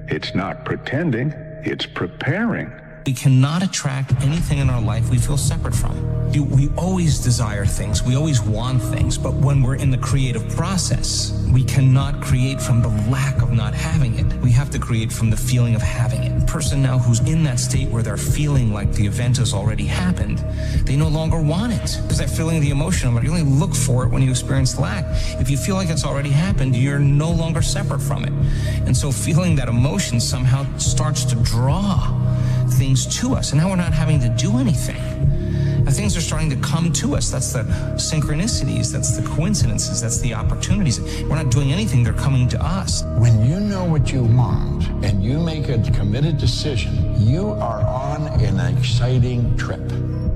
It's not pretending, it's preparing. We cannot attract anything in our life we feel separate from. We always desire things, we always want things, but when we're in the creative process, we cannot create from the lack of not having it. We have to create from the feeling of having it. A person now who's in that state where they're feeling like the event has already happened, they no longer want it. Because that feeling, the emotion of it, you only look for it when you experience lack. If you feel like it's already happened, you're no longer separate from it. And so feeling that emotion somehow starts to draw things to us, and now we're not having to do anything. Things are starting to come to us. That's the synchronicities, that's the coincidences, that's the opportunities. We're not doing anything, they're coming to us. When you know what you want and you make a committed decision, you are on an exciting trip.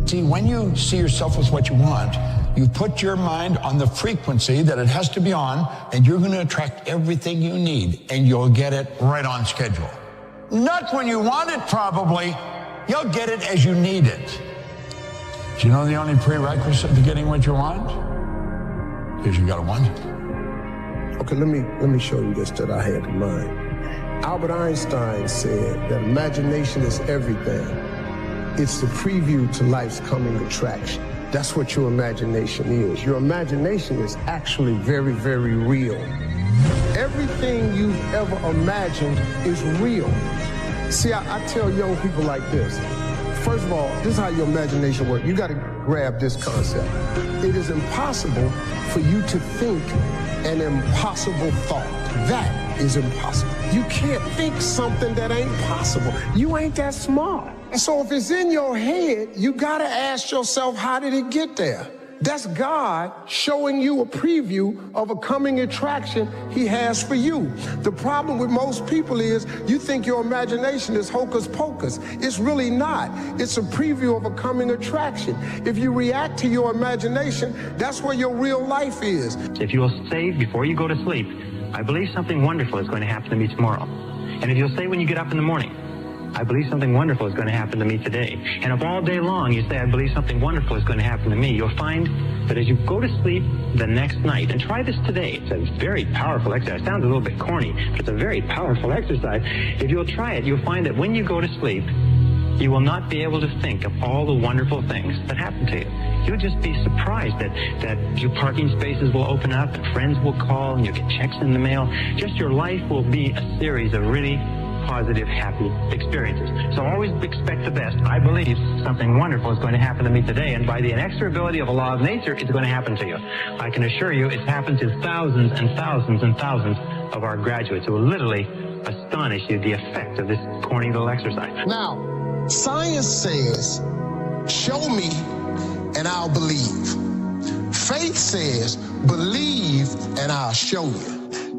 See, when you see yourself as what you want, you put your mind on the frequency that it has to be on, and you're going to attract everything you need, and you'll get it right on schedule. Not when you want it, probably. You'll get it as you need it. Do you know the only prerequisite to getting what you want? Is you gotta want it. Okay, let me show you this that I had in mind. Albert Einstein said that imagination is everything. It's the preview to life's coming attraction. That's what your imagination is. Your imagination is actually very, very real. Everything you've ever imagined is real. See, I tell young people like this. First of all, this is how your imagination works. You got to grab this concept. It is impossible for you to think an impossible thought. That is impossible. You can't think something that ain't possible. You ain't that smart. So if it's in your head, you got to ask yourself, how did it get there? That's God showing you a preview of a coming attraction he has for you. The problem with most people is you think your imagination is hocus pocus. It's really not. It's a preview of a coming attraction. If you react to your imagination, that's where your real life is. If you will say before you go to sleep, I believe something wonderful is going to happen to me tomorrow. And if you'll say when you get up in the morning, I believe something wonderful is going to happen to me today. And if all day long you say, I believe something wonderful is going to happen to me, you'll find that as you go to sleep the next night, and try this today, it's a very powerful exercise. It sounds a little bit corny, but it's a very powerful exercise. If you'll try it, you'll find that when you go to sleep, you will not be able to think of all the wonderful things that happen to you. You'll just be surprised that your parking spaces will open up, and friends will call, and you'll get checks in the mail. Just your life will be a series of really positive, happy experiences. So always expect the best. I believe something wonderful is going to happen to me today, and by the inexorability of a law of nature, it's going to happen to you. I can assure you it's happened to thousands and thousands and thousands of our graduates who will literally astonish you the effect of this corny little exercise. Now, science says, show me and I'll believe. Faith says, believe and I'll show you.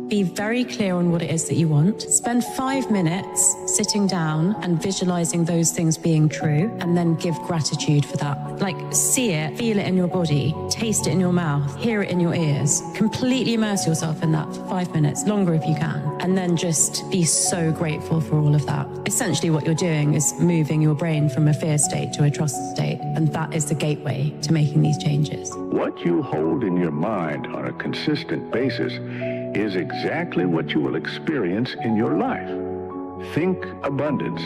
Be very clear on what it is that you want. Spend 5 minutes sitting down and visualizing those things being true, and then give gratitude for that. Like, see it, feel it in your body, taste it in your mouth, hear it in your ears. Completely immerse yourself in that for 5 minutes, longer if you can, and then just be so grateful for all of that. Essentially what you're doing is moving your brain from a fear state to a trust state, and that is the gateway to making these changes. What you hold in your mind on a consistent basis is exactly what you will experience in your life. Think abundance,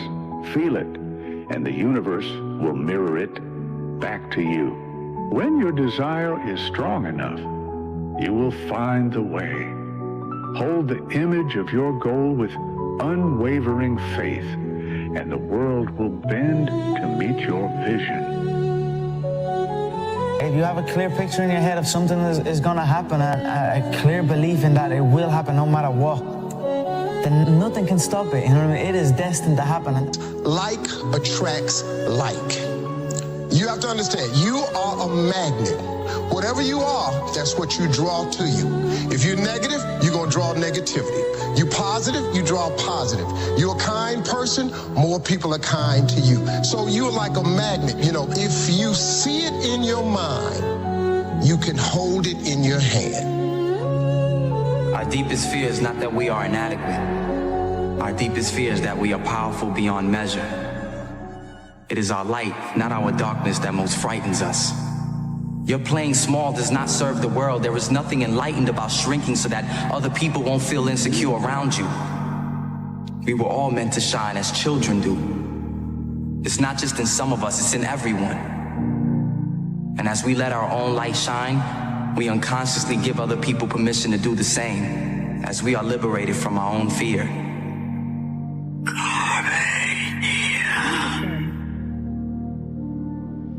feel it, and the universe will mirror it back to you. When your desire is strong enough, you will find the way. Hold the image of your goal with unwavering faith, and the world will bend to meet your vision. If you have a clear picture in your head of something that is going to happen, a clear belief in that it will happen no matter what, then nothing can stop it. You know what I mean? It is destined to happen. Like attracts like. You have to understand, you are a magnet. Whatever you are, that's what you draw to you. If you're negative, you're going to draw negativity. You're positive, you draw positive. You're a kind person, more people are kind to you. So you're like a magnet. You know, if you see it in your mind, you can hold it in your hand. Our deepest fear is not that we are inadequate. Our deepest fear is that we are powerful beyond measure. It is our light, not our darkness, that most frightens us. Your playing small does not serve the world. There is nothing enlightened about shrinking so that other people won't feel insecure around you. We were all meant to shine as children do. It's not just in some of us, it's in everyone. And as we let our own light shine, we unconsciously give other people permission to do the same, as we are liberated from our own fear.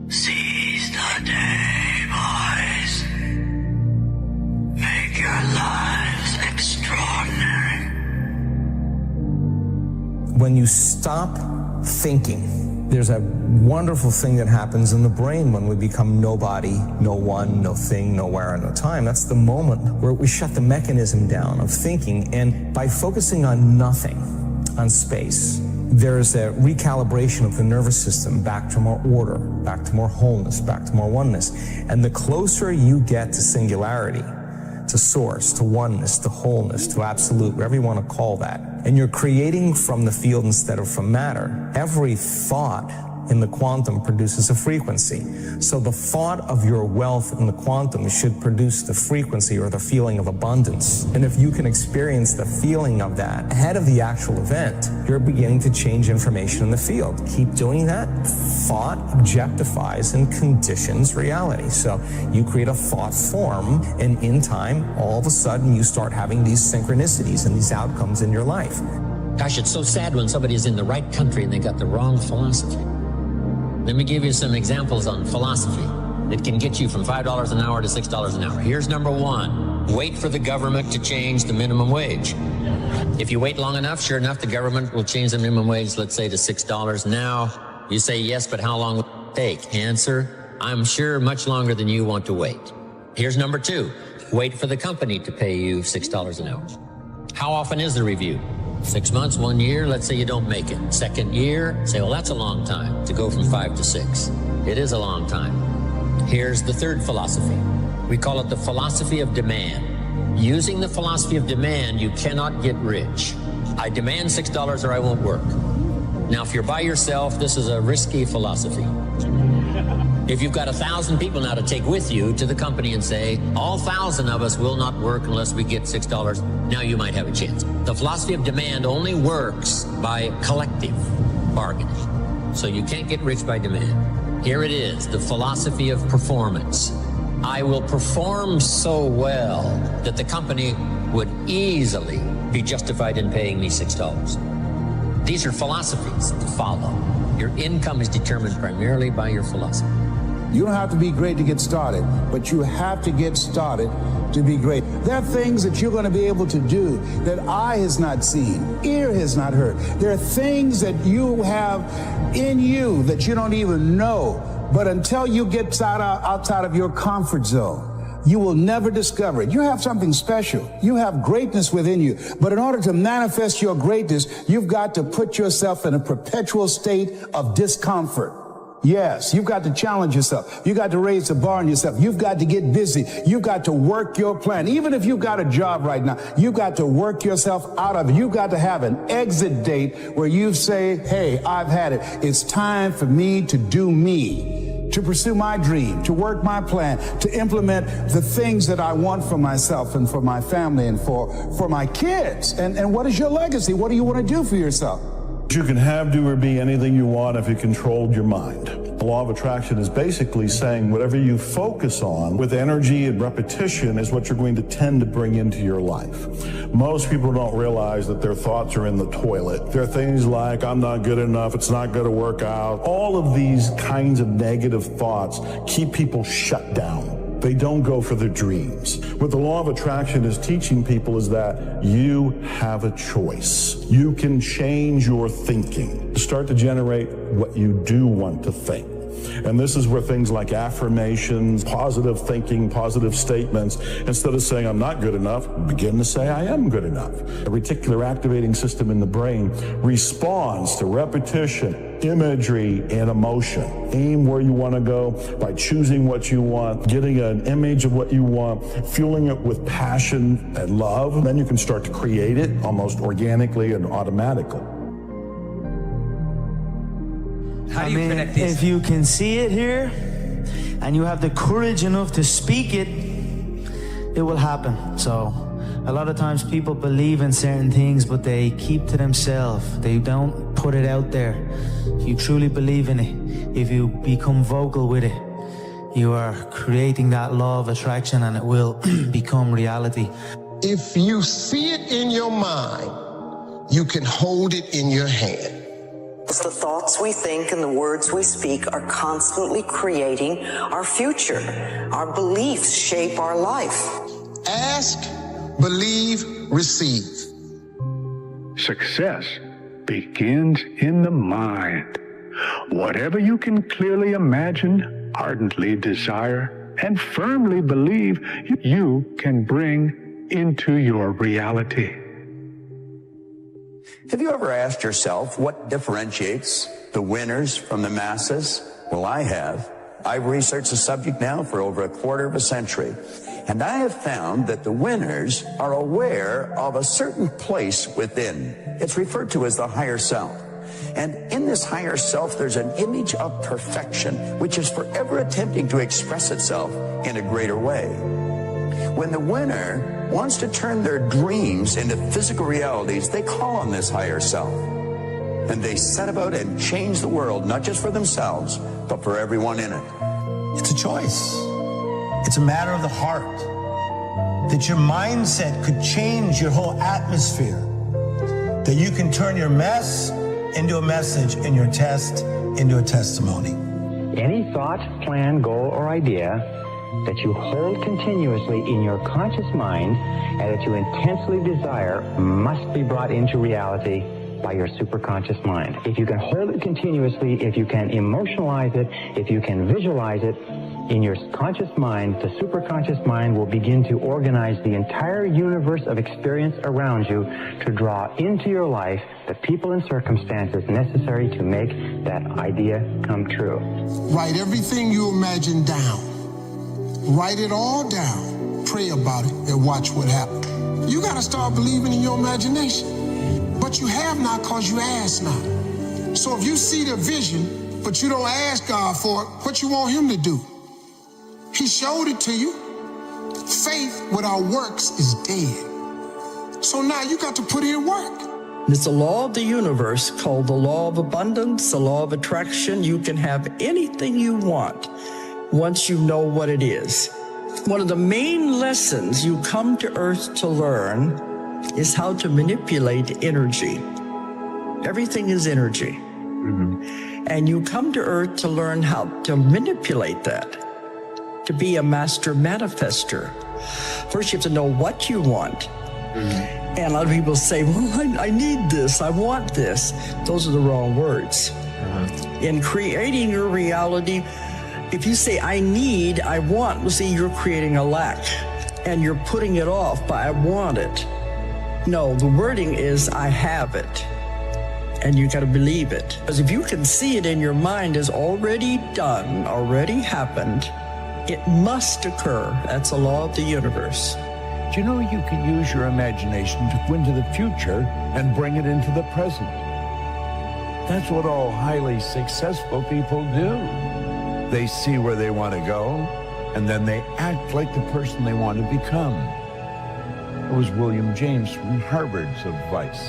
Seize the day, boys. Make your lives extraordinary. When you stop thinking, there's a wonderful thing that happens in the brain when we become nobody, no one, no thing, nowhere, no time. That's the moment where we shut the mechanism down of thinking, and by focusing on nothing, on space, there's a recalibration of the nervous system back to more order, back to more wholeness, back to more oneness. And the closer you get to singularity, to source, to oneness, to wholeness, to absolute, whatever you want to call that, and you're creating from the field instead of from matter, every thought in the quantum produces a frequency. So the thought of your wealth in the quantum should produce the frequency or the feeling of abundance. And if you can experience the feeling of that ahead of the actual event, you're beginning to change information in the field. Keep doing that. Thought objectifies and conditions reality. So you create a thought form, and in time, all of a sudden, you start having these synchronicities and these outcomes in your life. Gosh, it's so sad when somebody is in the right country and they got the wrong philosophy. Let me give you some examples on philosophy that can get you from $5 an hour to $6 an hour. Here's number one. Wait for the government to change the minimum wage. If you wait long enough, sure enough, the government will change the minimum wage, let's say to $6 now. You say yes, but how long will it take? Answer, I'm sure much longer than you want to wait. Here's number two. Wait for the company to pay you $6 an hour. How often is the review? 6 months, 1 year, let's say you don't make it. Second year, say, well, that's a long time to go from 5 to 6. It is a long time. Here's the third philosophy. We call it the philosophy of demand. Using the philosophy of demand, you cannot get rich. I demand $6 or I won't work. Now, if you're by yourself, this is a risky philosophy. If you've got 1,000 people now to take with you to the company and say, all 1,000 of us will not work unless we get $6, now you might have a chance. The philosophy of demand only works by collective bargaining. So you can't get rich by demand. Here it is, the philosophy of performance. I will perform so well that the company would easily be justified in paying me $6. These are philosophies to follow. Your income is determined primarily by your philosophy. You don't have to be great to get started, but you have to get started to be great. There are things that you're going to be able to do that eye has not seen, ear has not heard. There are things that you have in you that you don't even know, but until you get outside of your comfort zone, you will never discover it. You have something special. You have greatness within you. But in order to manifest your greatness, you've got to put yourself in a perpetual state of discomfort. Yes, you've got to challenge yourself. You've got to raise the bar on yourself. You've got to get busy. You've got to work your plan. Even if you've got a job right now, you've got to work yourself out of it. You've got to have an exit date where you say, hey, I've had it. It's time for me to do me, to pursue my dream, to work my plan, to implement the things that I want for myself and for my family and for my kids. And what is your legacy? What do you want to do for yourself? You can have, do, or be anything you want if you controlled your mind. The law of attraction is basically saying whatever you focus on with energy and repetition is what you're going to tend to bring into your life. Most people don't realize that their thoughts are in the toilet. There are things like, I'm not good enough, it's not going to work out. All of these kinds of negative thoughts keep people shut down. They don't go for their dreams. What the law of attraction is teaching people is that you have a choice. You can change your thinking. Start to generate what you do want to think. And this is where things like affirmations, positive thinking, positive statements, instead of saying I'm not good enough, begin to say I am good enough. A reticular activating system in the brain responds to repetition, imagery, and emotion. Aim where you want to go by choosing what you want, getting an image of what you want, fueling it with passion and love. Then you can start to create it almost organically and automatically. How do you connect these? If you can see it here and you have the courage enough to speak it, it will happen. So A lot of times people believe in certain things, but they keep to themselves. They don't put it out there. If you truly believe in it, if you become vocal with it, you are creating that law of attraction and it will become reality. If you see it in your mind, you can hold it in your hand. The thoughts we think and the words we speak are constantly creating our future. Our beliefs shape our life. Ask, believe, receive. Success begins in the mind. Whatever you can clearly imagine, ardently desire, and firmly believe, you can bring into your reality. Have you ever asked yourself what differentiates the winners from the masses? Well, I have. I've researched the subject now for over a quarter of a century, and I have found that the winners are aware of a certain place within. It's referred to as the higher self. And in this higher self, there's an image of perfection, which is forever attempting to express itself in a greater way. When the winner wants to turn their dreams into physical realities, they call on this higher self. And they set about and change the world, not just for themselves, but for everyone in it. It's a choice. It's a matter of the heart. That your mindset could change your whole atmosphere. That you can turn your mess into a message and your test into a testimony. Any thought, plan, goal, or idea that you hold continuously in your conscious mind and that you intensely desire must be brought into reality by your superconscious mind. If you can hold it continuously, if you can emotionalize it, if you can visualize it in your conscious mind, the superconscious mind will begin to organize the entire universe of experience around you to draw into your life the people and circumstances necessary to make that idea come true. Write everything you imagine down. Write it all down. Pray about it and watch what happens. You got to start believing in your imagination. But you have not because you ask not. So if you see the vision, but you don't ask God for it, what you want him to do? He showed it to you. Faith without works is dead. So now you got to put in work. It's a law of the universe called the law of abundance, the law of attraction. You can have anything you want once you know what it is. One of the main lessons you come to Earth to learn is how to manipulate energy. Everything is energy. Mm-hmm. And you come to Earth to learn how to manipulate that, to be a master manifester. First, you have to know what you want. Mm-hmm. And a lot of people say, well, I need this, I want this. Those are the wrong words. Mm-hmm. In creating your reality, if you say, I need, I want, well, see, you're creating a lack. And you're putting it off by, I want it. No, the wording is, I have it. And you got to believe it. Because if you can see it in your mind as already done, already happened, it must occur. That's a law of the universe. Do you know you can use your imagination to go into the future and bring it into the present? That's what all highly successful people do. They see where they want to go, and then they act like the person they want to become. It was William James from Harvard's advice.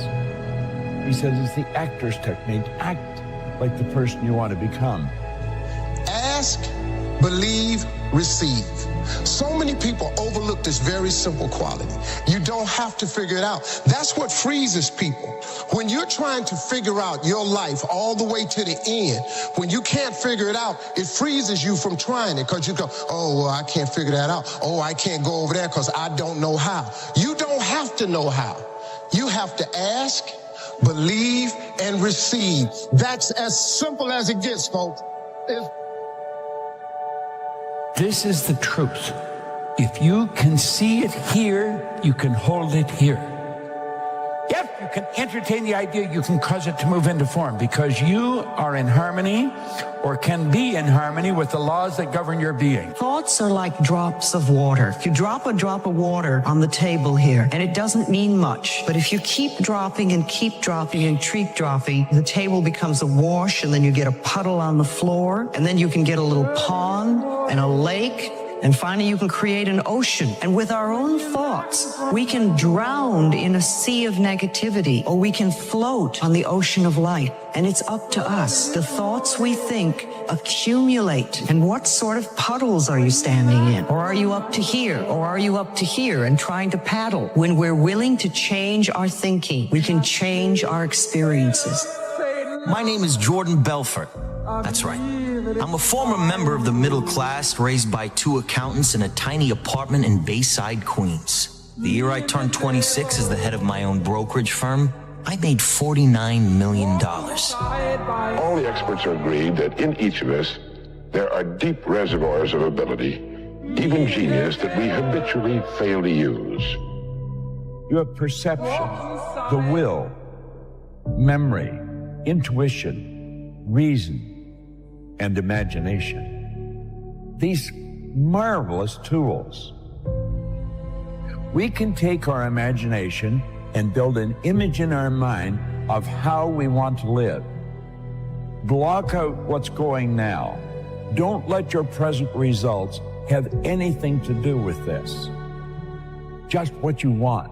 He says it's the actor's technique. Act like the person you want to become. Ask, believe, receive. So many people overlook this very simple quality. You don't have to figure it out. That's what freezes people. When you're trying to figure out your life all the way to the end, when you can't figure it out, it freezes you from trying it because you go, oh, well, I can't figure that out. Oh, I can't go over there because I don't know how. You don't have to know how. You have to ask, believe, and receive. That's as simple as it gets, folks. This is the truth. If you can see it here, you can hold it here. If you can entertain the idea, you can cause it to move into form because you are in harmony or can be in harmony with the laws that govern your being. Thoughts are like drops of water. If you drop a drop of water on the table here, and it doesn't mean much, but if you keep dropping and keep dropping and keep dropping, the table becomes a wash, and then you get a puddle on the floor, and then you can get a little pond and a lake, And finally, you can create an ocean. And with our own thoughts, we can drown in a sea of negativity, or we can float on the ocean of light. And it's up to us. The thoughts we think accumulate. And what sort of puddles are you standing in? Or are you up to here? Or are you up to here and trying to paddle? When we're willing to change our thinking, we can change our experiences. My name is Jordan Belfort. That's right. I'm a former member of the middle class, raised by 2 accountants in a tiny apartment in Bayside, Queens. The year I turned 26 as the head of my own brokerage firm, I made $49 million. All the experts are agreed that in each of us, there are deep reservoirs of ability, even genius, that we habitually fail to use. You have perception, the will, memory, intuition, reason, and imagination. These marvelous tools. We can take our imagination and build an image in our mind of how we want to live. Block out what's going now. Don't let your present results have anything to do with this. Just what you want.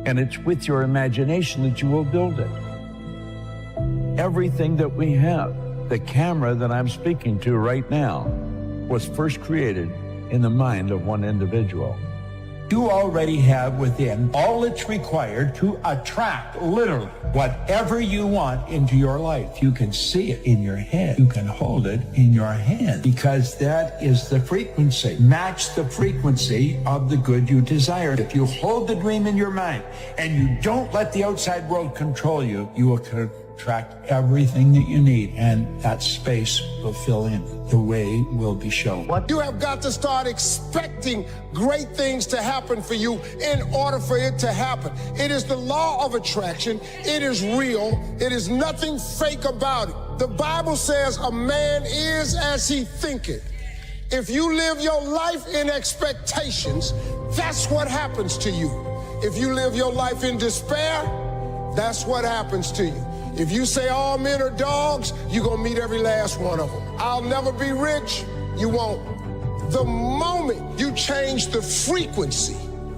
And it's with your imagination that you will build it. Everything that we have, the camera that I'm speaking to right now, was first created in the mind of one individual. You already have within all that's required to attract literally whatever you want into your life. You can see it in your head. You can hold it in your hand, because that is the frequency. Match the frequency of the good you desire. If you hold the dream in your mind and you don't let the outside world control you, you will attract everything that you need, and that space will fill in. The way will be shown. You have got to start expecting great things to happen for you in order for it to happen. It is the law of attraction. It is real. It is nothing fake about it. The Bible says a man is as he thinketh. If you live your life in expectations, that's what happens to you. If you live your life in despair, that's what happens to you. If you say all men are dogs, you're going to meet every last one of them. I'll never be rich, you won't. The moment you change the frequency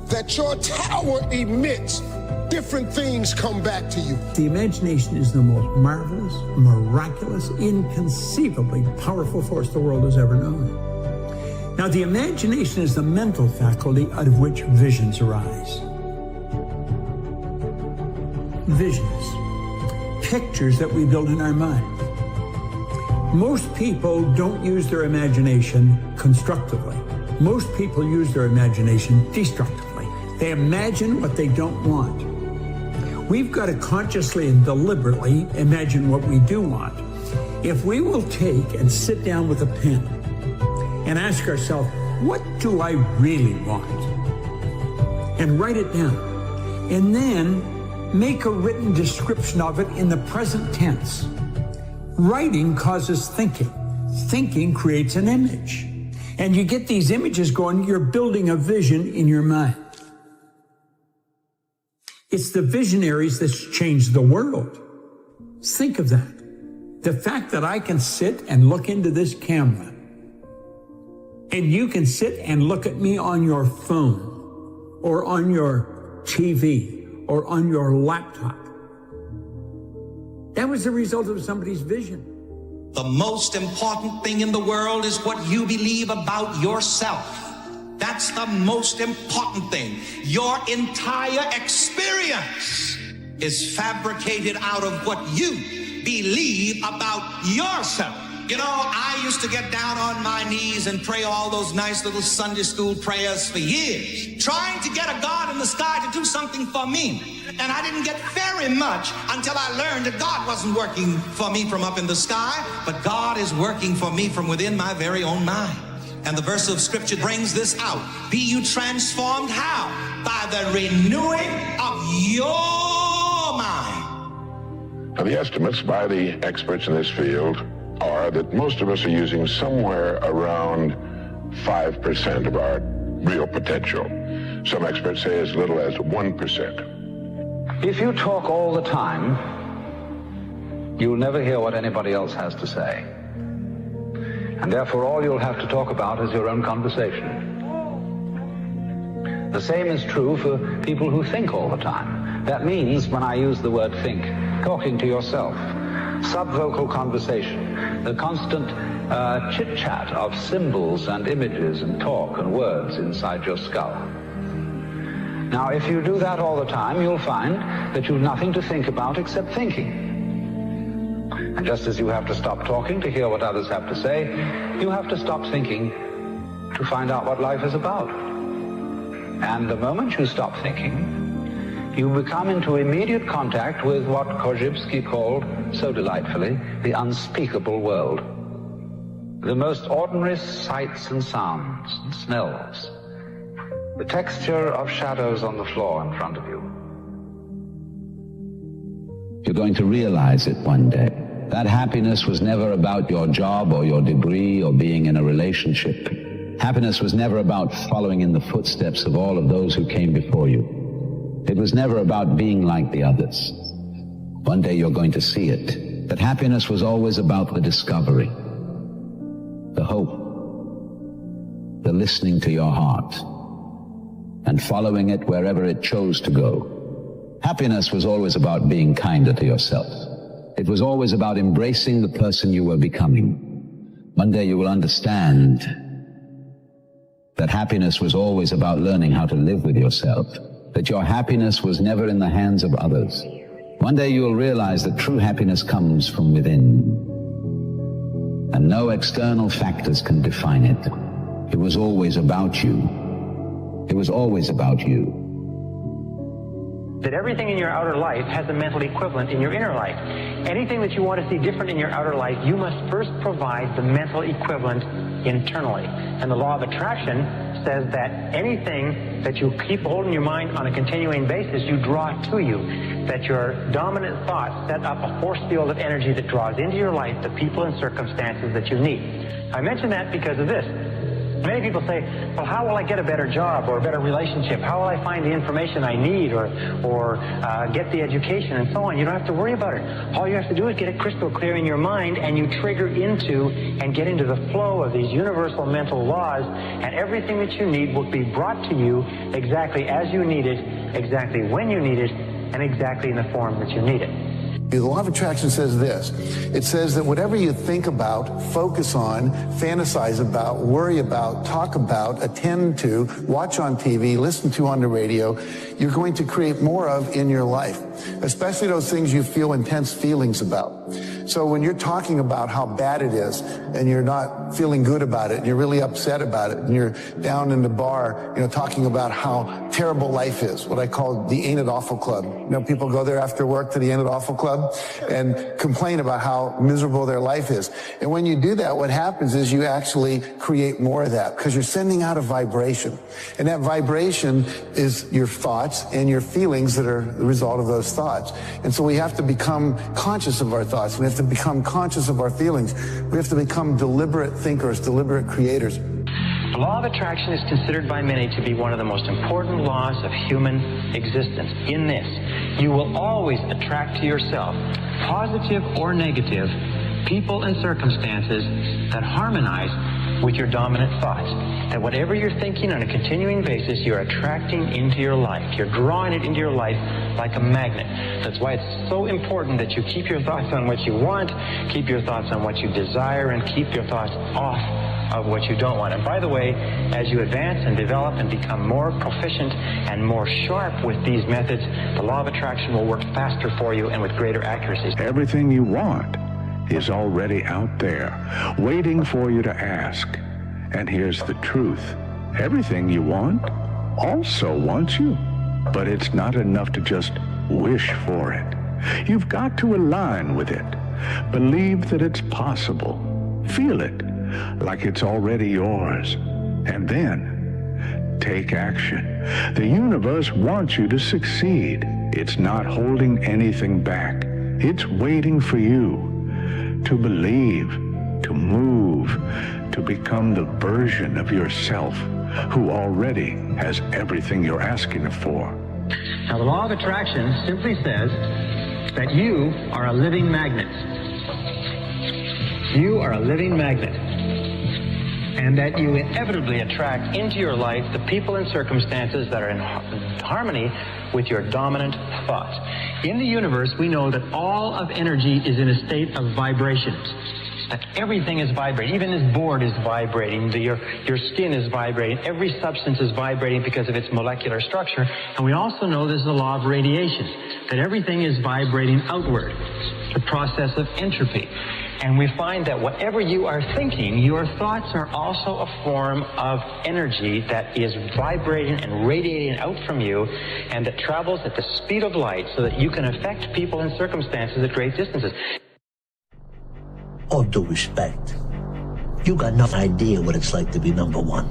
that your tower emits, different things come back to you. The imagination is the most marvelous, miraculous, inconceivably powerful force the world has ever known. Now, the imagination is the mental faculty out of which visions arise. Visions. Pictures that we build in our mind. Most people don't use their imagination constructively. Most people use their imagination destructively. They imagine what they don't want. We've got to consciously and deliberately imagine what we do want. If we will take and sit down with a pen and ask ourselves, what do I really want? And write it down. And then make a written description of it in the present tense. Writing causes thinking. Thinking creates an image. And you get these images going, you're building a vision in your mind. It's the visionaries that's changed the world. Think of that. The fact that I can sit and look into this camera, and you can sit and look at me on your phone, or on your TV, or on your laptop. That was the result of somebody's vision. The most important thing in the world is what you believe about yourself. That's the most important thing. Your entire experience is fabricated out of what you believe about yourself. You know, I used to get down on my knees and pray all those nice little Sunday school prayers for years, trying to get a God in the sky to do something for me. And I didn't get very much until I learned that God wasn't working for me from up in the sky, but God is working for me from within my very own mind. And the verse of scripture brings this out. Be you transformed how? By the renewing of your mind. Now, the estimates by the experts in this field are that most of us are using somewhere around 5% of our real potential. Some experts say as little as 1%. If you talk all the time, you'll never hear what anybody else has to say. And therefore all you'll have to talk about is your own conversation. The same is true for people who think all the time. That means, when I use the word think, talking to yourself, subvocal conversation, the constant chit-chat of symbols and images and talk and words inside your skull. Now, if you do that all the time, you'll find that you've nothing to think about except thinking. And just as you have to stop talking to hear what others have to say, you have to stop thinking to find out what life is about. And the moment you stop thinking, you become into immediate contact with what Korzybski called, so delightfully, the unspeakable world. The most ordinary sights and sounds and smells. The texture of shadows on the floor in front of you. You're going to realize it one day. That happiness was never about your job or your degree or being in a relationship. Happiness was never about following in the footsteps of all of those who came before you. It was never about being like the others. One day you're going to see it. That happiness was always about the discovery, the hope, the listening to your heart, and following it wherever it chose to go. Happiness was always about being kinder to yourself. It was always about embracing the person you were becoming. One day you will understand that happiness was always about learning how to live with yourself, that your happiness was never in the hands of others. One day you will realize that true happiness comes from within, and no external factors can define it. It was always about you. It was always about you. That everything in your outer life has a mental equivalent in your inner life. Anything that you want to see different in your outer life, you must first provide the mental equivalent internally. And the law of attraction says that anything that you keep holding your mind on a continuing basis, you draw to you. That your dominant thoughts set up a force field of energy that draws into your life the people and circumstances that you need. I mention that because of this. Many people say, well, how will I get a better job or a better relationship? How will I find the information I need or get the education and so on? You don't have to worry about it. All you have to do is get it crystal clear in your mind, and you trigger into and get into the flow of these universal mental laws, and everything that you need will be brought to you exactly as you need it, exactly when you need it, and exactly in the form that you need it. The law of attraction says this. It says that whatever you think about, focus on, fantasize about, worry about, talk about, attend to, watch on TV, listen to on the radio, you're going to create more of in your life, especially those things you feel intense feelings about. So when you're talking about how bad it is and you're not feeling good about it and you're really upset about it and you're down in the bar, talking about how terrible life is, what I call the Ain't It Awful Club. People go there after work to the Ain't It Awful Club and complain about how miserable their life is. And when you do that, what happens is you actually create more of that because you're sending out a vibration. And that vibration is your thoughts and your feelings that are the result of those thoughts. And so we have to become conscious of our thoughts. We have to become conscious of our feelings. We have to become deliberate thinkers, deliberate creators. The law of attraction is considered by many to be one of the most important laws of human existence. In this, you will always attract to yourself, positive or negative, people and circumstances that harmonize with your dominant thoughts. That whatever you're thinking on a continuing basis, you're attracting into your life. You're drawing it into your life like a magnet. That's why it's so important that you keep your thoughts on what you want, keep your thoughts on what you desire, and keep your thoughts off of what you don't want. And by the way, as you advance and develop and become more proficient and more sharp with these methods, the law of attraction will work faster for you and with greater accuracy. Everything you want is already out there, waiting for you to ask. And here's the truth. Everything you want also wants you. But it's not enough to just wish for it. You've got to align with it. Believe that it's possible. Feel it like it's already yours. And then take action. The universe wants you to succeed. It's not holding anything back. It's waiting for you to believe, to move, to become the version of yourself who already has everything you're asking for. Now, the law of attraction simply says that you are a living magnet. You are a living magnet. and that you inevitably attract into your life the people and circumstances that are in harmony with your dominant thoughts. In the universe, we know that all of energy is in a state of vibrations. That everything is vibrating. Even this board is vibrating. Your skin is vibrating. Every substance is vibrating because of its molecular structure. And we also know there's the law of radiation, that everything is vibrating outward, the process of entropy. And we find that whatever you are thinking, your thoughts are also a form of energy that is vibrating and radiating out from you and that travels at the speed of light so that you can affect people and circumstances at great distances. All due respect, you got no idea what it's like to be number one.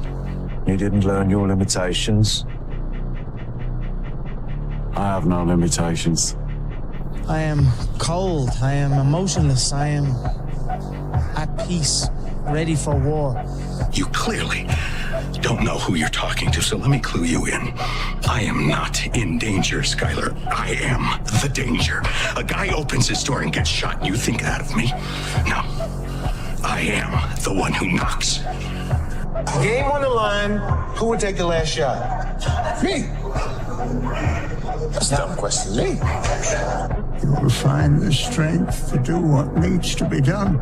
You didn't learn your limitations. I have no limitations. I am cold, I am emotionless, I am at peace, ready for war. You clearly don't know who you're talking to, so let me clue you in. I am not in danger, Skylar. I am the danger. A guy opens his door and gets shot, and you think that of me? No. I am the one who knocks. Game on the line, who would take the last shot? Me. That's a dumb question. Me. You will find the strength to do what needs to be done.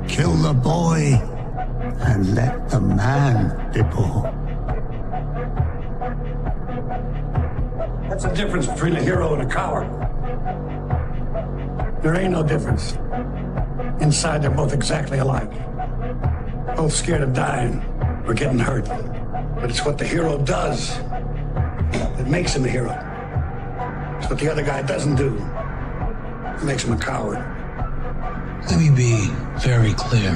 Kill the boy and let the man be born. That's the difference between a hero and a coward. There ain't no difference. Inside, they're both exactly alike. Both scared of dying or getting hurt. But it's what the hero does that makes him a hero. It's what the other guy doesn't do that makes him a coward. Let me be very clear.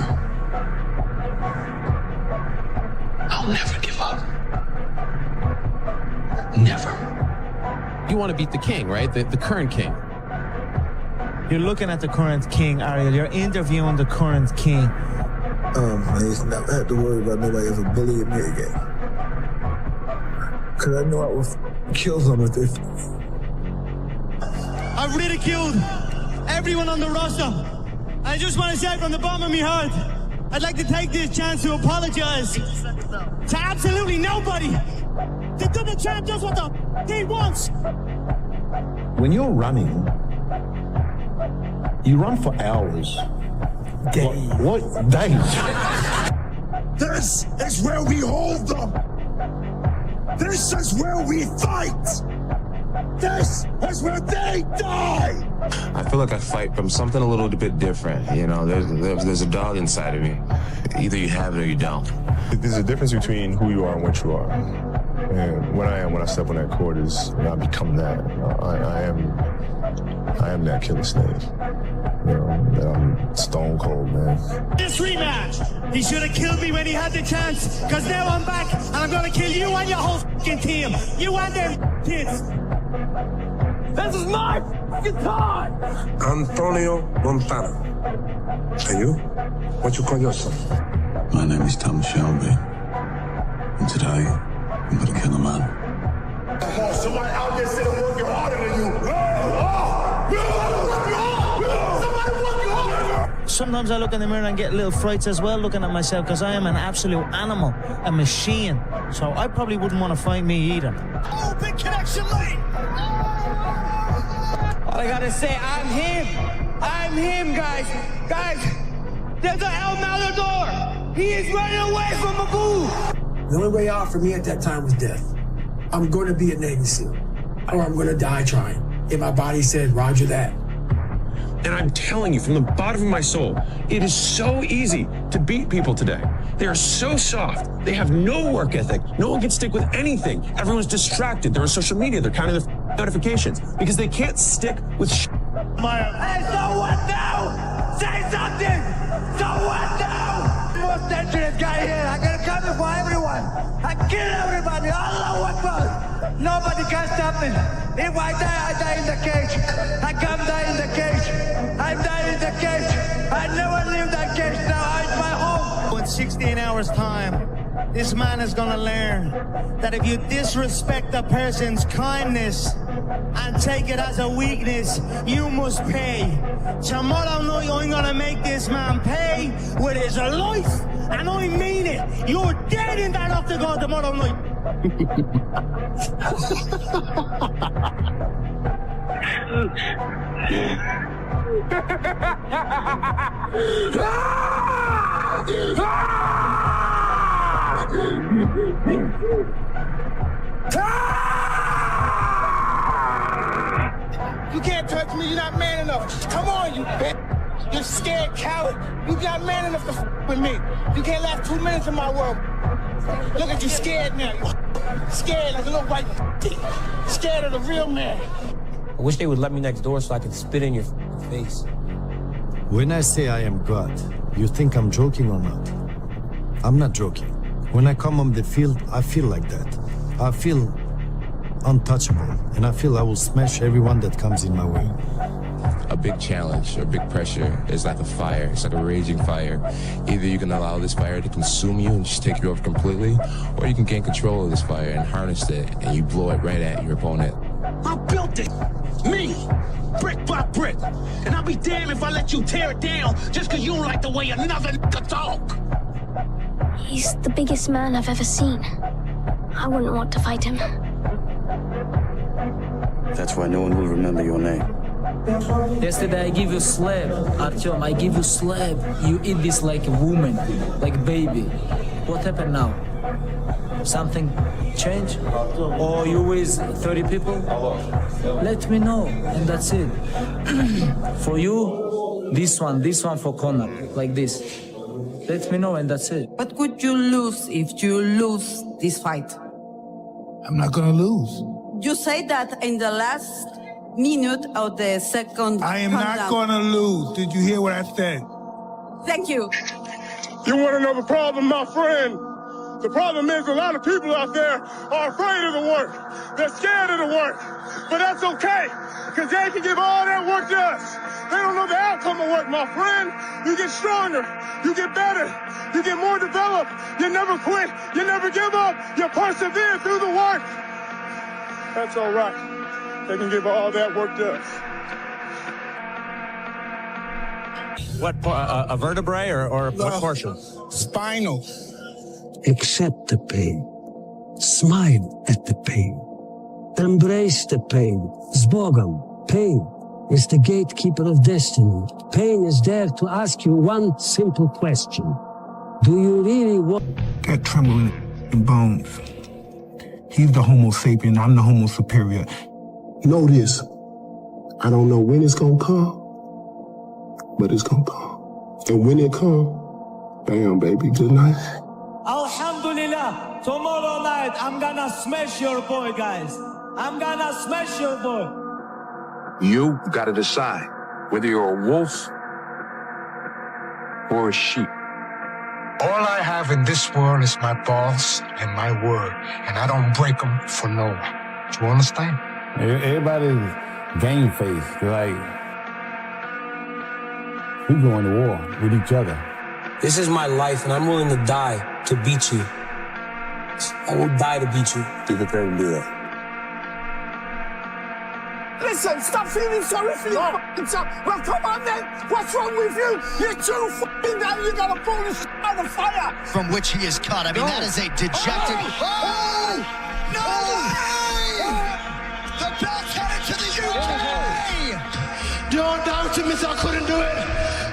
I'll never give up. Never. You want to beat the king, right? The current king. You're looking at the current king, Ariel. You're interviewing the current king. I used to never have to worry about nobody ever bullying me again. Cause I know I will kill them if they... I've ridiculed everyone on the roster. I just want to say from the bottom of my heart, I'd like to take this chance to apologize to absolutely nobody. The double champ does what the he wants. When you're running, you run for hours. Days. What? Days. This is where we hold them. This is where we fight. This is where they die. I feel like I fight from something a little bit different. You know, there's a dog inside of me. Either you have it or you don't. There's a difference between who you are and what you are. And when I step on that court is, I become that. I am that killer snake. You know, that I'm stone cold, man. This rematch, he should have killed me when he had the chance, because now I'm back, and I'm going to kill you and your whole fucking team. You and them kids. This is my fucking time! Antonio Montana. And you? What you call yourself? My name is Tom Shelby. And today, I'm gonna kill a man. Somebody out there said I'm working harder than you. Sometimes I look in the mirror and get little frights as well looking at myself because I am an absolute animal, a machine. So I probably wouldn't want to fight me either. Open connection lane! All I gotta say, I'm him. I'm him, guys. Guys, there's an El Matador. He is running away from a boo. The only way out for me at that time was death. I'm going to be a Navy SEAL, or I'm going to die trying. And my body said, Roger that. And I'm telling you from the bottom of my soul, it is so easy to beat people today. They are so soft. They have no work ethic. No one can stick with anything. Everyone's distracted. They're on social media. They're counting their notifications because they can't stick with Hey, so what now? Say something! So what now? Most dangerous guy here. I gotta come for everyone. I kill everybody. Allah Akbar. Nobody can stop me. If I die in the cage. I come die in the cage. I die in the cage. I never leave that cage. Now it's my home. In 16 hours time, This man is gonna learn that if you disrespect a person's kindness and take it as a weakness, you must pay. Tomorrow night I'm gonna make this man pay with his life, and I mean it. You're dead in that octagon tomorrow night. You can't touch me, you're not man enough. Come on, you bitch. You're scared coward. You're not man enough to f with me. You can't last 2 minutes in my world. Look at you scared now. Scared like a little white scared of the real man. I wish they would let me next door so I could spit in your face. When I say I am God, you think I'm joking or not? I'm not joking. When I come on the field, I feel like that. I feel untouchable, and I feel I will smash everyone that comes in my way. A big challenge or big pressure is like a fire. It's like a raging fire. Either you can allow this fire to consume you and just take you over completely, or you can gain control of this fire and harness it, and you blow it right at your opponent. I built it. Me. Brick by brick. And I'll be damned if I let you tear it down just because you don't like the way another nigga talk. He's the biggest man I've ever seen. I wouldn't want to fight him. That's why no one will remember your name. Yesterday I give you slab, Artyom, I give you slab. You eat this like a woman, like a baby. What happened now? Something changed? Or you with 30 people? Let me know, and that's it. For you, this one for Connor, like this. Let me know, and that's it. But could you lose if you lose this fight? I'm not gonna lose. You say that in the last minute of the second. I am not gonna lose. Did you hear what I said? Thank you. You want to know the problem, my friend? The problem is a lot of people out there are afraid of the work. They're scared of the work. But that's okay, because they can give all that work to us. They don't know the outcome of work, my friend. You get stronger. You get better. You get more developed. You never quit. You never give up. You persevere through the work. That's all right. They can give all that work to us. What, a vertebrae or what portion? Spinal. Accept the pain. Smile at the pain. Embrace the pain. Zbogam. Pain is the gatekeeper of destiny. Pain is there to ask you one simple question. Do you really want... That trembling in bones. He's the Homo sapien, I'm the Homo superior. Know this. I don't know when it's gonna come, but it's gonna come. And when it comes, bam, baby, good night. Alhamdulillah, tomorrow night I'm gonna smash your boy, guys. I'm gonna smash your boy. You gotta decide whether you're a wolf or a sheep. All I have in this world is my balls and my word, and I don't break them for no one. Do you understand? Everybody's game face. Like, we going to war with each other. This is my life, and I'm willing to die to beat you. I will die to beat you. Do the thing, do that. Listen, stop feeling sorry for your f***ing self. Well, come on then. What's wrong with you? You're too f***ing down. You gotta pull this out of the fire. From which he is cut. I mean, that is a dejected... Oh! No way! The belt's headed to the UK! Don't doubt me, I couldn't do it.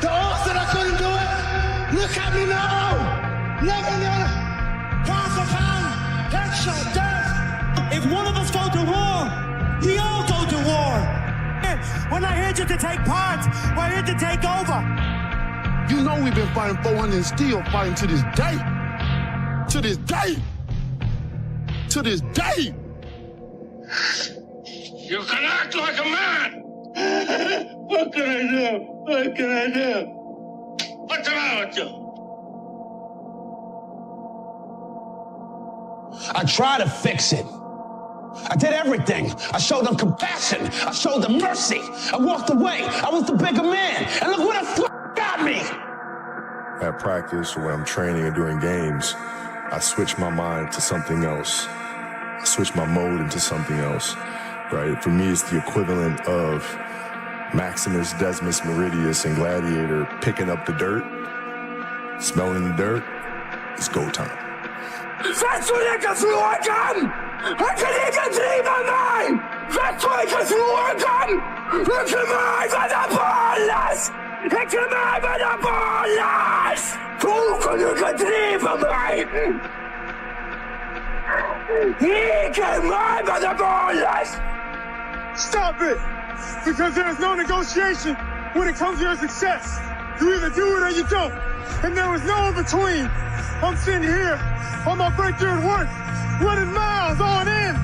The odds that I couldn't do it. Look at me now. Never. Pound for pound. Headshot, death. If one of us go to war, we all go to war. We're not here just to take part. We're here to take over. You know we've been fighting 400 and still fighting to this day. To this day. To this day. You can act like a man. What can I do? What can I do? What's the matter with you? I tried to fix it. I did everything. I showed them compassion. I showed them mercy. I walked away. I was the bigger man. And look what the f*** got me. At practice or when I'm training or doing games, I switch my mind to something else. I switch my mode into something else, right? For me, it's the equivalent of Maximus Decimus Meridius in Gladiator picking up the dirt, smelling the dirt. It's go time. Willst du nicht geflogen? Hat er nicht getrieben, nein! Willst du nicht geflogen? Ich komme über der Ballas! Ich komme über der Ballas! Du kannst getrieben, nein! Ich komme über der Ballas! Stop it! Because there is no negotiation when it comes to your success. You either do it or you don't. And there was no in between. I'm sitting here on my break here at work, running miles on in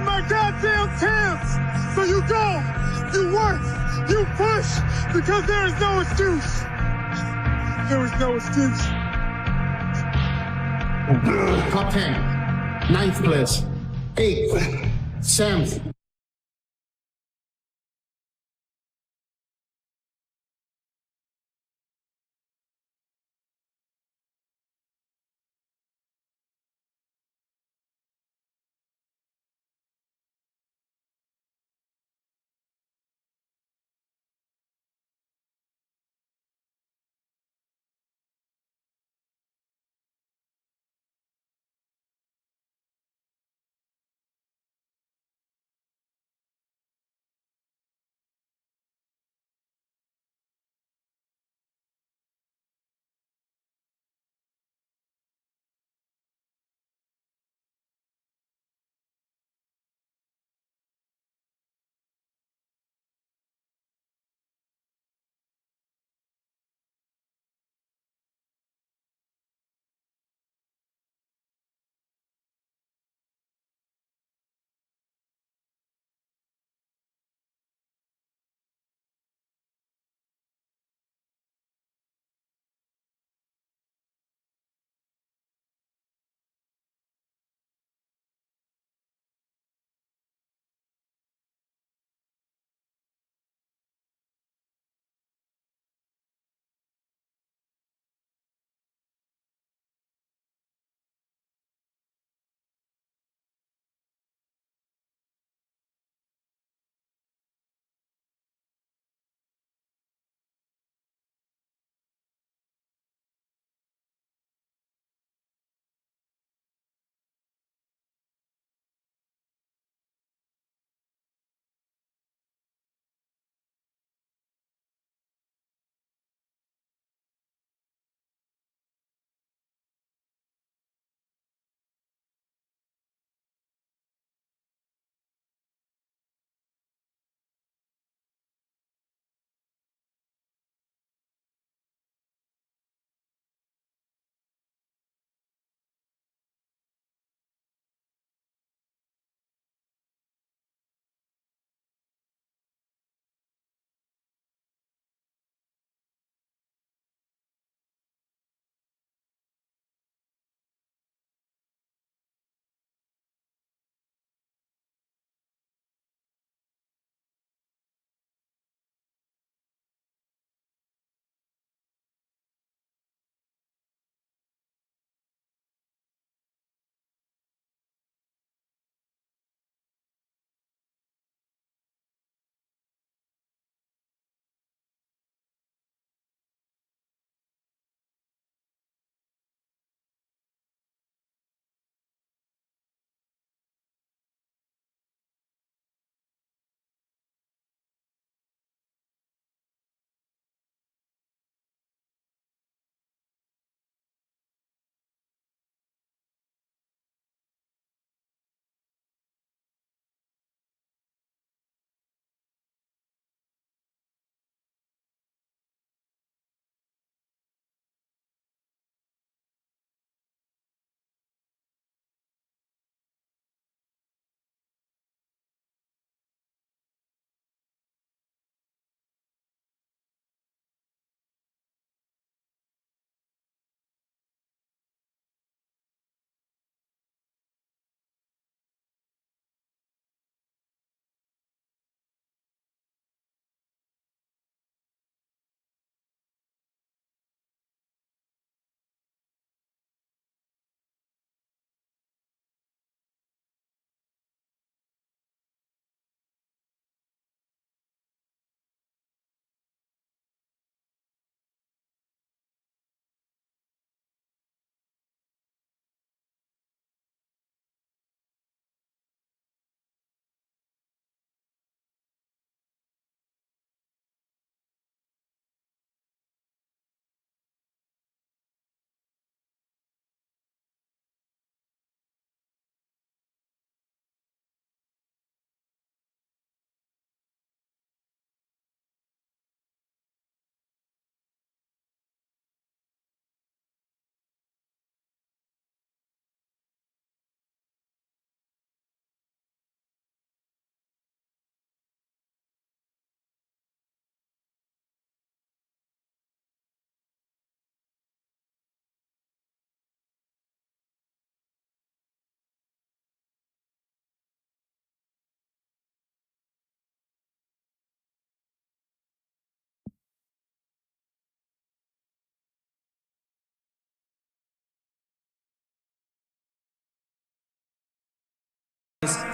my goddamn Timbs. So you go, you work, you push, because there is no excuse. There is no excuse. Top 10, 9th place, 8th, 7th.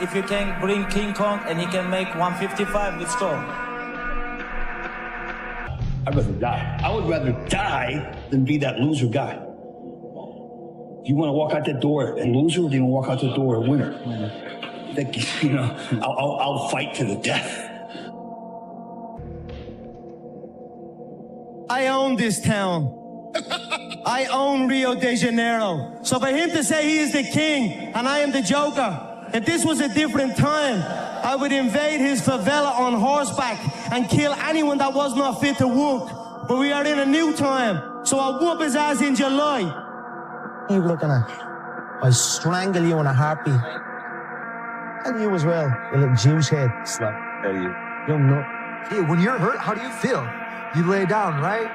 If you can bring King Kong and he can make 155, let's go. I'd rather die. I would rather die than be that loser guy. Do you want to walk out that door a loser, or do you want to walk out the door a winner? You know, I'll fight to the death. I own this town. I own Rio de Janeiro. So for him to say he is the king and I am the joker, if this was a different time, I would invade his favela on horseback and kill anyone that was not fit to walk. But we are in a new time, so I'll whoop his ass in July. You looking at? I'll strangle you in a heartbeat. And you as well, you little juice head. Slap. Hey, you. You're not. Hey, when you're hurt, how do you feel? You lay down, right?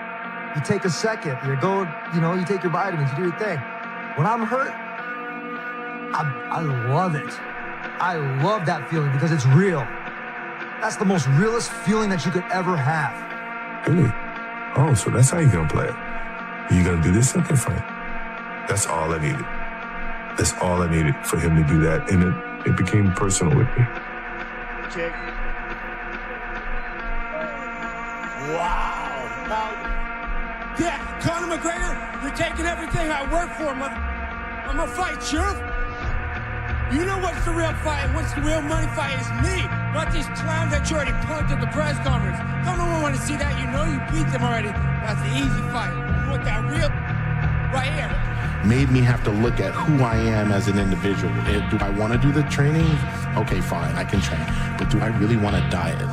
You take a second. You go, you take your vitamins, you do your thing. When I'm hurt, I love it. I love that feeling because it's real. That's the most realest feeling that you could ever have. Really? Oh, so that's how you're gonna play it. You gonna do this? Okay, fine. That's all I needed. That's all I needed for him to do that. And it became personal with me. Check. Wow. Yeah, Conor McGregor, you're taking everything I work for, mother. I'm gonna fight you. You know what's the real fight? What's the real money fight? Is me, not these clowns that you already punked at the press conference. Don't no one want to see that. You know you beat them already. That's the easy fight. You want that real right here. Made me have to look at who I am as an individual. Do I want to do the training? Okay, fine, I can train. But do I really want to diet?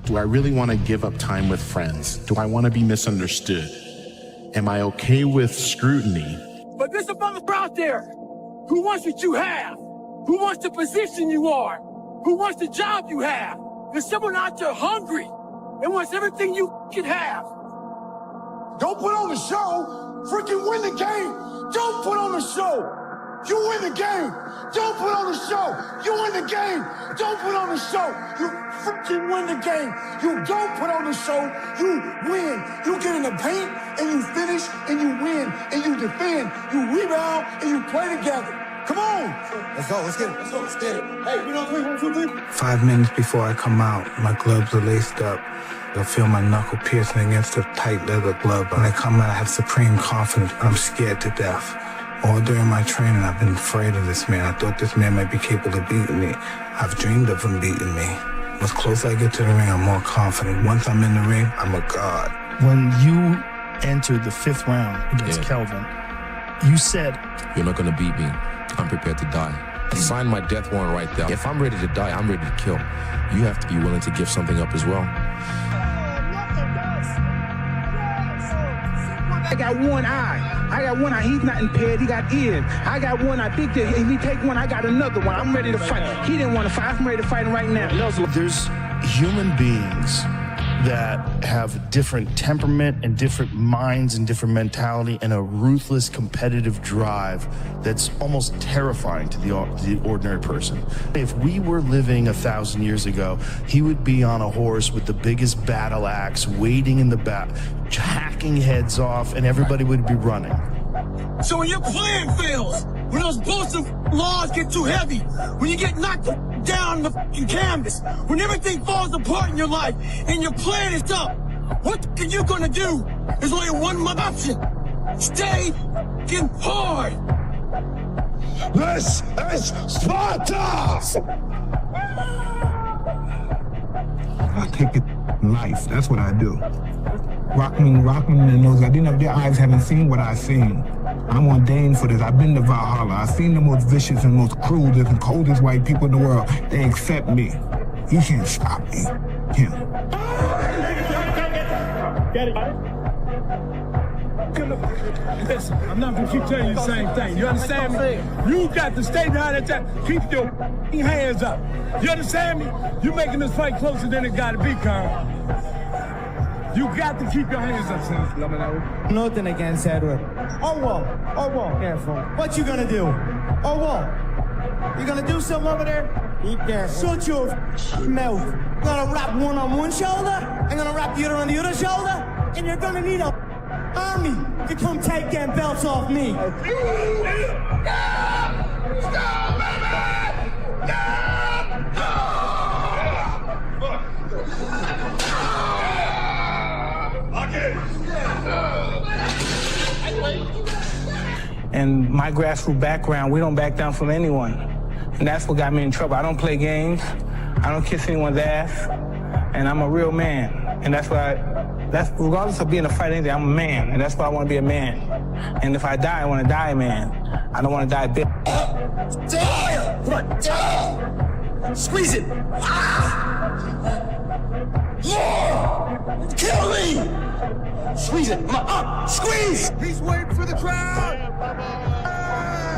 Do I really want to give up time with friends? Do I want to be misunderstood? Am I okay with scrutiny? But there's a mother out there who wants what you have, who wants the position you are, who wants the job you have. There's someone out there hungry and wants everything you can have. Don't put on the show, freaking win the game. Don't put on the show. You win the game. Don't put on the show. You win the game. Don't put on the show. You freaking win the game. You don't put on the show. You win. You get in the paint and you finish and you win and you defend. You rebound and you play together. Come on. Let's go. Let's get it. Let's go. Let's get it. Hey, we don't play 1, 2, 3. 5 minutes before I come out, my gloves are laced up. I feel my knuckle piercing against the tight leather glove. When I come out, I have supreme confidence. I'm scared to death. All during my training, I've been afraid of this man. I thought this man might be capable of beating me. I've dreamed of him beating me. The closer I get to the ring, I'm more confident. Once I'm in the ring, I'm a god. When you entered the 5th round against Kelvin, you said, "You're not gonna beat me. I'm prepared to die." I signed my death warrant right there. If I'm ready to die, I'm ready to kill. You have to be willing to give something up as well. I got one eye. He's not impaired. He got ears. I got one eye. Big deal. If he take one, I got another one. I'm ready to fight. He didn't want to fight. I'm ready to fight him right now. There's human beings that have different temperament and different minds and different mentality and a ruthless competitive drive that's almost terrifying to the ordinary person. If we were living 1,000 years ago, he would be on a horse with the biggest battle axe waiting in the back, hacking heads off, and everybody would be running. So when your plan fails, when those bullshit laws get too heavy, when you get knocked down the fucking canvas, when everything falls apart in your life and your plan is up, what are you gonna do? There's only one option. Stay fucking hard. This is Sparta! I take it in life. That's what I do. Rockman and those gardenia, their eyes haven't seen what I've seen. I'm ordained for this. I've been to Valhalla. I've seen the most vicious and most cruelest and coldest white people in the world. They accept me. He can't stop me. Him. Get it? Listen, I'm not gonna keep telling you the same thing. You understand me? You got to stay behind that. Keep your hands up. You understand me? You're making this fight closer than it gotta be, Carl. You got to keep your hands up, son. Nothing against Edward. Oh, whoa. Careful. What you gonna do? Oh, whoa. You gonna do something over there? Be careful. Shut your mouth. I'm gonna wrap one on one shoulder. I'm gonna wrap the other on the other shoulder. And you're gonna need a army to come take them belts off me. Stop, baby! And my grassroots background, we don't back down from anyone. And that's what got me in trouble. I don't play games. I don't kiss anyone's ass. And I'm a real man. And that's regardless of being a fighter, I'm a man. And that's why I want to be a man. And if I die, I want to die a man. I don't want to die bitch. Squeeze it! More! Kill me! Squeeze it! Squeeze! He's waiting for the crowd!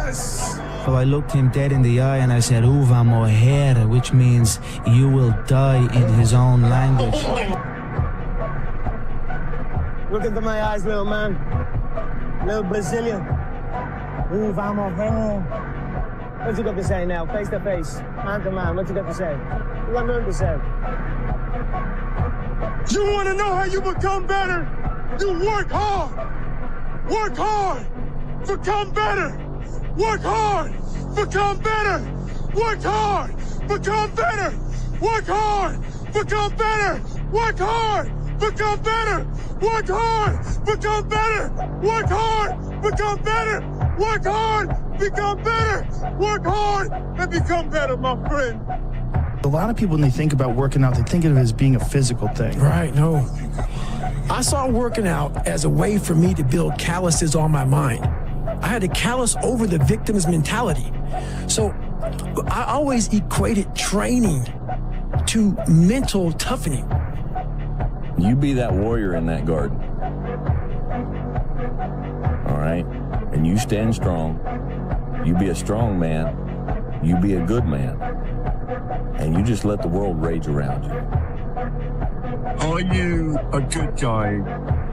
Yes! So I looked him dead in the eye and I said, "Uva moher," which means you will die in his own language. Look into my eyes, little man. Little Brazilian. Uva moher. What you got to say now, face to face, man to man? What you got to say? You got nothing to say. You want to know how you become better? You work hard. Work hard. Become better. Work hard. Become better. Work hard. Become better. Work hard. Become better. Work hard. Become better. Work hard. Become better. Work hard. Become better. Work hard. Become better. Work hard and become better, my friend. A lot of people, when they think about working out, they think of it as being a physical thing. Right, no. I saw working out as a way for me to build calluses on my mind. I had to callous over the victim's mentality. So I always equated training to mental toughening. You be that warrior in that garden. All right? And you stand strong. You be a strong man. You be a good man. And you just let the world rage around you. Are you a good guy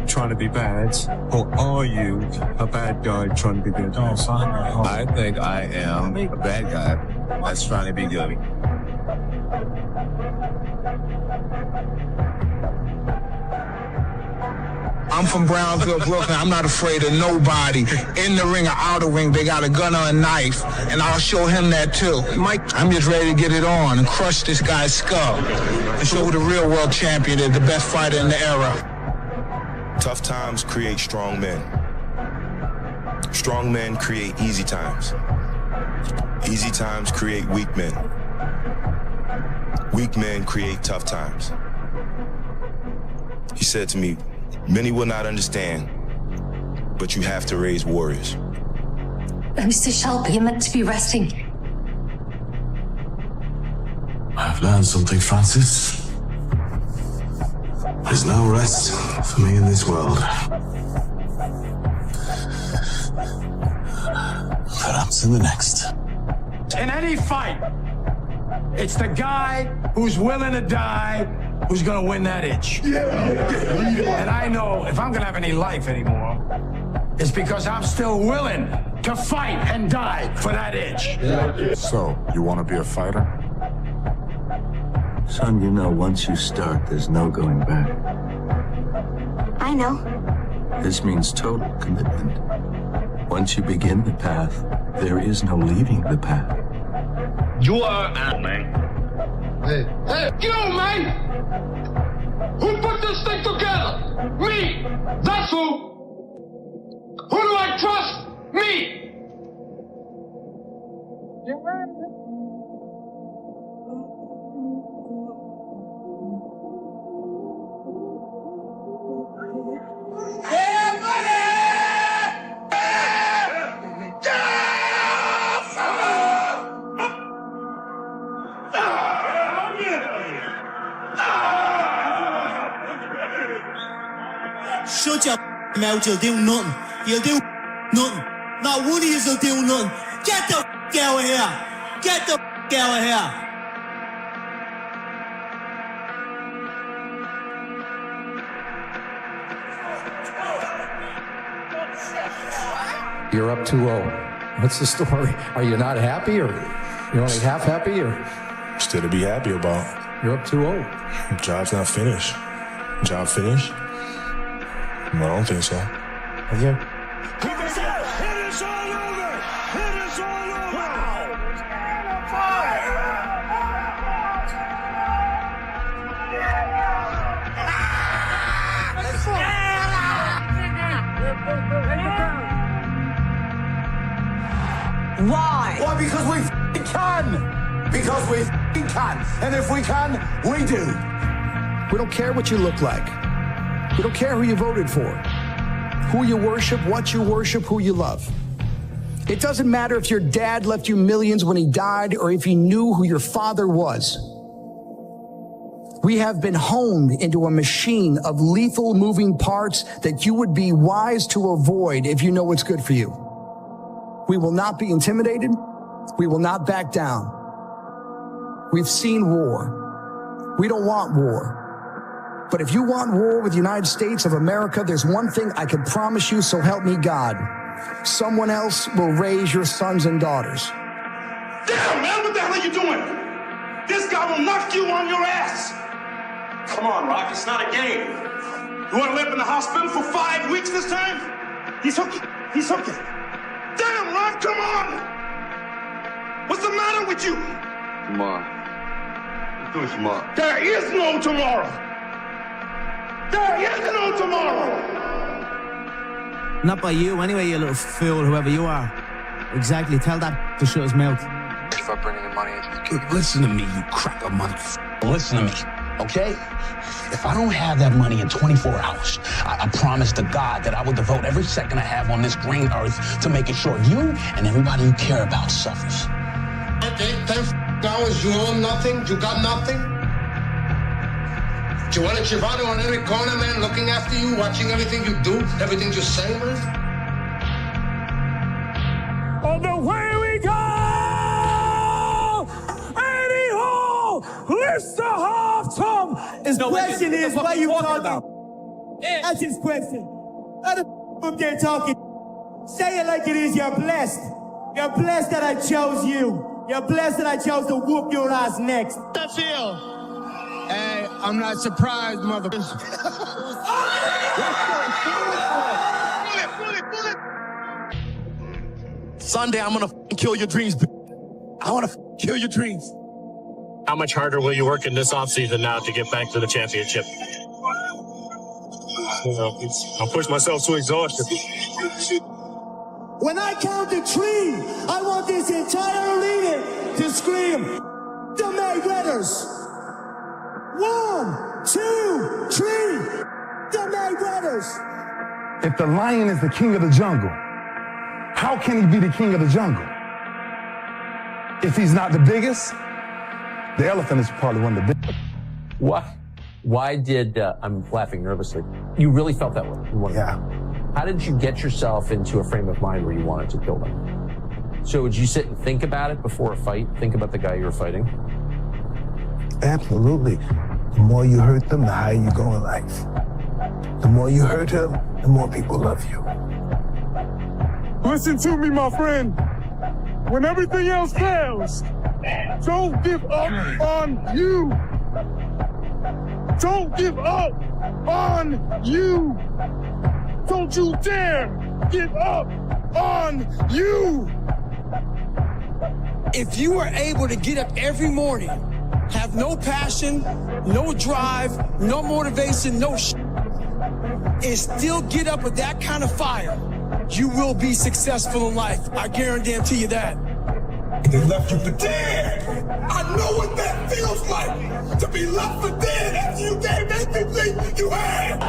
trying to be bad, or are you a bad guy trying to be good? I think I am a bad guy that's trying to be good. I'm from Brownsville, Brooklyn. I'm not afraid of nobody. In the ring or out of the ring, they got a gun or a knife, and I'll show him that too. Mike, I'm just ready to get it on and crush this guy's skull and show who the real world champion is, the best fighter in the era. Tough times create strong men. Strong men create easy times. Easy times create weak men. Weak men create tough times. He said to me, "Many will not understand, but you have to raise warriors." Mr. Shelby, you're meant to be resting. I've learned something, Francis. There's no rest for me in this world. Perhaps in the next. In any fight, it's the guy who's willing to die who's gonna win that itch. And I know if I'm gonna have any life anymore, it's because I'm still willing to fight and die for that itch. So, you want to be a fighter? Son, you know, once you start, there's no going back. I know. This means total commitment. Once you begin the path, there is no leaving the path. You are a man. Hey, you man! Who put this thing together? Me! That's who! Who do I trust? Me! Shut your mouth, you'll do nothing. You'll do nothing. Not one of you'll do nothing. Get the out of here. Get the out of here. You're up 2-0. What's the story? Are you not happy, or you're only half happy, or? Still to be happy about. You're up 2-0. Job's not finished. Job finished? No, I don't think so. Okay. It is all over! It is all over! Why? Why? Because we f***ing can. Because we f***ing can. And if we can, we do. We don't care what you look like. We don't care who you voted for, who you worship, what you worship, who you love. It doesn't matter if your dad left you millions when he died or if you knew who your father was. We have been honed into a machine of lethal moving parts that you would be wise to avoid if you know what's good for you. We will not be intimidated. We will not back down. We've seen war. We don't want war. But if you want war with the United States of America, there's one thing I can promise you, so help me God. Someone else will raise your sons and daughters. Damn, man, what the hell are you doing? This guy will knock you on your ass. Come on, Rock, it's not a game. You want to live in the hospital for 5 weeks this time? He's hooking. He's hooking. Damn, Rock, come on! What's the matter with you? Tomorrow. Let's do it tomorrow. There is no tomorrow. There is no tomorrow. Not by you, anyway, you little fool, whoever you are. Exactly, tell that to shut his mouth. Start bringing in money. Listen to me, you cracker motherfucker. Listen to me, okay? If I don't have that money in 24 hours, I promise to God that I will devote every second I have on this green earth to making sure you and everybody you care about suffers. Okay, 10 hours, you own nothing, you got nothing. You want a Chivano on every corner, man, looking after you, watching everything you do, everything you say, man? On the way we go! Eddie Hall lifts the half Tom. His question is, what are you talking about? That's his question. Let him up there talking. Say it like it is, you're blessed. You're blessed that I chose you. You're blessed that I chose to whoop your ass next. That's feel. Hey, I'm not surprised, motherfucker. Sunday, I'm gonna kill your dreams. I wanna kill your dreams. How much harder will you work in this offseason now to get back to the championship? I'll push myself to exhaustion. When I count to 3, I want this entire arena to scream, the Mayweathers. 1, 2, 3, the Mayweathers. If the lion is the king of the jungle, how can he be the king of the jungle? If he's not the biggest, the elephant is probably one of the biggest. Why did, I'm laughing nervously, you really felt that way? Yeah. How did you get yourself into a frame of mind where you wanted to kill them? So would you sit and think about it before a fight? Think about the guy you were fighting? Absolutely. The more you hurt them, the higher you go in life. The more you hurt them, the more people love you. Listen to me, my friend. When everything else fails, don't give up on you. Don't give up on you. Don't you dare give up on you. If you are able to get up every morning, have no passion, no drive, no motivation, no shit, and still get up with that kind of fire, you will be successful in life. I guarantee you that. They left you for dead. I know what that feels like, to be left for dead after you gave everything you had.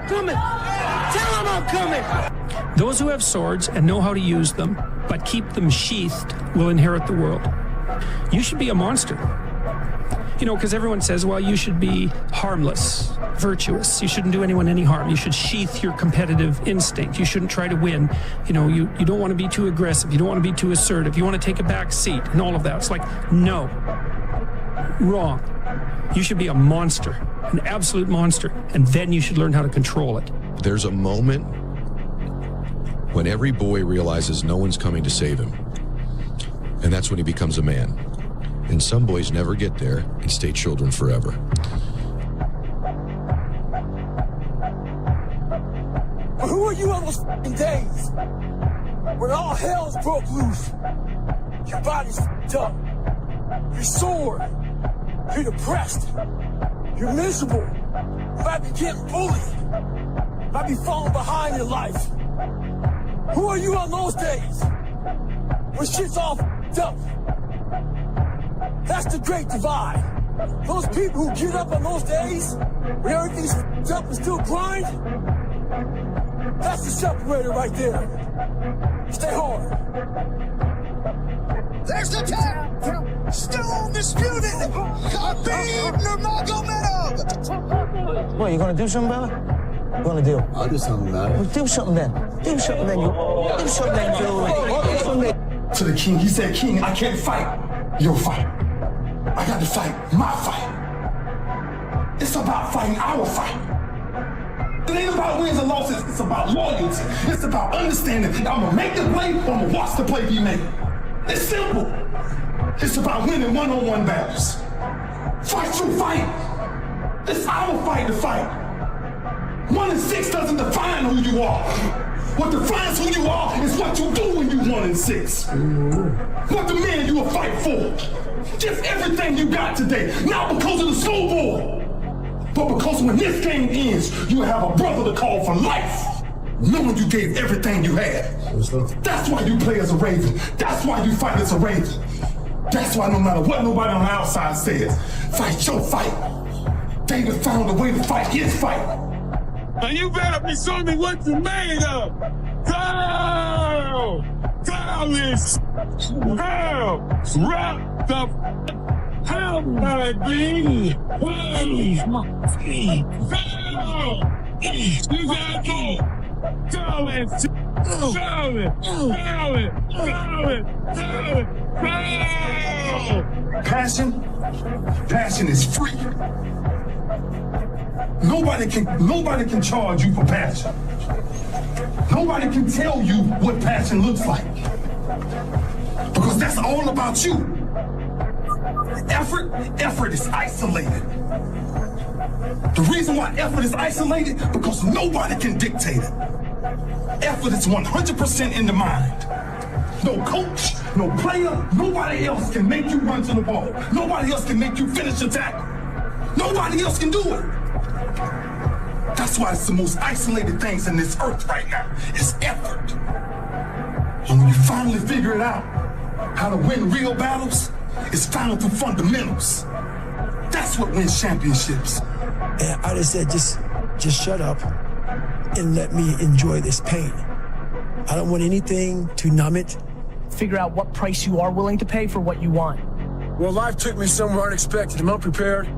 Coming. Tell him I'm coming. Those who have swords and know how to use them, but keep them sheathed, will inherit the world. You should be a monster. You know, because everyone says, well, you should be harmless, virtuous. You shouldn't do anyone any harm. You should sheath your competitive instinct. You shouldn't try to win. You know, you don't want to be too aggressive. You don't want to be too assertive. You want to take a back seat and all of that. It's like, no. Wrong. You should be a monster, an absolute monster, and then you should learn how to control it. There's a moment when every boy realizes no one's coming to save him, and that's when he becomes a man. And some boys never get there and stay children forever. Who are you on those f***ing days when all hell's broke loose? Your body's f***ed up. Your sword, You're depressed. You're miserable. You might be getting bullied. You might be falling behind in life. Who are you on those days? When shit's all f***ed up. That's the great divide. Those people who get up on those days, when everything's f***ed up and still grind, that's the separator right there. Stay hard. There's the tap. Still undisputed. Khabib Nurmagomedov. What, you gonna do something about it? What you gonna do? I'll do something about it. Well, do something then. Do something then, you. Do something then, you. To the king, he said, King, I can't fight your fight. I got to fight my fight. It's about fighting our fight. It ain't about wins and losses. It's about loyalty. It's about understanding that I'm gonna make the play or I'm gonna watch the play be made. It's simple. It's about winning one-on-one battles. Fight through fight. It's our fight to fight. 1 and 6 doesn't define who you are. What defines who you are is what you do when you 1 and 6. What the man you will fight for. Just everything you got today. Not because of the scoreboard, but because when this game ends, you have a brother to call for life. Knowing you gave everything you had. That's why you play as a Raven. That's why you fight as a Raven. That's why no matter what nobody on the outside says, fight your fight. David found a way to fight his fight. And you better be showing me what you made of. Go! Go this! Hell! Rock the hell, baby! Please, my feet! Hell! You gotta go! Tell it! Tell it! Tell it! Tell it! Tell it! Passion is free. Nobody can charge you for passion. Nobody can tell you what passion looks like. Because that's all about you. Effort is isolated. The reason why effort is isolated, because nobody can dictate it. Effort is 100% in the mind. No coach, no player, nobody else can make you run to the ball. Nobody else can make you finish a tackle. Nobody else can do it. That's why it's the most isolated things in this earth right now. It's effort. And when you finally figure it out, how to win real battles, it's found through fundamentals. That's what wins championships. And I just said, just shut up and let me enjoy this pain. I don't want anything to numb it. Figure out what price you are willing to pay for what you want. Well, life took me somewhere unexpected. I'm unprepared.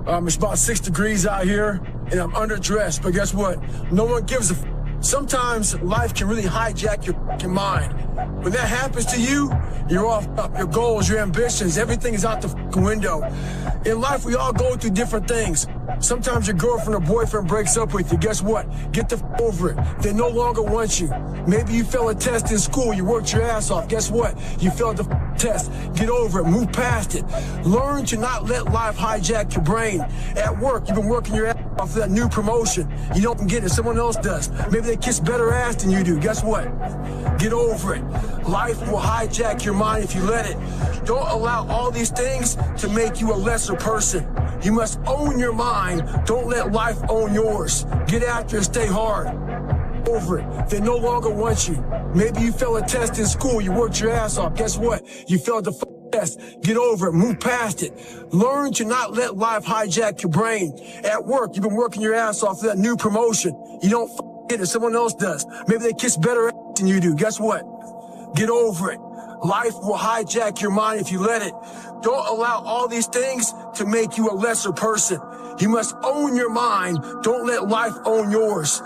It's about 6 degrees out here, and I'm underdressed. But guess what? No one gives a f. Sometimes life can really hijack your f***ing mind. When that happens to you, you're off up. Your goals, your ambitions, everything is out the f***ing window. In life, we all go through different things. Sometimes your girlfriend or boyfriend breaks up with you. Guess what? Get the f*** over it. They no longer want you. Maybe you failed a test in school. You worked your ass off. Guess what? You failed the f*** test. Get over it. Move past it. Learn to not let life hijack your brain. At work, you've been working your ass off for that new promotion. You don't get it. Someone else does. Maybe they kiss better ass than you do. Guess what? Get over it. Life will hijack your mind if you let it. Don't allow all these things to make you a lesser person. You must own your mind. Don't let life own yours. Get after it. Stay hard. Over it. They no longer want you. Maybe you failed a test in school. You worked your ass off. Guess what? You failed the test. Get over it. Move past it. Learn to not let life hijack your brain. At work, you've been working your ass off for that new promotion. You don't get it. Someone else does. Maybe they kiss better ass than you do. Guess what? Get over it. Life will hijack your mind if you let it. Don't allow all these things to make you a lesser person. You must own your mind. Don't let life own yours.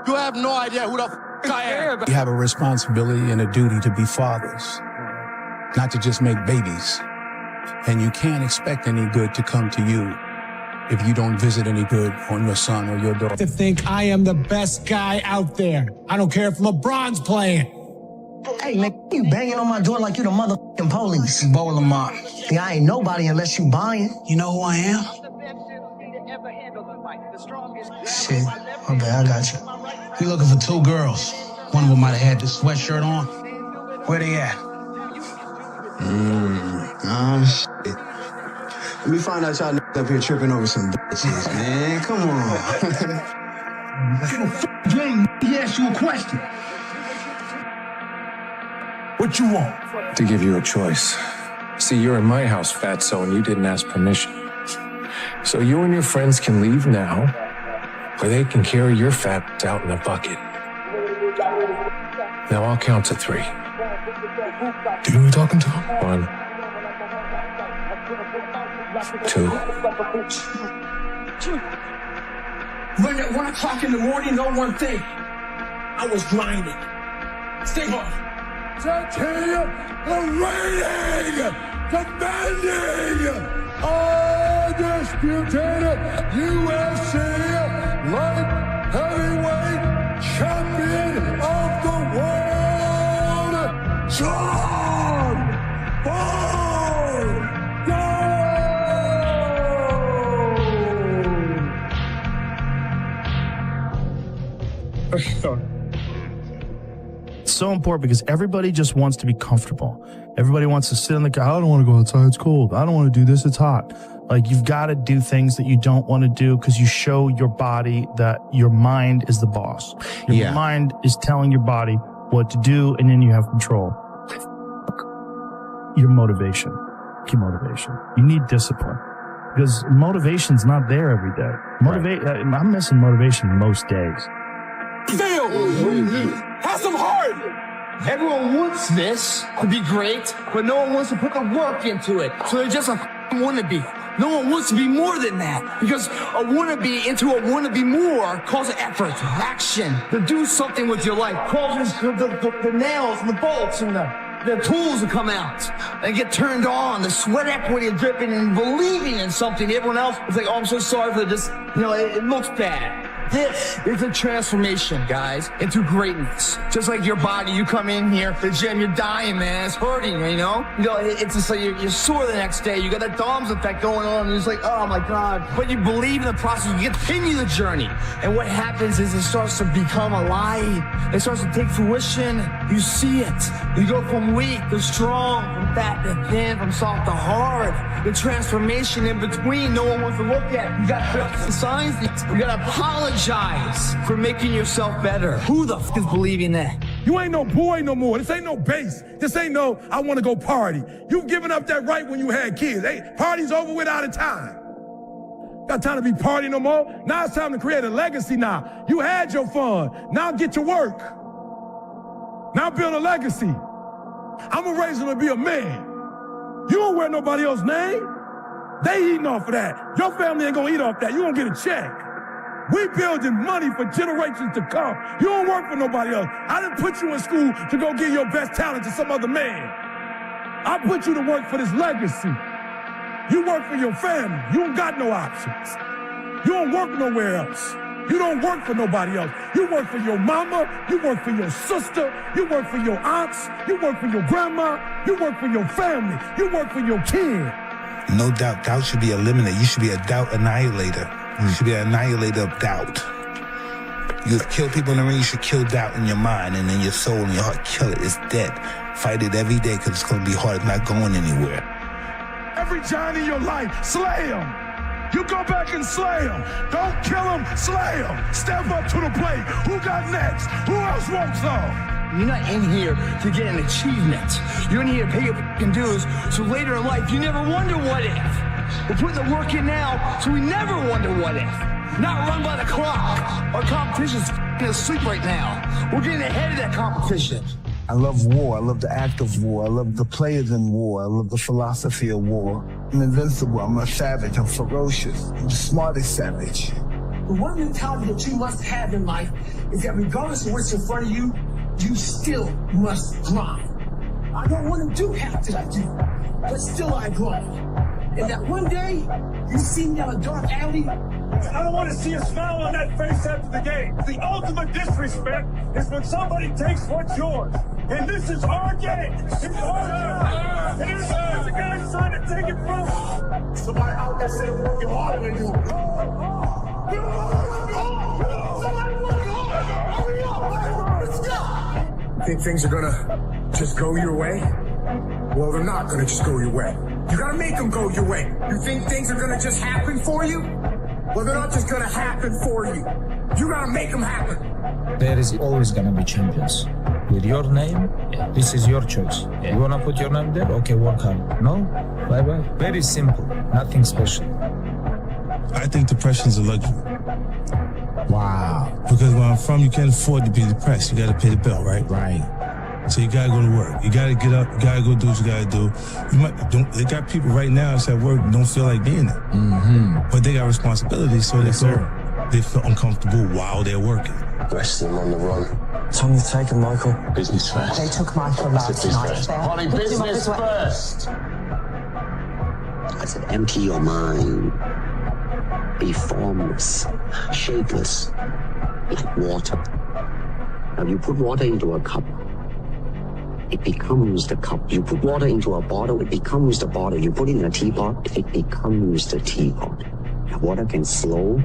You have no idea who the f*** I am. We have a responsibility and a duty to be fathers, not to just make babies. And you can't expect any good to come to you if you don't visit any good on your son or your daughter. To think I am the best guy out there. I don't care if LeBron's playing. Hey, nigga, you banging on my door like you the motherfucking police. Bowl them up. Yeah, I ain't nobody unless you buying. You know who I am? Shit, my bad, I got you. We looking for 2 girls. One of them might have had this sweatshirt on. Where they at? Shit. Let me find out y'all up here tripping over some bitches, man. Come on. Game, he asked you a question. What you want? To give you a choice. See, you're in my house, fatso, and you didn't ask permission. So you and your friends can leave now, or they can carry your fat out in a bucket. Now I'll count to 3. Do you know who you're talking to? 1, 2. When at 1 o'clock in the morning, know one thing. I was grinding. Stay hard. Titanium, awaiting, demanding, undisputed UFC light heavyweight champion of the world, John Bordeaux. It's so important because everybody just wants to be comfortable. Everybody wants to sit in the car. I don't want to go outside. It's cold. I don't want to do this. It's hot. Like, you've got to do things that you don't want to do because you show your body that your mind is the boss. Your mind is telling your body what to do, and then you have control. Your motivation. Keep motivation. You need discipline because motivation's not there every day. I'm missing motivation most days. Phil, have some heart. Everyone wants this to be great, but no one wants to put the work into it. So they're just a wannabe. No one wants to be more than that, because a wannabe into a wannabe more calls effort, action, to do something with your life, calls the nails and the bolts and the tools to come out and get turned on, the sweat equity dripping and believing in something. Everyone else is like, oh, I'm so sorry for this. It looks bad. This is a transformation, guys, into greatness. Just like your body, you come in here, the gym, you're dying, man. It's hurting, it's just like you're sore the next day. You got that DOMS effect going on, and it's like, oh my God. But you believe in the process, you continue the journey. And what happens is it starts to become alive. It starts to take fruition. You see it. You go from weak to strong, from fat to thin, from soft to hard. The transformation in between, no one wants to look at. You got to signs. You got to apologize for making yourself better. Who the f is believing that? You ain't no boy no more. This ain't no base. This ain't no, I want to go party. You've given up that right when you had kids. Hey, party's over with out of time. Got time to be partying no more. Now it's time to create a legacy now. You had your fun. Now get to work. Now build a legacy. I'm gonna raise him to be a man. You don't wear nobody else's name. They eating off of that. Your family ain't gonna eat off that. You gonna get a check. We building money for generations to come. You don't work for nobody else. I didn't put you in school to go get your best talent to some other man. I put you to work for this legacy. You work for your family. You don't got no options. You don't work nowhere else. You don't work for nobody else. You work for your mama. You work for your sister. You work for your aunts. You work for your grandma. You work for your family. You work for your kid. No doubt, doubt should be eliminated. You should be a doubt annihilator. You should be an annihilator of doubt. You kill people in the ring, you should kill doubt in your mind, and in your soul and your heart. Kill it. It's dead. Fight it every day because it's going to be hard. It's not going anywhere. Every giant in your life, slay him. You go back and slay him. Don't kill him, slay him. Step up to the plate. Who got next? Who else wants some? You're not in here to get an achievement. You're in here to pay your f***ing dues, so later in life you never wonder what if. We're putting the work in now, so we never wonder what if. Not run by the clock. Our competition's f***ing asleep right now. We're getting ahead of that competition. I love war. I love the act of war. I love the players in war. I love the philosophy of war. I'm invincible. I'm a savage. I'm ferocious. I'm the smartest savage. The one mentality that you must have in life is that regardless of what's in front of you, you still must grind. I don't want to do half that I do, but still I grind. And that one day, you see me down a dark alley, I don't want to see a smile on that face after the game. The ultimate disrespect is when somebody takes what's yours. And this is our game. It's our time. And it's the guy's trying to take it from us. Somebody out there said working harder than you. Think things are gonna just go your way? Well, they're not gonna just go your way. You gotta make them go your way. You think things are gonna just happen for you? Well, they're not just gonna happen for you. You gotta make them happen. There is always gonna be champions. With your name, this is your choice. You wanna put your name there? Okay, work hard. No? Bye-bye. Very simple. Nothing special. I think depression is a luxury. Wow. Because where I'm from, you can't afford to be depressed. You gotta pay the bill, right? Right. So you gotta go to work. You gotta get up. You gotta go do what you gotta do. They got people right now that's at work don't feel like being there. Mm-hmm. But they got responsibilities, so they feel uncomfortable while they're working. Rest of them on the run. Time you taken, Michael. Business first. They took Michael last night. Holly, business first. I said, empty your mind. Be formless, shapeless, like water. Now you put water into a cup, it becomes the cup. You put water into a bottle, it becomes the bottle. You put it in a teapot, it becomes the teapot. Now water can flow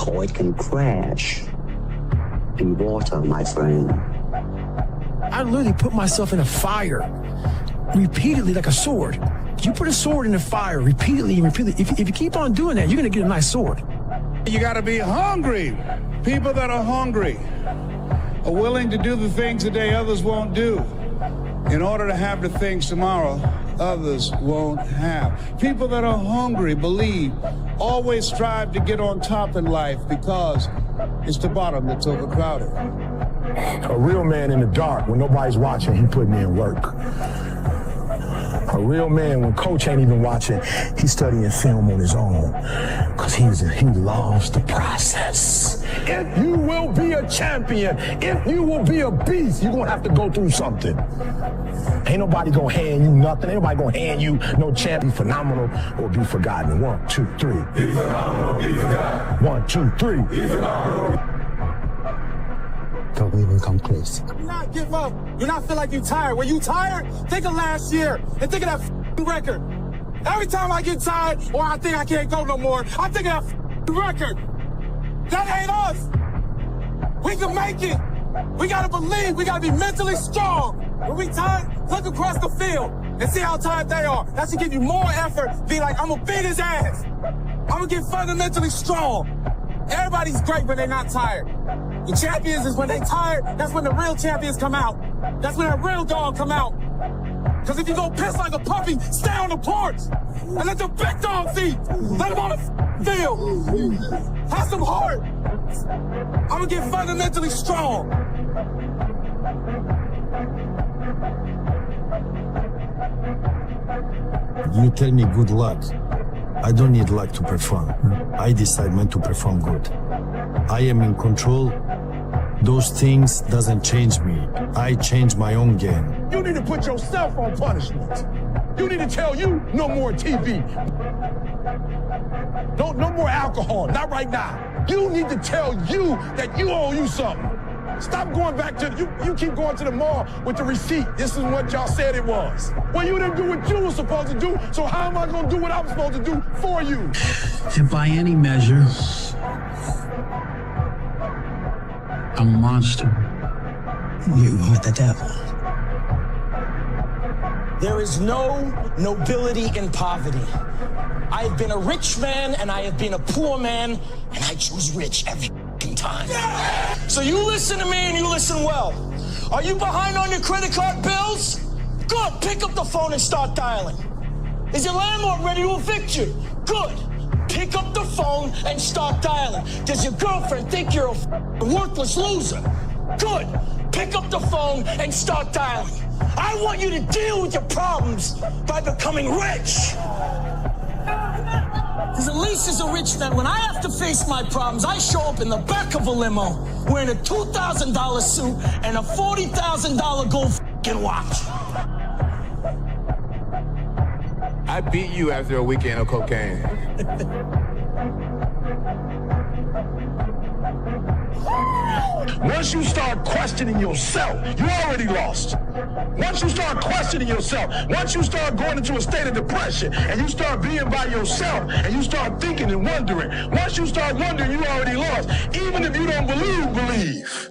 or it can crash. Be water, my friend. I literally put myself in a fire repeatedly like a sword. You put a sword in the fire repeatedly and repeatedly. If you keep on doing that, you're going to get a nice sword. You got to be hungry. People that are hungry are willing to do the things today others won't do in order to have the things tomorrow others won't have. People that are hungry believe, always strive to get on top in life because it's the bottom that's overcrowded. A real man in the dark, when nobody's watching, he putting in work. A real man, when coach ain't even watching, he's studying film on his own because he loves the process. If you will be a champion, if you will be a beast, you're going to have to go through something. Ain't nobody going to hand you nothing. Ain't nobody going to hand you no champion, phenomenal or be forgotten. 1, 2, 3. Be phenomenal, be forgotten. 1, 2, 3. Be phenomenal. Don't even come close. Do not give up. Do not feel like you're tired. When you tired, think of last year and think of that record. Every time I get tired or I think I can't go no more, I think of that record. That ain't us. We can make it. We gotta believe. We gotta be mentally strong. When we tired, look across the field and see how tired they are. That should give you more effort. Be like, I'm gonna beat his ass. I'm gonna get fundamentally strong. Everybody's great when they're not tired. The champions is when they tired, that's when the real champions come out. That's when that real dog come out. Because if you go piss like a puppy, stay on the porch. And let the big dogs eat. Let them on the field. Have some heart. I'm going to get fundamentally strong. You tell me good luck. I don't need luck to perform. I decide when to perform good. I am in control. Those things doesn't change me. I change my own game. You need to put yourself on punishment. You need to tell you no more TV. No more alcohol, not right now. You need to tell you that you owe you something. Stop going back to, you keep going to the mall with the receipt. This is what y'all said it was. Well, you didn't do what you were supposed to do, so how am I gonna do what I'm supposed to do for you? If by any measure, I'm a monster. You are the devil. There is no nobility in poverty. I have been a rich man and I have been a poor man, and I choose rich every time. So you listen to me and you listen well. Are you behind on your credit card bills? Good, pick up the phone and start dialing. Is your landlord ready to evict you? Good, pick up the phone and start dialing. Does your girlfriend think you're a worthless loser? Good, pick up the phone and start dialing. I want you to deal with your problems by becoming rich. Because at least as a rich man, when I have to face my problems, I show up in the back of a limo wearing a $2,000 suit and a $40,000 gold f***ing watch. I beat you after a weekend of cocaine. Once you start questioning yourself, you already lost. Once you start questioning yourself, once you start going into a state of depression and you start being by yourself and you start thinking and wondering, once you start wondering, you already lost. Even if you don't believe.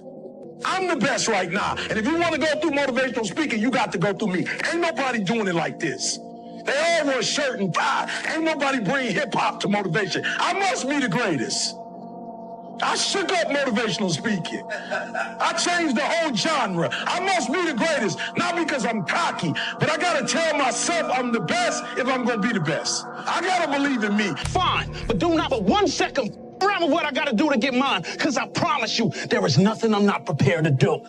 I'm the best right now. And if you want to go through motivational speaking, you got to go through me. Ain't nobody doing it like this. They all want shirt and tie. Ain't nobody bring hip-hop to motivation. I must be the greatest. I shook up motivational speaking. I changed the whole genre. I must be the greatest, not because I'm cocky, but I gotta tell myself I'm the best if I'm gonna be the best. I gotta believe in me. Fine, but do not for 1 second around with what I gotta do to get mine, because I promise you, there is nothing I'm not prepared to do.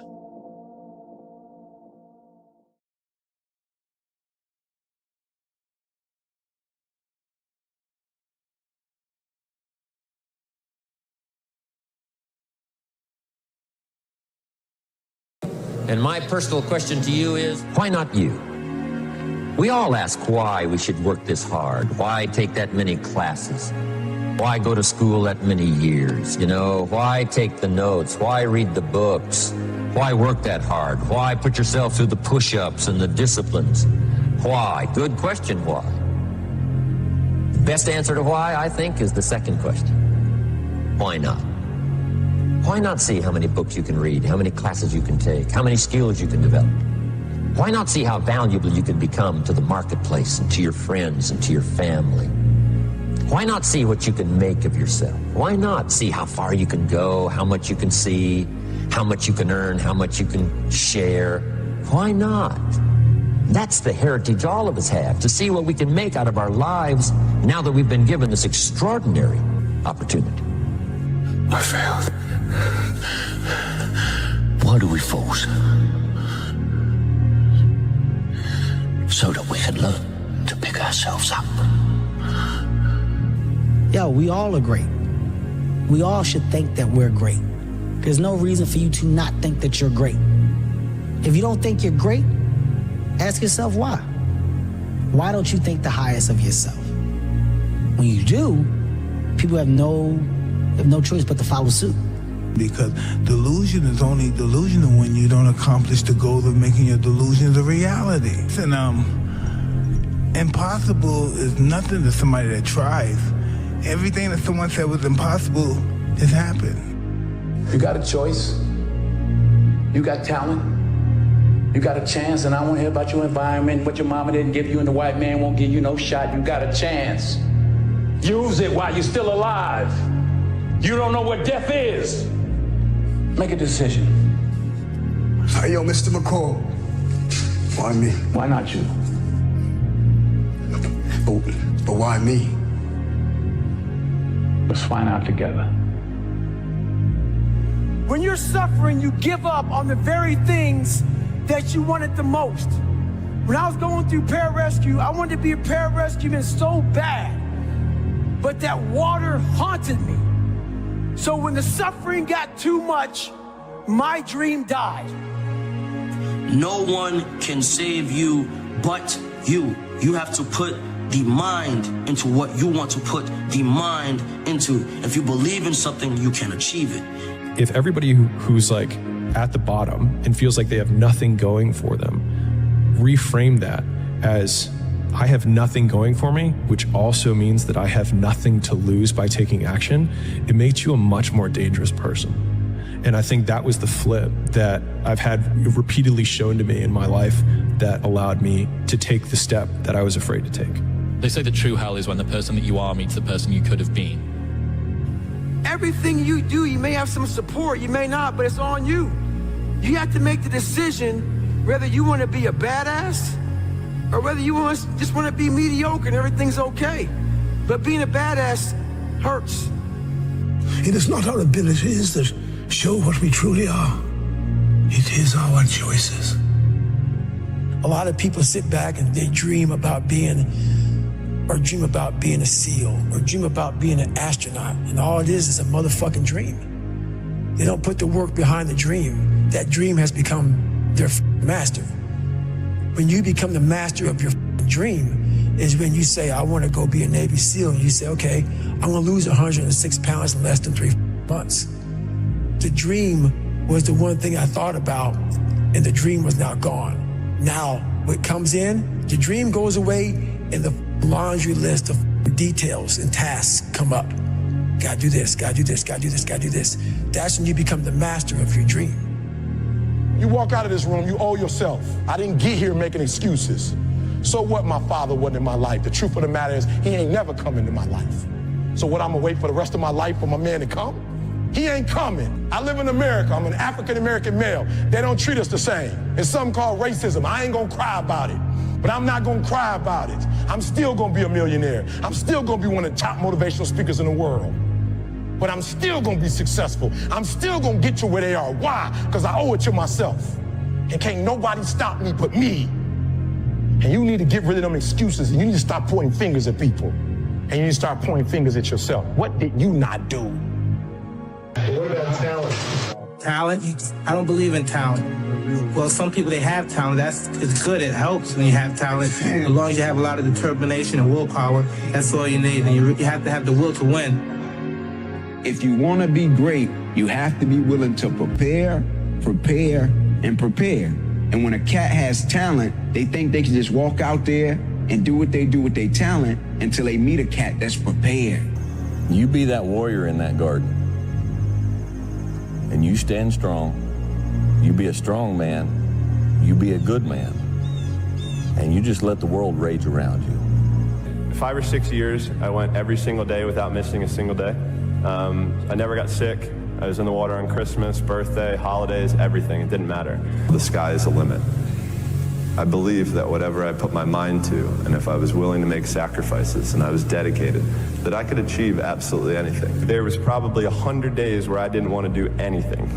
And my personal question to you is, why not you? We all ask why we should work this hard. Why take that many classes? Why go to school that many years? You know, why take the notes? Why read the books? Why work that hard? Why put yourself through the push-ups and the disciplines? Why? Good question, why? The best answer to why, I think, is the second question. Why not? Why not see how many books you can read, how many classes you can take, how many skills you can develop? Why not see how valuable you can become to the marketplace and to your friends and to your family? Why not see what you can make of yourself? Why not see how far you can go, how much you can see, how much you can earn, how much you can share? Why not? That's the heritage all of us have, to see what we can make out of our lives now that we've been given this extraordinary opportunity. I failed. Why do we false? So that we can learn to pick ourselves up. Yo, we all are great. We all should think that we're great. There's no reason for you to not think that you're great. If you don't think you're great, ask yourself why. Why don't you think the highest of yourself? When you do, people have no choice but to follow suit. Because delusion is only delusional when you don't accomplish the goal of making your delusions a reality. And impossible is nothing to somebody that tries. Everything that someone said was impossible has happened. You got a choice. You got talent. You got a chance, and I want to hear about your environment, what your mama didn't give you, and the white man won't give you no shot. You got a chance. Use it while you're still alive. You don't know what death is. Make a decision. Hey, yo, Mr. McCall. Why me? Why not you? But why me? Let's find out together. When you're suffering, you give up on the very things that you wanted the most. When I was going through pararescue, I wanted to be a pararescueman so bad, but that water haunted me. So when the suffering got too much, my dream died. No one can save you but you. You have to put the mind into what you want to put the mind into. If you believe in something, you can achieve it. If everybody who's like at the bottom and feels like they have nothing going for them, reframe that as I have nothing going for me, which also means that I have nothing to lose by taking action, it makes you a much more dangerous person. And I think that was the flip that I've had repeatedly shown to me in my life that allowed me to take the step that I was afraid to take. They say the true hell is when the person that you are meets the person you could have been. Everything you do, you may have some support, you may not, but it's on you. You have to make the decision whether you want to be a badass or whether you just want to be mediocre and everything's okay. But being a badass hurts. It is not our abilities that show what we truly are. It is our choices. A lot of people sit back and they dream about being a SEAL, or dream about being an astronaut, and all it is a motherfucking dream. They don't put the work behind the dream. That dream has become their master. When you become the master of your dream is when you say, I want to go be a Navy SEAL, and you say, okay, I'm gonna lose 106 pounds in less than 3 months. The dream was the one thing I thought about, and the dream was now gone. Now, what comes in, the dream goes away, and the laundry list of details and tasks come up. Gotta do this, gotta do this, gotta do this, gotta do this. That's when you become the master of your dream. You walk out of this room, you owe yourself. I didn't get here making excuses. So what my father wasn't in my life? The truth of the matter is, he ain't never come into my life. So what, I'm gonna wait for the rest of my life for my man to come? He ain't coming. I live in America. I'm an African-American male. They don't treat us the same. It's something called racism. I ain't gonna cry about it. But I'm not gonna cry about it. I'm still gonna be a millionaire. I'm still gonna be one of the top motivational speakers in the world. But I'm still gonna be successful. I'm still gonna get to where they are. Why? Because I owe it to myself. And can't nobody stop me but me. And you need to get rid of them excuses, and you need to stop pointing fingers at people. And you need to start pointing fingers at yourself. What did you not do? What about talent? Talent? I don't believe in talent. Well, some people, they have talent. It's good. It helps when you have talent. As long as you have a lot of determination and willpower, that's all you need. And you have to have the will to win. If you want to be great, you have to be willing to prepare, and prepare. And when a cat has talent, they think they can just walk out there and do what they do with their talent until they meet a cat that's prepared. You be that warrior in that garden. And you stand strong. You be a strong man. You be a good man. And you just let the world rage around you. 5 or 6 years, I went every single day without missing a single day. I never got sick. I was in the water on Christmas, birthday, holidays, everything. It didn't matter. The sky is the limit. I believe that whatever I put my mind to, and if I was willing to make sacrifices and I was dedicated, that I could achieve absolutely anything. There was probably 100 days where I didn't want to do anything.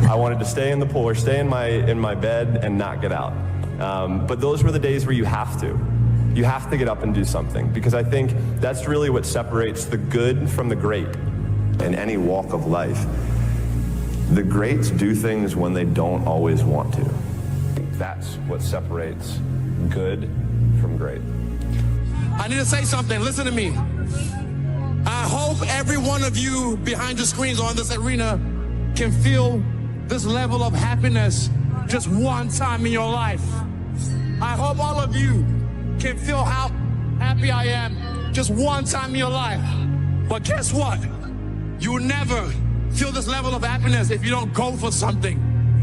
I wanted to stay in the pool or stay in my bed and not get out. But those were the days where you have to. You have to get up and do something, because I think that's really what separates the good from the great in any walk of life. The greats do things when they don't always want to. That's what separates good from great. I need to say something. Listen to me. I hope every one of you behind the screens or in this arena can feel this level of happiness just one time in your life. I hope all of you can feel how happy I am just one time in your life. But guess what? You will never feel this level of happiness if you don't go for something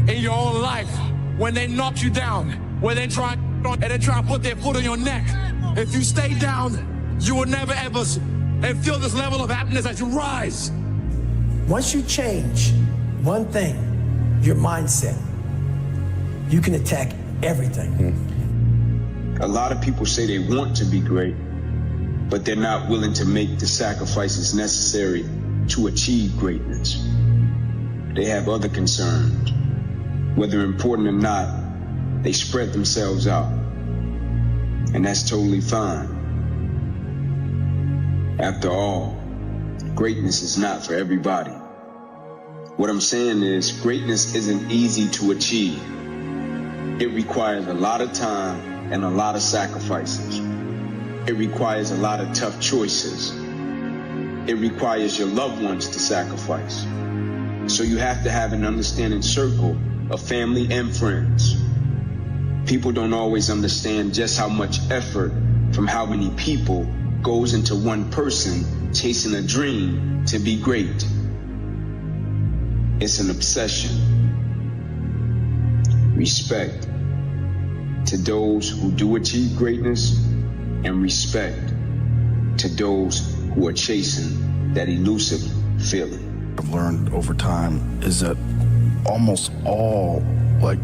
in your own life. When they knock you down, when they try to put their foot on your neck, if you stay down, you will never ever feel this level of happiness as you rise. Once you change one thing, your mindset, you can attack everything. A lot of people say they want to be great, but they're not willing to make the sacrifices necessary to achieve greatness. They have other concerns. Whether important or not, they spread themselves out. And that's totally fine. After all, greatness is not for everybody. What I'm saying is, greatness isn't easy to achieve. It requires a lot of time and a lot of sacrifices. It requires a lot of tough choices. It requires your loved ones to sacrifice. So you have to have an understanding circle of family and friends. People don't always understand just how much effort from how many people goes into one person chasing a dream to be great. It's an obsession. Respect to those who do achieve greatness, and respect to those who are chasing that elusive feeling. I've learned over time is that almost all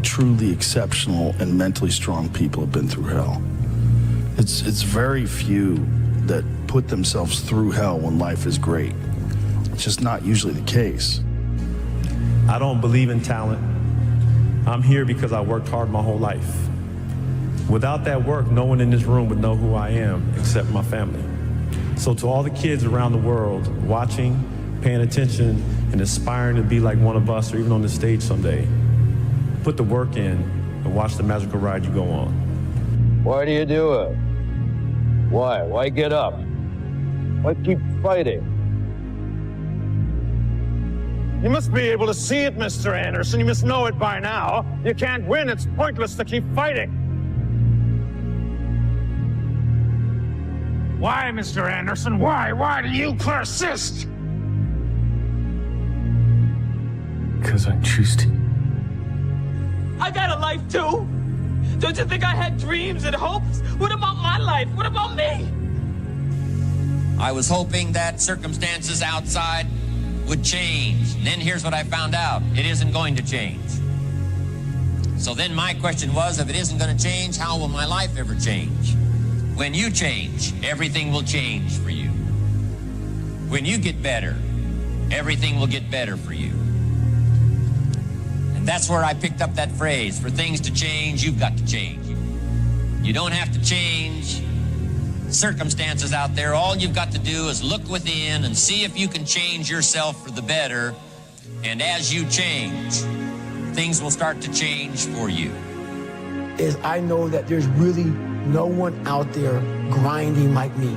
truly exceptional and mentally strong people have been through hell. It's very few that put themselves through hell when life is great. It's just not usually the case. I don't believe in talent. I'm here because I worked hard my whole life. Without that work, no one in this room would know who I am except my family. So to all the kids around the world watching, paying attention, and aspiring to be like one of us or even on the stage someday, put the work in and watch the magical ride you go on. Why do you do it? Why? Why get up? Why keep fighting? You must be able to see it, Mr. Anderson. You must know it by now. You can't win. It's pointless to keep fighting. Why, Mr. Anderson? Why? Why do you persist? Because I choose to. I got a life too. Don't you think I had dreams and hopes? What about my life? What about me? I was hoping that circumstances outside would change. And then here's what I found out. It isn't going to change. So then my question was, if it isn't going to change, how will my life ever change? When you change, everything will change for you. When you get better, everything will get better for you. And that's where I picked up that phrase, for things to change, you've got to change. You don't have to change circumstances out there. All you've got to do is look within and see if you can change yourself for the better. And as you change, things will start to change for you. Is I know that there's really no one out there grinding like me.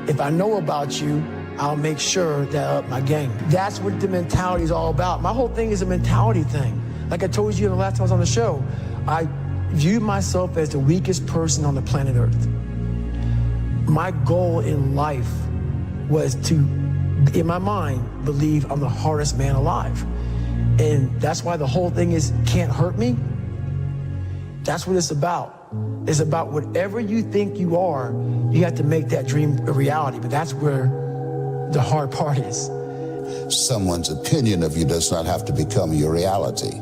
If I know about you, I'll make sure that I up my game. That's what the mentality is all about. My whole thing is a mentality thing. Like I told you the last time I was on the show, I view myself as the weakest person on the planet Earth. My goal in life was to, in my mind, believe I'm the hardest man alive. And that's why the whole thing is can't hurt me. That's what it's about. It's about whatever you think you are, you have to make that dream a reality. But that's where the hard part is. Someone's opinion of you does not have to become your reality.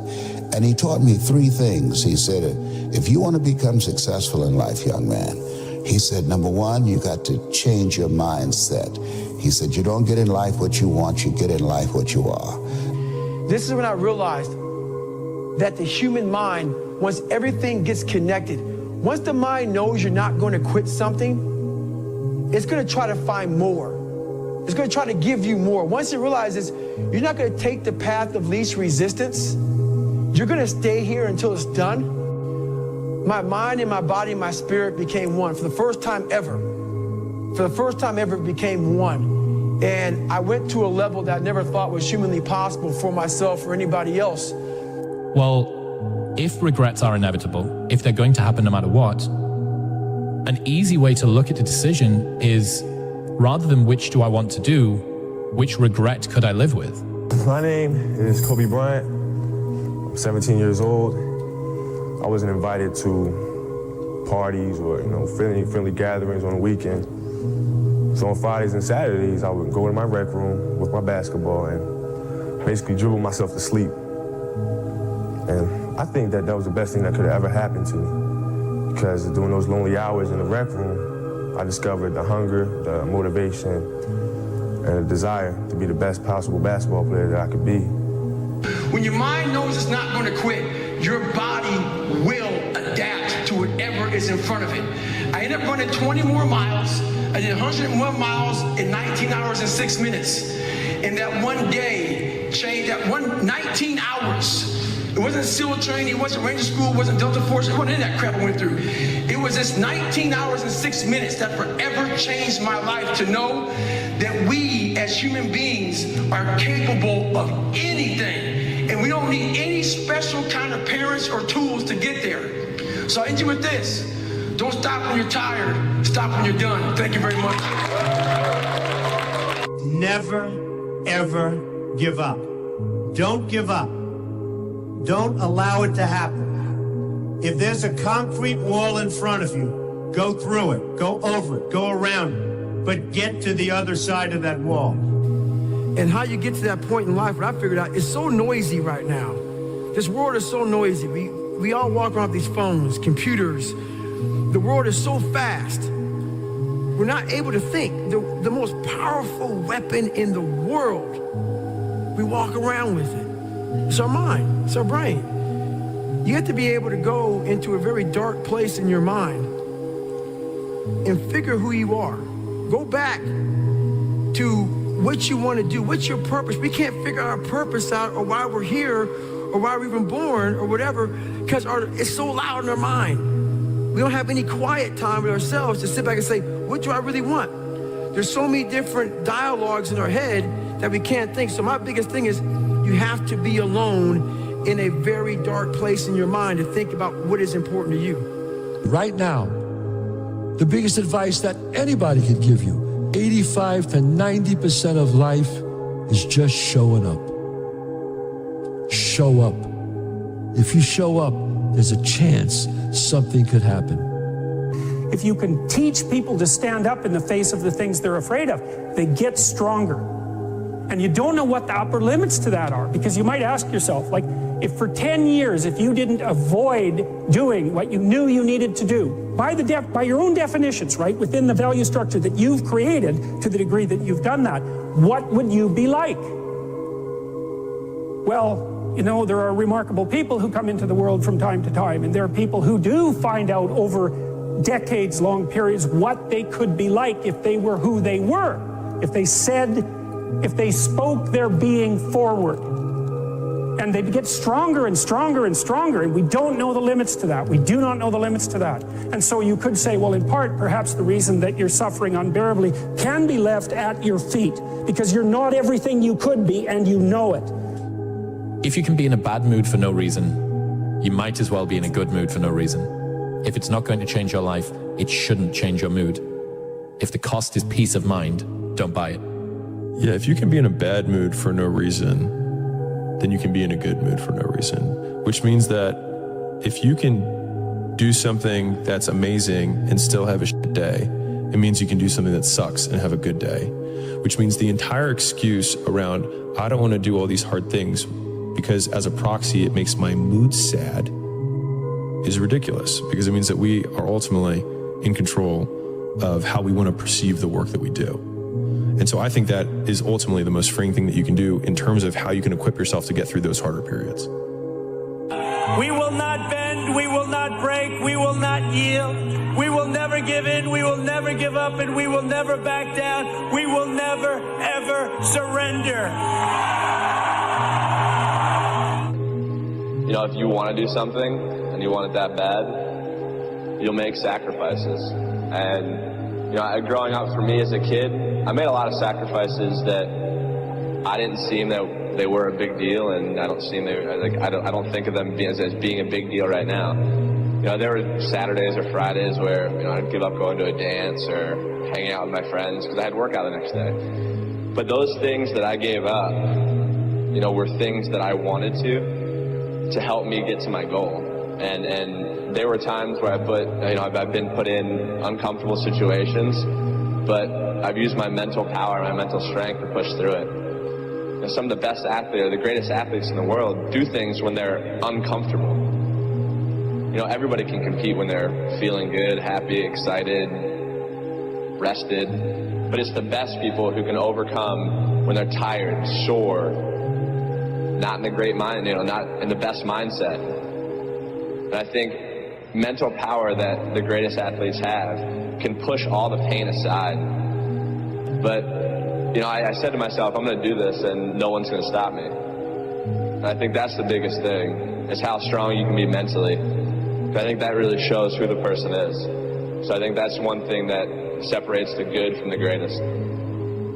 And he taught me 3 things. He said, if you want to become successful in life, young man, he said, number 1, you got to change your mindset. He said, you don't get in life what you want, you get in life what you are. This is when I realized that the human mind, once everything gets connected, once the mind knows you're not going to quit something, it's going to try to find more. It's going to try to give you more. Once it realizes you're not going to take the path of least resistance, you're going to stay here until it's done. My mind and my body and my spirit became one for the first time ever. For the first time ever, it became one. And I went to a level that I never thought was humanly possible for myself or anybody else. Well, if regrets are inevitable, if they're going to happen no matter what, an easy way to look at a decision is, rather than which do I want to do, which regret could I live with? My name is Kobe Bryant. I'm 17 years old. I wasn't invited to parties or, friendly gatherings on the weekend. So on Fridays and Saturdays, I would go to my rec room with my basketball and basically dribble myself to sleep. And I think that was the best thing that could have ever happened to me, because during those lonely hours in the rec room, I discovered the hunger, the motivation, and the desire to be the best possible basketball player that I could be. When your mind knows it's not going to quit, your body will adapt to whatever is in front of it. I ended up running 20 more miles. I did 101 miles in 19 hours and 6 minutes. And that one day changed, 19 hours. It wasn't SEAL training, it wasn't Ranger School, it wasn't Delta Force, it wasn't any of that crap I went through. It was this 19 hours and 6 minutes that forever changed my life, to know that we as human beings are capable of anything. And we don't need any special kind of parents or tools to get there. So I end you with this. Don't stop when you're tired, stop when you're done. Thank you very much. Never, ever give up. Don't give up. Don't allow it to happen. If there's a concrete wall in front of you, go through it, go over it, go around it, but get to the other side of that wall. And how you get to that point in life, what I figured out, is so noisy right now. This world is so noisy. We all walk around with these phones, computers. The world is so fast. We're not able to think. The most powerful weapon in the world, we walk around with it. It's our mind, it's our brain. You have to be able to go into a very dark place in your mind and figure who you are. Go back to what you want to do, what's your purpose. We can't figure our purpose out, or why we're here, or why we're even born, or whatever, because it's so loud in our mind. We don't have any quiet time with ourselves to sit back and say, what do I really want? There's so many different dialogues in our head that we can't think. So my biggest thing is, you have to be alone in a very dark place in your mind to think about what is important to you. Right now, the biggest advice that anybody could give you, 85 to 90% of life is just showing up. Show up. If you show up, there's a chance something could happen. If you can teach people to stand up in the face of the things they're afraid of, they get stronger. And you don't know what the upper limits to that are, because you might ask yourself, like, if for 10 years, if you didn't avoid doing what you knew you needed to do, by your own definitions, right, within the value structure that you've created, to the degree that you've done that, what would you be like? Well, you know, there are remarkable people who come into the world from time to time, and there are people who do find out over decades-long periods what they could be like if they were who they were, if they spoke their being forward. And they get stronger and stronger and stronger, and we don't know the limits to that. We do not know the limits to that. And so you could say, well, in part, perhaps the reason that you're suffering unbearably can be left at your feet, because you're not everything you could be, and you know it. If you can be in a bad mood for no reason, you might as well be in a good mood for no reason. If it's not going to change your life, it shouldn't change your mood. If the cost is peace of mind, don't buy it. Yeah, if you can be in a bad mood for no reason, then you can be in a good mood for no reason. Which means that if you can do something that's amazing and still have a shit day, it means you can do something that sucks and have a good day. Which means the entire excuse around, I don't want to do all these hard things because as a proxy it makes my mood sad, is ridiculous, because it means that we are ultimately in control of how we want to perceive the work that we do. And so I think that is ultimately the most freeing thing that you can do in terms of how you can equip yourself to get through those harder periods. We will not bend, we will not break, we will not yield. We will never give in, we will never give up, and we will never back down. We will never, ever surrender. You know, if you want to do something and you want it that bad, you'll make sacrifices. And you know, growing up for me as a kid, I made a lot of sacrifices that I didn't seem that they were a big deal, and I don't think of them as being a big deal right now. You know, there were Saturdays or Fridays where, you know, I'd give up going to a dance or hanging out with my friends because I had work out the next day. But those things that I gave up, you know, were things that I wanted to help me get to my goal. And there were times where I've been put in uncomfortable situations, but I've used my mental power, my mental strength to push through it. You know, some of the best athletes, or the greatest athletes in the world, do things when they're uncomfortable. You know, everybody can compete when they're feeling good, happy, excited, rested, but it's the best people who can overcome when they're tired, sore, not in the great mind, you know, not in the best mindset. And I think mental power that the greatest athletes have can push all the pain aside. But, you know, I said to myself, I'm going to do this and no one's going to stop me. And I think that's the biggest thing, is how strong you can be mentally. I think that really shows who the person is. So I think that's one thing that separates the good from the greatest.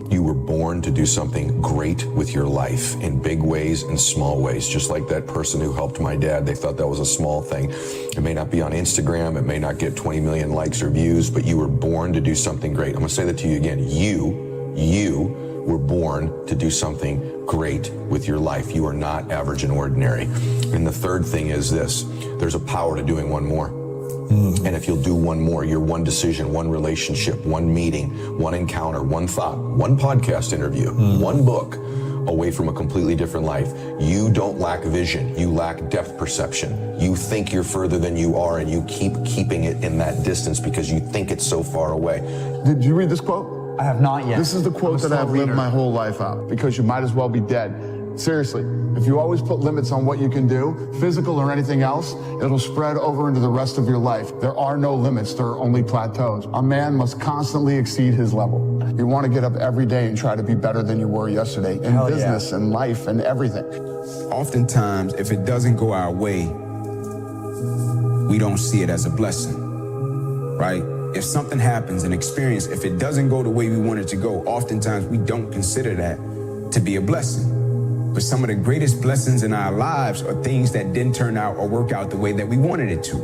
You were born to do something great with your life in big ways and small ways, just like that person who helped my dad. They thought that was a small thing. It may not be on Instagram, it may not get 20 million likes or views, but you were born to do something great. I'm gonna say that to you again. You were born to do something great with your life. You are not average and ordinary. And the third thing is this: there's a power to doing one more. And if you'll do one more, your one decision, one relationship, one meeting, one encounter, one thought, one podcast interview, one book away from a completely different life, you don't lack vision. You lack depth perception. You think you're further than you are, and you keep keeping it in that distance because you think it's so far away. Did you read this quote? I have not yet. This is the quote that I've lived my whole life out, because you might as well be dead. Seriously, if you always put limits on what you can do, physical or anything else, it'll spread over into the rest of your life. There are no limits, there are only plateaus. A man must constantly exceed his level. You want to get up every day and try to be better than you were yesterday in business and life and everything. Oftentimes, if it doesn't go our way, we don't see it as a blessing, right? If something happens, an experience, if it doesn't go the way we want it to go, oftentimes we don't consider that to be a blessing. But some of the greatest blessings in our lives are things that didn't turn out or work out the way that we wanted it to.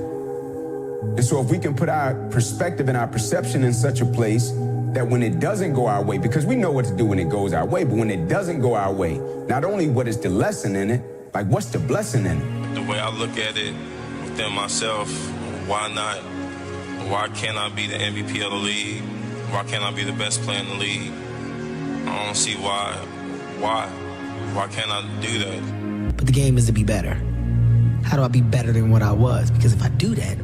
And so if we can put our perspective and our perception in such a place that when it doesn't go our way, because we know what to do when it goes our way, but when it doesn't go our way, not only what is the lesson in it, like what's the blessing in it? The way I look at it within myself, Why can't I be the MVP of the league? Why can't I be the best player in the league? I don't see why. Why can't I do that? But the game is to be better. How do I be better than what I was? Because if I do that,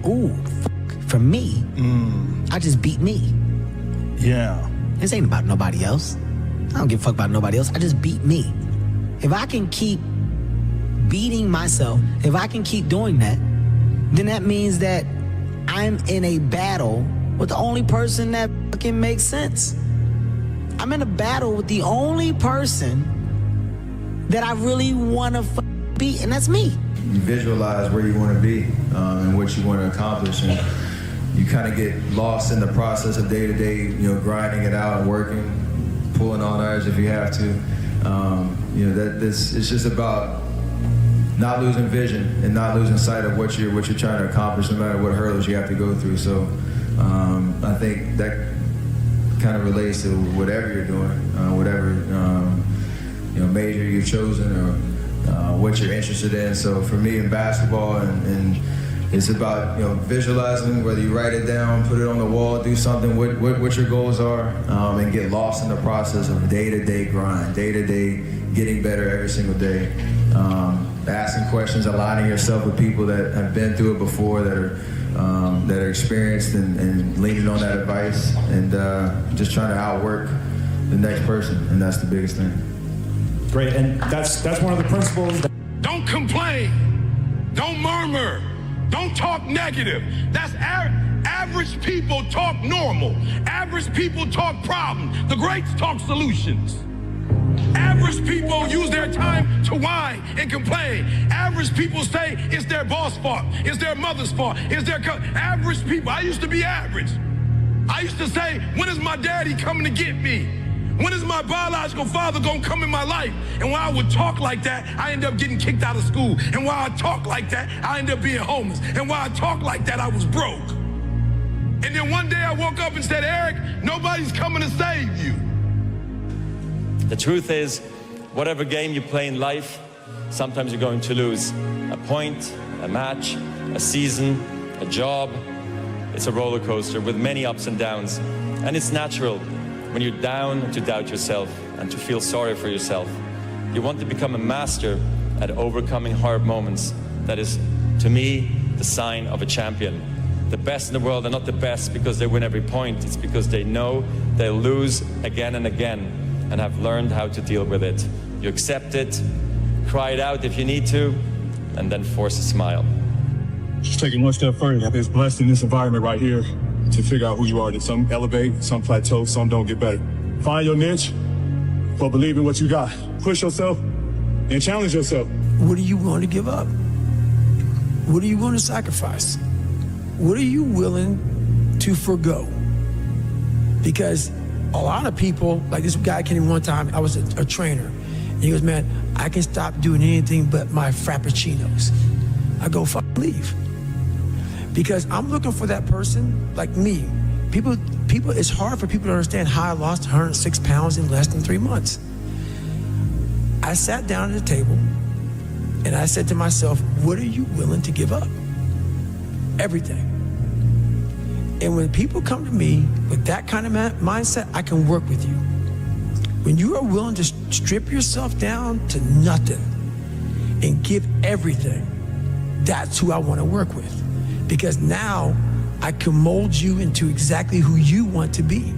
for me, I just beat me. Yeah. This ain't about nobody else. I don't give a fuck about nobody else. I just beat me. If I can keep beating myself, if I can keep doing that, then that means that I'm in a battle with the only person that fucking makes sense. I'm in a battle with the only person that I really want to beat, and that's me. You visualize where you want to be and what you want to accomplish, and you kind of get lost in the process of day-to-day, grinding it out and working, pulling on ours if you have to. It's just about not losing vision and not losing sight of what you're trying to accomplish, no matter what hurdles you have to go through. So I think that kind of relates to whatever you're doing, whatever major you've chosen or what you're interested in. So for me in basketball, and it's about visualizing, whether you write it down, put it on the wall, do something, what your goals are, and get lost in the process of day-to-day grind, day-to-day getting better every single day. Asking questions, aligning yourself with people that have been through it before, that are experienced, and leaning on that advice, and just trying to outwork the next person, and that's the biggest thing. Great, and that's one of the principles. Don't complain. Don't murmur. Don't talk negative. That's average people talk normal. Average people talk problem. The greats talk solutions. Average people use their time to whine and complain. Average people say it's their boss' fault, it's their mother's fault, it's their average people. I used to be average. I used to say, when is my daddy coming to get me? When is my biological father gonna come in my life? And when I would talk like that, I ended up getting kicked out of school. And while I talk like that, I ended up being homeless. And while I talk like that, I was broke. And then one day I woke up and said, Eric, nobody's coming to save you. The truth is, whatever game you play in life, sometimes you're going to lose. A point, a match, a season, a job. It's a roller coaster with many ups and downs. And it's natural when you're down to doubt yourself and to feel sorry for yourself. You want to become a master at overcoming hard moments. That is, to me, the sign of a champion. The best in the world are not the best because they win every point. It's because they know they'll lose again and again and have learned how to deal with it. You accept it, cry it out if you need to, and then force a smile. Just taking one step further. It's blessed in this environment right here to figure out who you are. That some elevate, some plateau, some don't get better. Find your niche, but believe in what you got. Push yourself and challenge yourself. What are you willing to give up? What are you willing to sacrifice? What are you willing to forgo? Because a lot of people, like this guy came in one time, I was a trainer, and he goes, man, I can stop doing anything but my frappuccinos. I go, fuck, leave. Because I'm looking for that person like me. People, it's hard for people to understand how I lost 106 pounds in less than 3 months. I sat down at the table and I said to myself, what are you willing to give up? Everything. And when people come to me with that kind of mindset, I can work with you. When you are willing to strip yourself down to nothing and give everything, that's who I want to work with. Because now I can mold you into exactly who you want to be.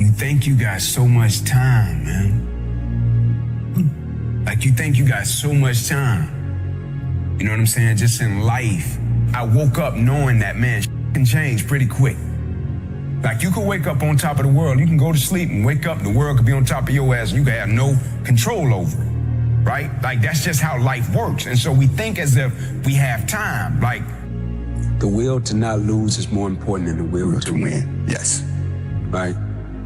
You think you got so much time, man. Like you think you got so much time. You know what I'm saying? Just in life. I woke up knowing that, man, can change pretty quick. Like you could wake up on top of the world. You can go to sleep and wake up and the world could be on top of your ass and you could have no control over it, right? Like that's just how life works. And so we think as if we have time. Like the will to not lose is more important than the will to win. Yes. Right?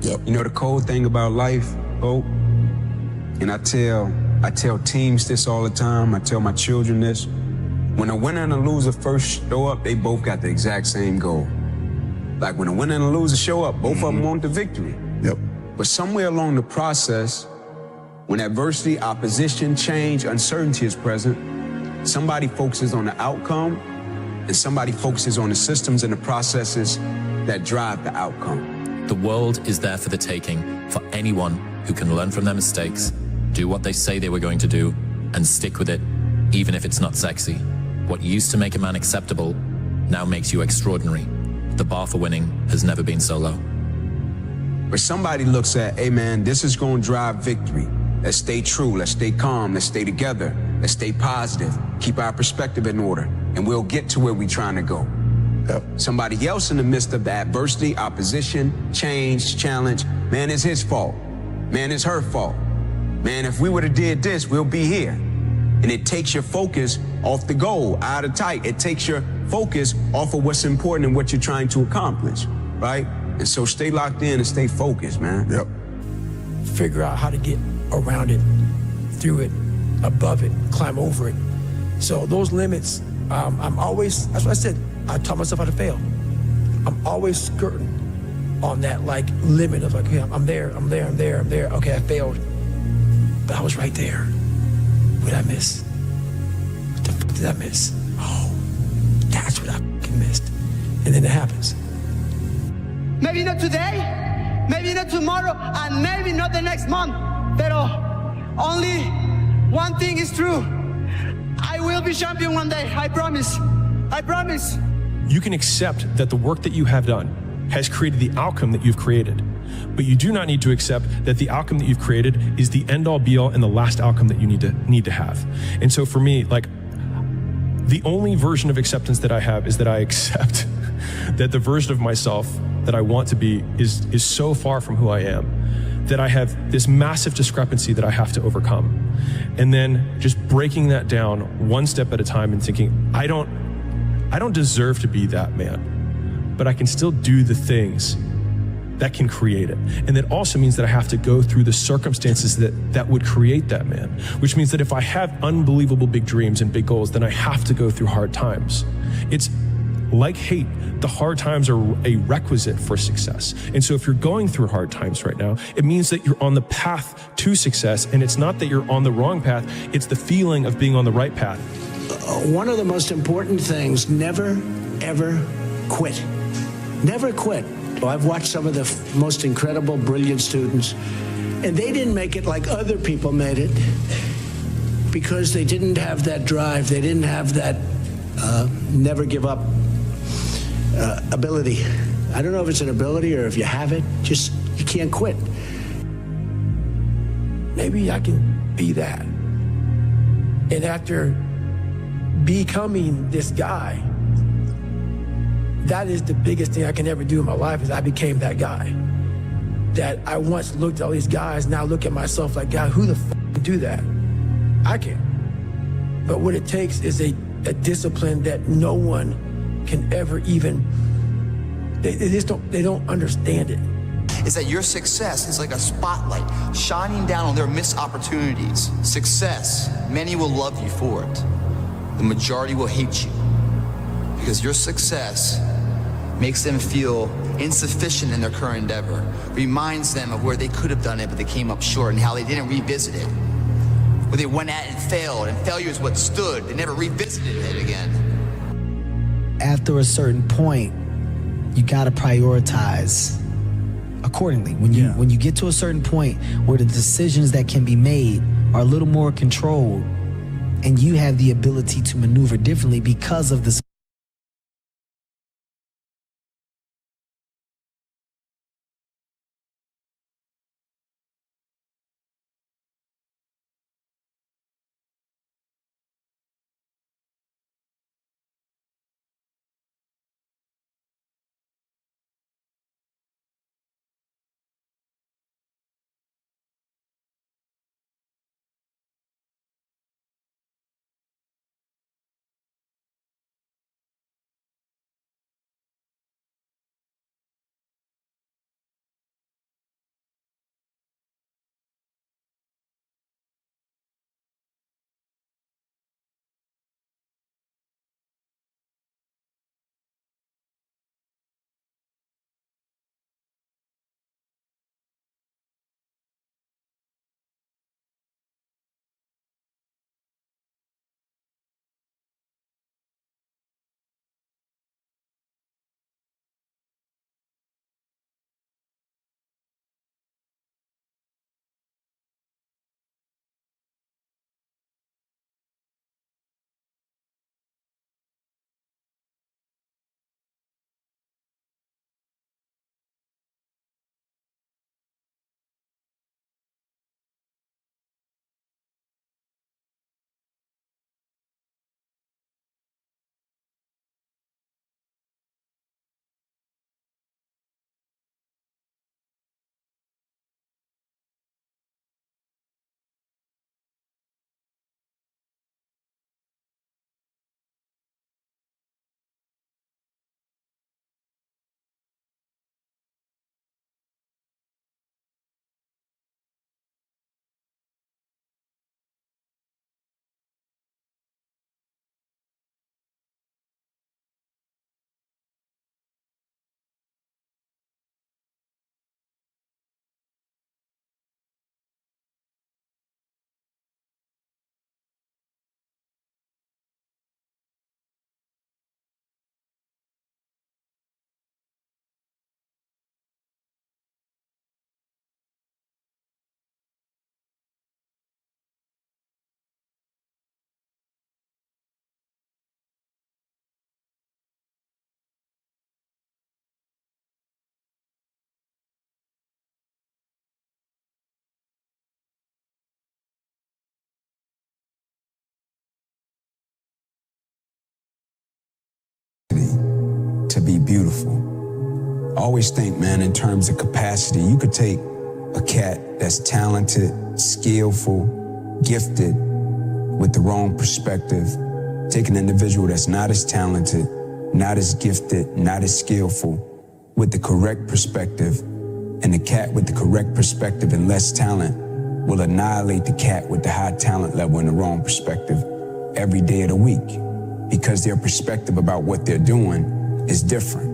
Yep. You know the cold thing about life, Hope? And I tell teams this all the time. I tell my children this. When a winner and a loser first show up, they both got the exact same goal. Like when a winner and a loser show up, both of them want the victory. Yep. But somewhere along the process, when adversity, opposition, change, uncertainty is present, somebody focuses on the outcome and somebody focuses on the systems and the processes that drive the outcome. The world is there for the taking for anyone who can learn from their mistakes, do what they say they were going to do, and stick with it, even if it's not sexy. What used to make a man acceptable now makes you extraordinary. The bar for winning has never been so low. Where somebody looks at, hey man, this is going to drive victory. Let's stay true, let's stay calm, let's stay together, let's stay positive, keep our perspective in order, and we'll get to where we're trying to go. Somebody else in the midst of the adversity, opposition, change, challenge, man, it's his fault. Man, it's her fault. Man, if we would have did this, we'll be here. And it takes your focus off the goal, out of tight. It takes your focus off of what's important and what you're trying to accomplish, right? And so stay locked in and stay focused, man. Yep. Figure out how to get around it, through it, above it, climb over it. So those limits, I'm always, that's what I said, I taught myself how to fail. I'm always skirting on that like limit of like, okay, I'm there. Okay, I failed, but I was right there. What did I miss? What the fuck did I miss? Oh, that's what I fucking missed. And then it happens. Maybe not today, maybe not tomorrow, and maybe not the next month. Pero only one thing is true. I will be champion one day, I promise. I promise. You can accept that the work that you have done has created the outcome that you've created. But you do not need to accept that the outcome that you've created is the end-all be-all and the last outcome that you need to have. And so for me, like, the only version of acceptance that I have is that I accept that the version of myself that I want to be is so far from who I am, that I have this massive discrepancy that I have to overcome. And then just breaking that down one step at a time and thinking, I don't deserve to be that man, but I can still do the things that can create it. And that also means that I have to go through the circumstances that would create that man, which means that if I have unbelievable big dreams and big goals, then I have to go through hard times. It's like hate, the hard times are a requisite for success. And so if you're going through hard times right now, it means that you're on the path to success, and it's not that you're on the wrong path, it's the feeling of being on the right path. One of the most important things, never, ever quit. Never quit. Well, I've watched some of the most incredible, brilliant students, and they didn't make it like other people made it because they didn't have that drive. They didn't have that never give up ability. I don't know if it's an ability or if you have it, just you can't quit. Maybe I can be that. And after becoming this guy, that is the biggest thing I can ever do in my life, is I became that guy. That I once looked at all these guys, now look at myself like, God, who the f can do that? I can. But what it takes is a discipline that no one can ever even, they don't understand it. Is that your success is like a spotlight shining down on their missed opportunities. Success, many will love you for it. The majority will hate you because your success makes them feel insufficient in their current endeavor, reminds them of where they could have done it but they came up short and how they didn't revisit it. Where they went at it and failed, and failure is what stood. They never revisited it again. After a certain point, you gotta prioritize accordingly. When you get to a certain point where the decisions that can be made are a little more controlled, and you have the ability to maneuver differently because of the to be beautiful. Always think, man, in terms of capacity. You could take a cat that's talented, skillful, gifted, with the wrong perspective. Take an individual that's not as talented, not as gifted, not as skillful, with the correct perspective, and the cat with the correct perspective and less talent will annihilate the cat with the high talent level and the wrong perspective every day of the week, because their perspective about what they're doing is different.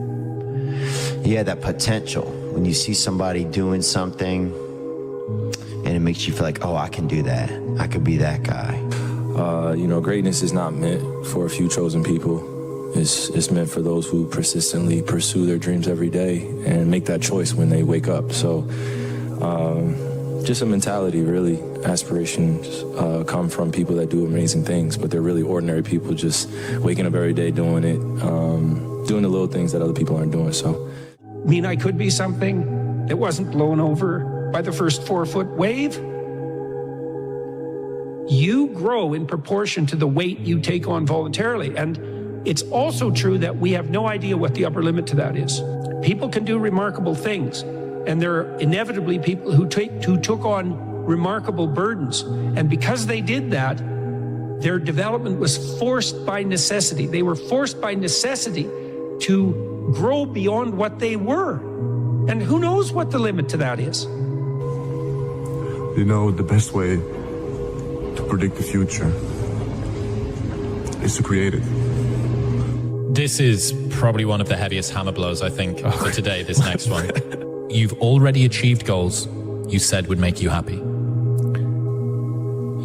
Yeah, that potential. When you see somebody doing something and it makes you feel like, oh, I can do that. I could be that guy. Greatness is not meant for a few chosen people. It's meant for those who persistently pursue their dreams every day and make that choice when they wake up. So just a mentality, really. Aspirations come from people that do amazing things, but they're really ordinary people just waking up every day doing it, doing the little things that other people aren't doing. So, I could be something that wasn't blown over by the first 4-foot wave. You grow in proportion to the weight you take on voluntarily. And it's also true that we have no idea what the upper limit to that is. People can do remarkable things, and there are inevitably people who took on remarkable burdens. And because they did that, their development was forced by necessity. They were forced by necessity to grow beyond what they were. And who knows what the limit to that is? The best way to predict the future is to create it. This is probably one of the heaviest hammer blows, I think, for today, this next one. You've already achieved goals you said would make you happy.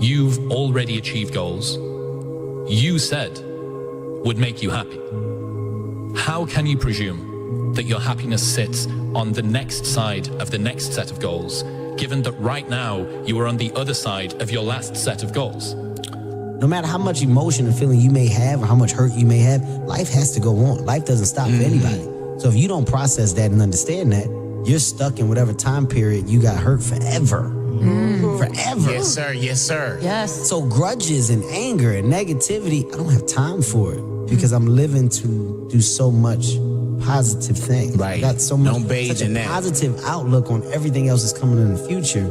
You've already achieved goals you said would make you happy. How can you presume that your happiness sits on the next side of the next set of goals, given that right now you are on the other side of your last set of goals? No matter how much emotion and feeling you may have or how much hurt you may have, life has to go on. Life doesn't stop for anybody. So if you don't process that and understand that, you're stuck in whatever time period you got hurt forever. Forever. Yes, sir. Yes, sir. Yes. So grudges and anger and negativity, I don't have time for it because I'm living to do so much positive things. Right. I got so much Such a positive outlook on everything else that's coming in the future.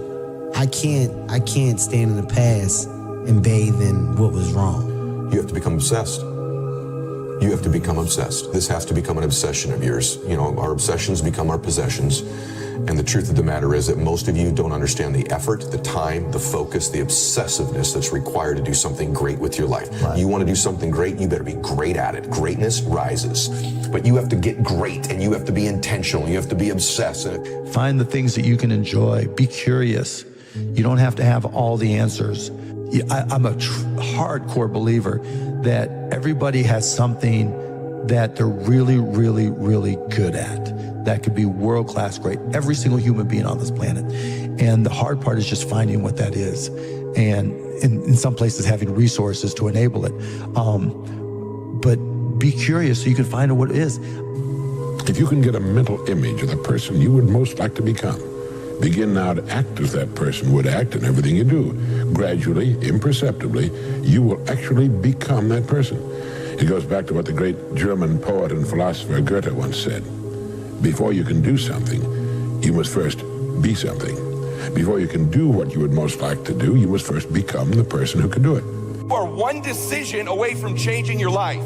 I can't stand in the past and bathe in what was wrong. You have to become obsessed. You have to become obsessed. This has to become an obsession of yours. Our obsessions become our possessions. And the truth of the matter is that most of you don't understand the effort, the time, the focus, the obsessiveness that's required to do something great with your life. Right. You want to do something great, you better be great at it. Greatness rises. But you have to get great, and you have to be intentional. You have to be obsessed. Find the things that you can enjoy. Be curious. You don't have to have all the answers. I'm a hardcore believer that everybody has something that they're really, really, really good at. That could be world-class great. Every single human being on this planet. And the hard part is just finding what that is. And in some places having resources to enable it. But be curious so you can find out what it is. If you can get a mental image of the person you would most like to become, begin now to act as that person would act in everything you do. Gradually, imperceptibly, you will actually become that person. It goes back to what the great German poet and philosopher Goethe once said. Before you can do something, you must first be something. Before you can do what you would most like to do, you must first become the person who can do it. You are one decision away from changing your life.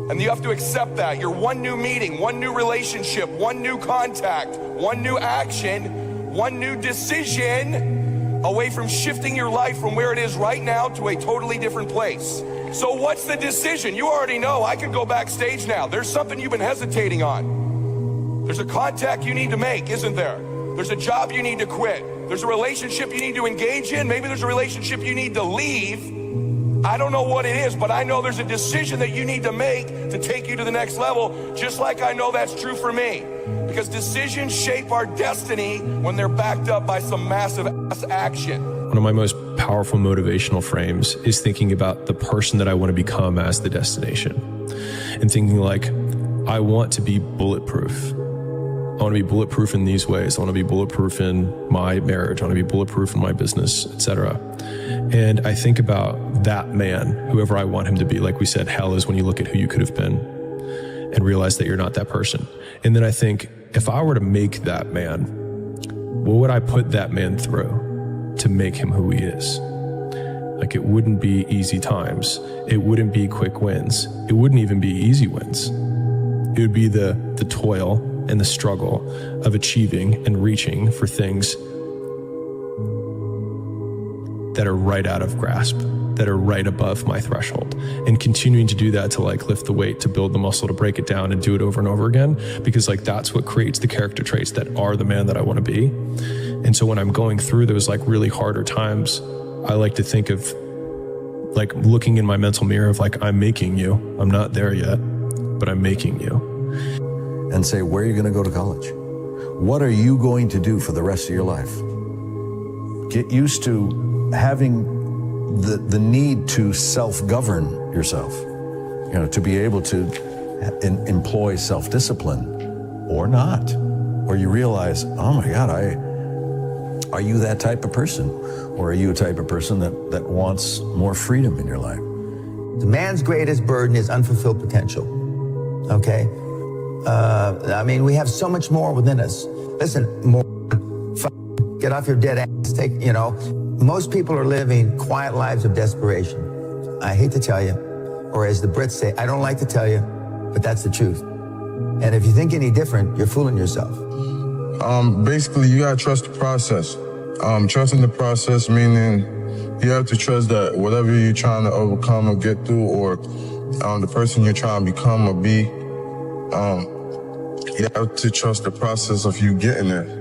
And you have to accept that. You're one new meeting, one new relationship, one new contact, one new action, one new decision away from shifting your life from where it is right now to a totally different place. So what's the decision? You already know. I could go backstage now. There's something you've been hesitating on. There's a contact you need to make, isn't there? There's a job you need to quit. There's a relationship you need to engage in. Maybe there's a relationship you need to leave. I don't know what it is, but I know there's a decision that you need to make to take you to the next level, just like I know that's true for me. Because decisions shape our destiny when they're backed up by some massive action. One of my most powerful motivational frames is thinking about the person that I want to become as the destination. And thinking like, I want to be bulletproof. I want to be bulletproof in these ways. I want to be bulletproof in my marriage. I want to be bulletproof in my business, etc. And I think about that man, whoever I want him to be. Like we said, hell is when you look at who you could have been. and realize that you're not that person. And then I think, if I were to make that man, what would I put that man through to make him who he is? Like, it wouldn't be easy times. It wouldn't be quick wins. It wouldn't even be easy wins. It would be the toil and the struggle of achieving and reaching for things that are right out of grasp, that are right above my threshold, and continuing to do that to like lift the weight, to build the muscle, to break it down and do it over and over again, because like that's what creates the character traits that are the man that I want to be. And so when I'm going through those like really harder times, I like to think of like looking in my mental mirror of like, I'm making you. I'm not there yet, but I'm making you. And say, where are you going to go to college? What are you going to do for the rest of your life? Get used to having the need to self-govern yourself, you know, to be able to employ self-discipline or not. Or you realize, oh my God, are you that type of person? Or are you a type of person that wants more freedom in your life? The man's greatest burden is unfulfilled potential, okay? I mean, we have so much more within us. Listen, more, get off your dead ass, most people are living quiet lives of desperation. I hate to tell you, or as the Brits say, I don't like to tell you, but that's the truth. And if you think any different, you're fooling yourself. Basically, you gotta trust the process. Trusting the process meaning you have to trust that whatever you're trying to overcome or get through, or the person you're trying to become or be, you have to trust the process of you getting there.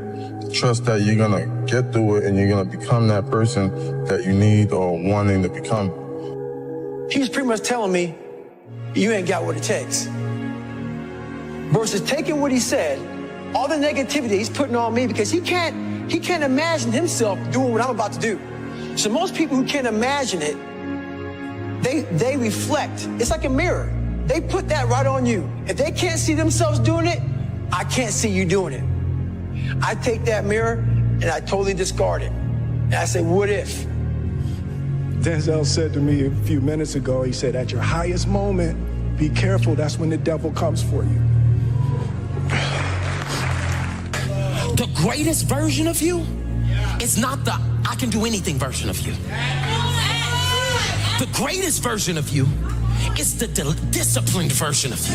Trust that you're gonna get through it and you're gonna become that person that you need or wanting to become. He was pretty much telling me, you ain't got what it takes. Versus taking what he said, all the negativity he's putting on me, because he can't imagine himself doing what I'm about to do. So most people who can't imagine it, they reflect. It's like a mirror. They put that right on you. If they can't see themselves doing it, I can't see you doing it. I take that mirror and I totally discard it. And I say, what if? Denzel said to me a few minutes ago, he said, at your highest moment, be careful, that's when the devil comes for you. The greatest version of you is not the I can do anything version of you. The greatest version of you is the disciplined version of you.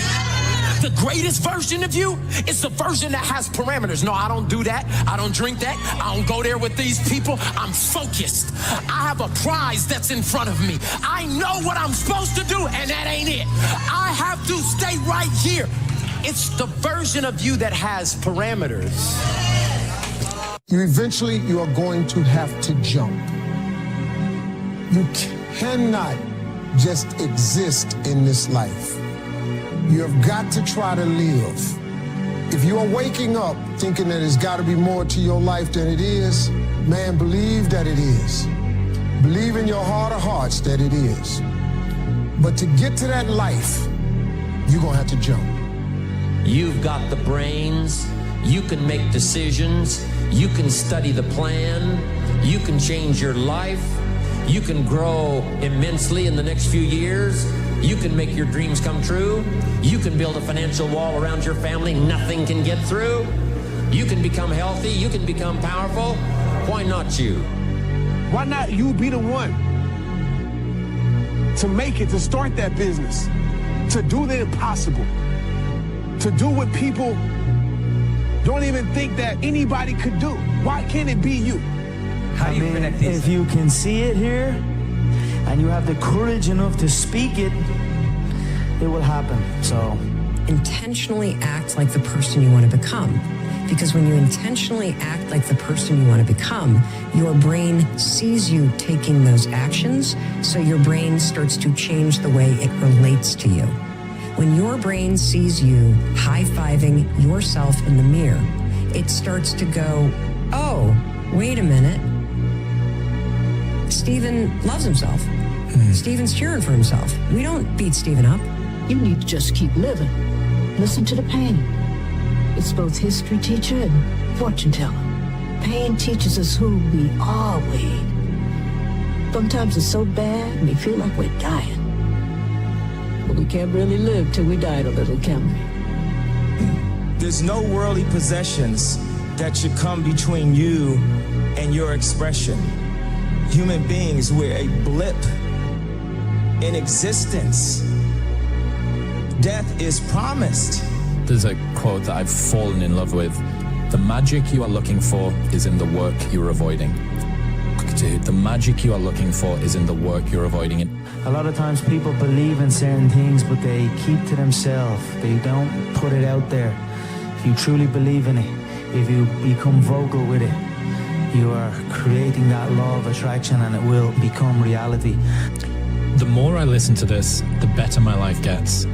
The greatest version of you is the version that has parameters. No, I don't do that. I don't drink that. I don't go there with these people. I'm focused. I have a prize that's in front of me. I know what I'm supposed to do, and that ain't it. I have to stay right here. It's the version of you that has parameters. Eventually, you are going to have to jump. You cannot just exist in this life. You have got to try to live. If you are waking up thinking that there's got to be more to your life than it is, man, believe that it is. Believe in your heart of hearts that it is. But to get to that life, you're going to have to jump. You've got the brains. You can make decisions. You can study the plan. You can change your life. You can grow immensely in the next few years. You can make your dreams come true. You can build a financial wall around your family nothing can get through. You can become healthy. You can become powerful. Why not you? Why not you be the one to make it, to start that business, to do the impossible, to do what people don't even think that anybody could do? Why can't it be you? How do you connect these? If you can see it here, and you have the courage enough to speak it, it will happen. So intentionally act like the person you want to become. Because when you intentionally act like the person you want to become, your brain sees you taking those actions, so your brain starts to change the way it relates to you. When your brain sees you high-fiving yourself in the mirror, it starts to go, oh, wait a minute. Steven loves himself. Steven's cheering for himself. We don't beat Steven up. You need to just keep living. Listen to the pain. It's both history teacher and fortune teller. Pain teaches us who we are, Wade. Sometimes it's so bad we feel like we're dying. but we can't really live till we die a little, can we? There's no worldly possessions that should come between you and your expression. Human beings, we're a blip in existence. Death is promised. There's a quote that I've fallen in love with. The magic you are looking for is in the work you're avoiding. Dude, the magic you are looking for is in the work you're avoiding. A lot of times people believe in certain things, but they keep to themselves. They don't put it out there. If you truly believe in it, if you become vocal with it, you are creating that law of attraction and it will become reality. The more I listen to this, the better my life gets.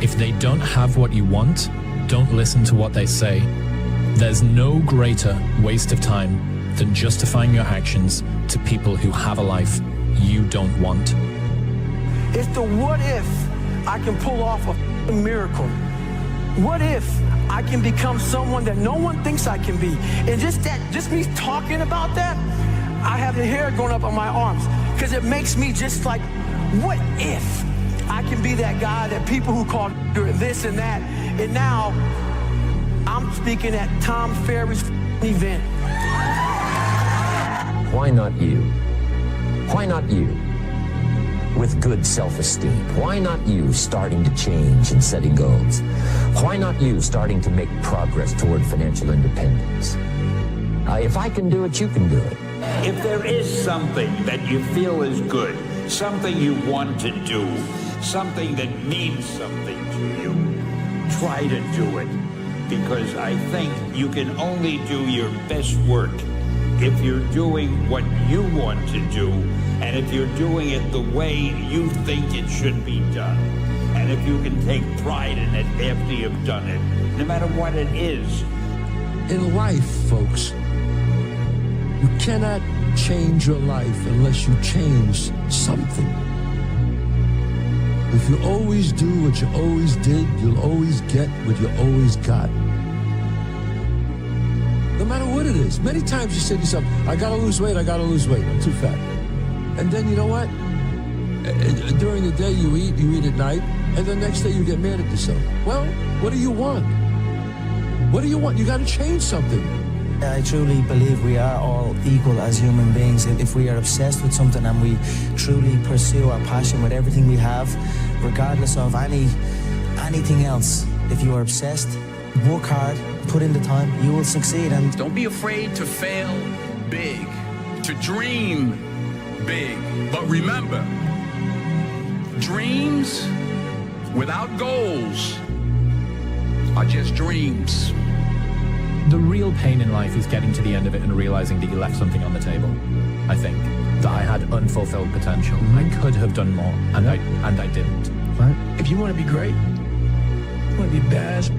If they don't have what you want, don't listen to what they say. There's no greater waste of time than justifying your actions to people who have a life you don't want. It's the what if I can pull off a miracle. What if I can become someone that no one thinks I can be? And just me talking about that, I have the hair going up on my arms because it makes me just like, what if I can be that guy that people who call this and that, and now I'm speaking at Tom Ferry's event. Why not you? Why not you? With good self-esteem. Why not you starting to change and setting goals? Why not you starting to make progress toward financial independence? If I can do it, you can do it. If there is something that you feel is good, something you want to do, something that means something to you, try to do it. Because I think you can only do your best work if you're doing what you want to do, and if you're doing it the way you think it should be done, and if you can take pride in it after you've done it, no matter what it is. In life, folks, you cannot change your life unless you change something. If you always do what you always did, you'll always get what you always got. No matter what it is. Many times you say to yourself, I gotta lose weight, I'm too fat. And then you know what? During the day you eat at night, and the next day you get mad at yourself. Well, what do you want? What do you want? You gotta change something. I truly believe we are all equal as human beings. If we are obsessed with something and we truly pursue our passion with everything we have, regardless of anything else, if you are obsessed, work hard, put in the time, you will succeed. And don't be afraid to fail big, to dream big. But remember, dreams without goals are just dreams. The real pain in life is getting to the end of it and realizing that you left something on the table. I think that I had unfulfilled potential. I could have done more, and I didn't. Right. If you want to be great, you want to be best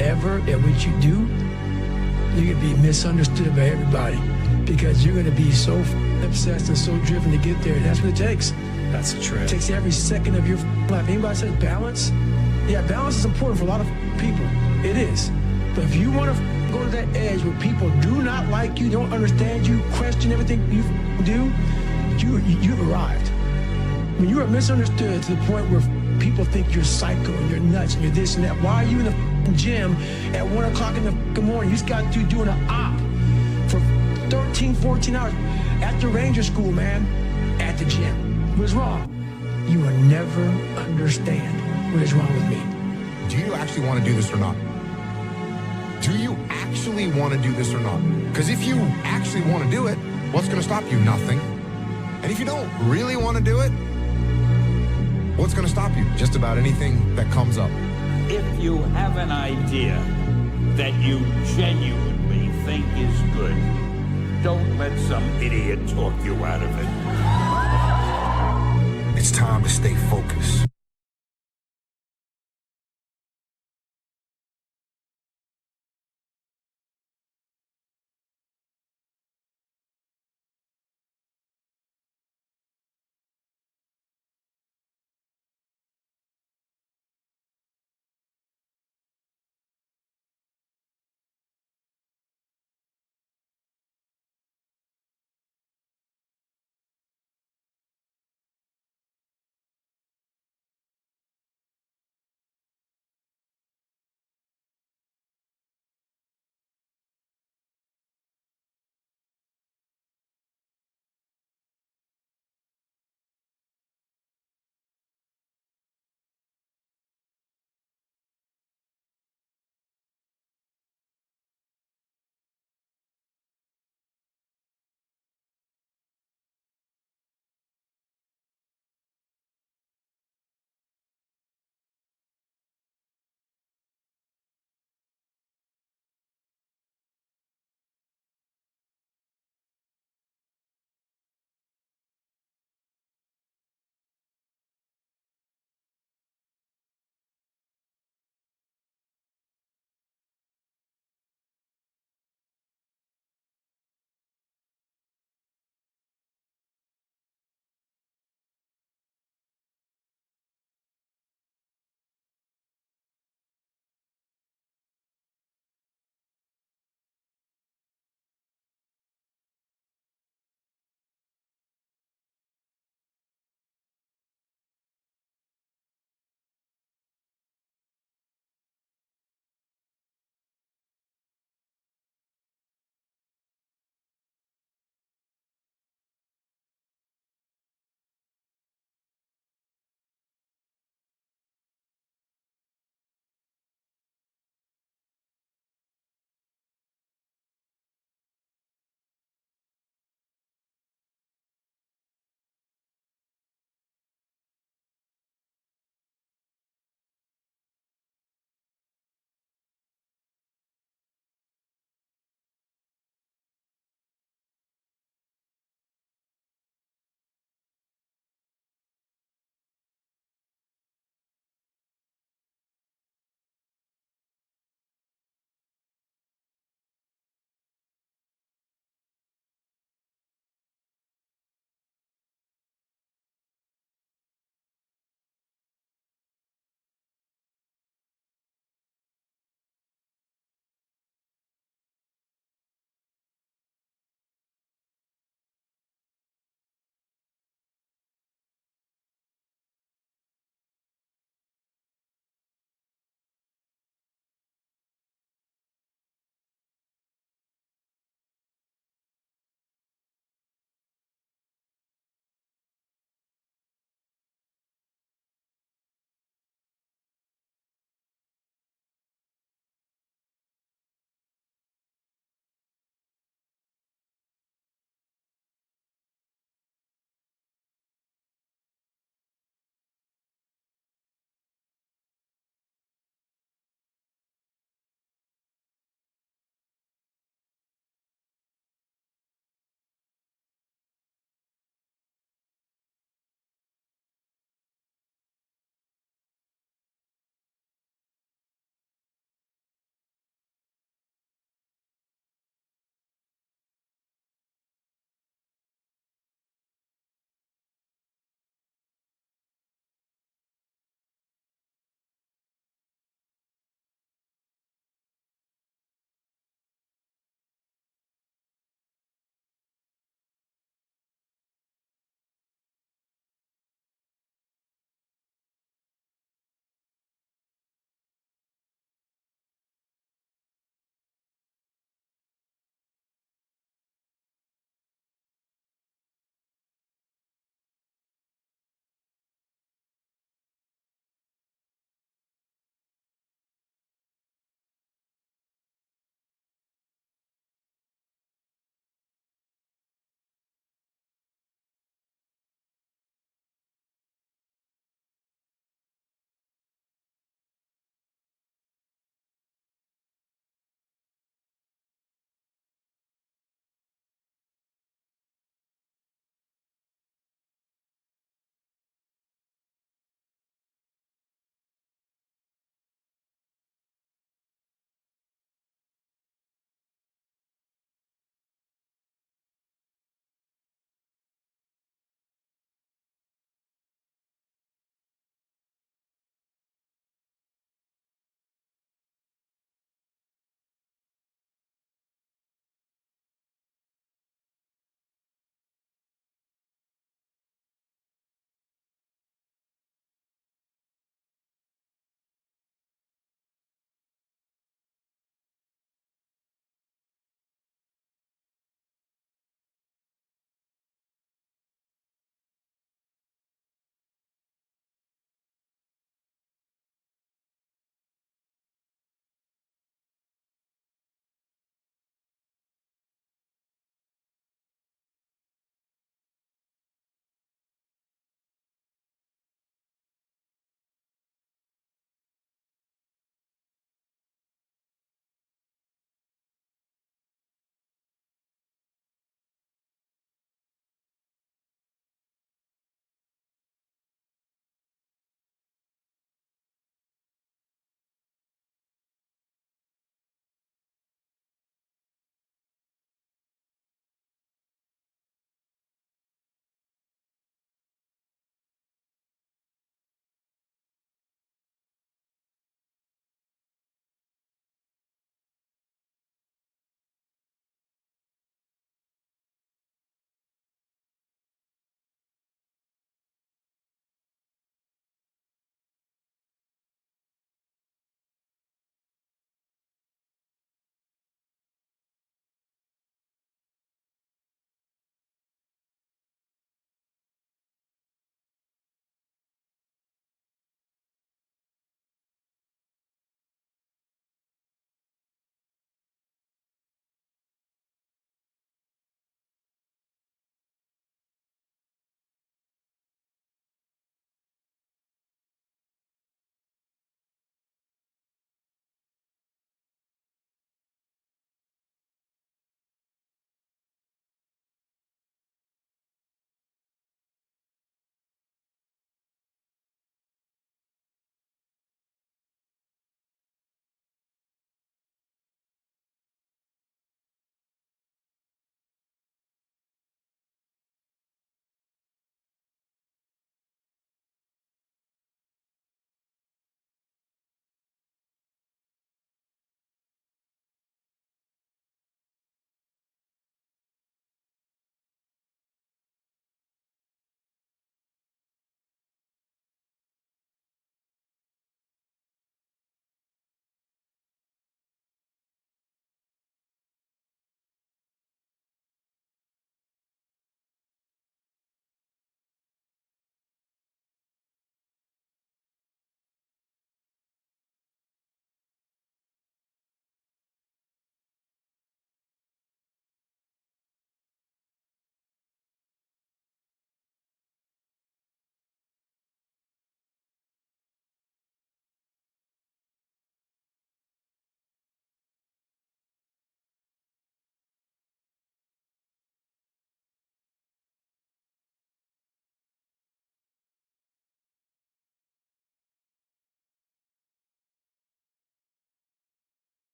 ever at what you do, you're going to be misunderstood by everybody because you're going to be so obsessed and so driven to get there. That's what it takes. That's the truth. It takes every second of your life. Anybody says balance? Yeah, balance is important for a lot of people. It is. But if you want to go to that edge where people do not like you, don't understand you, question everything you do, you've arrived. When you are misunderstood to the point where people think you're psycho and you're nuts and you're this and that, why are you in the gym at 1 o'clock in the morning? You just got to doing an op for 13, 14 hours at the Ranger School, man, at the gym. What's wrong? You will never understand what is wrong with me. Do you actually want to do this or not? Do you actually want to do this or not? Because if you actually want to do it, what's going to stop you? Nothing. And if you don't really want to do it, what's going to stop you? Just about anything that comes up. If you have an idea that you genuinely think is good, don't let some idiot talk you out of it. It's time to stay focused.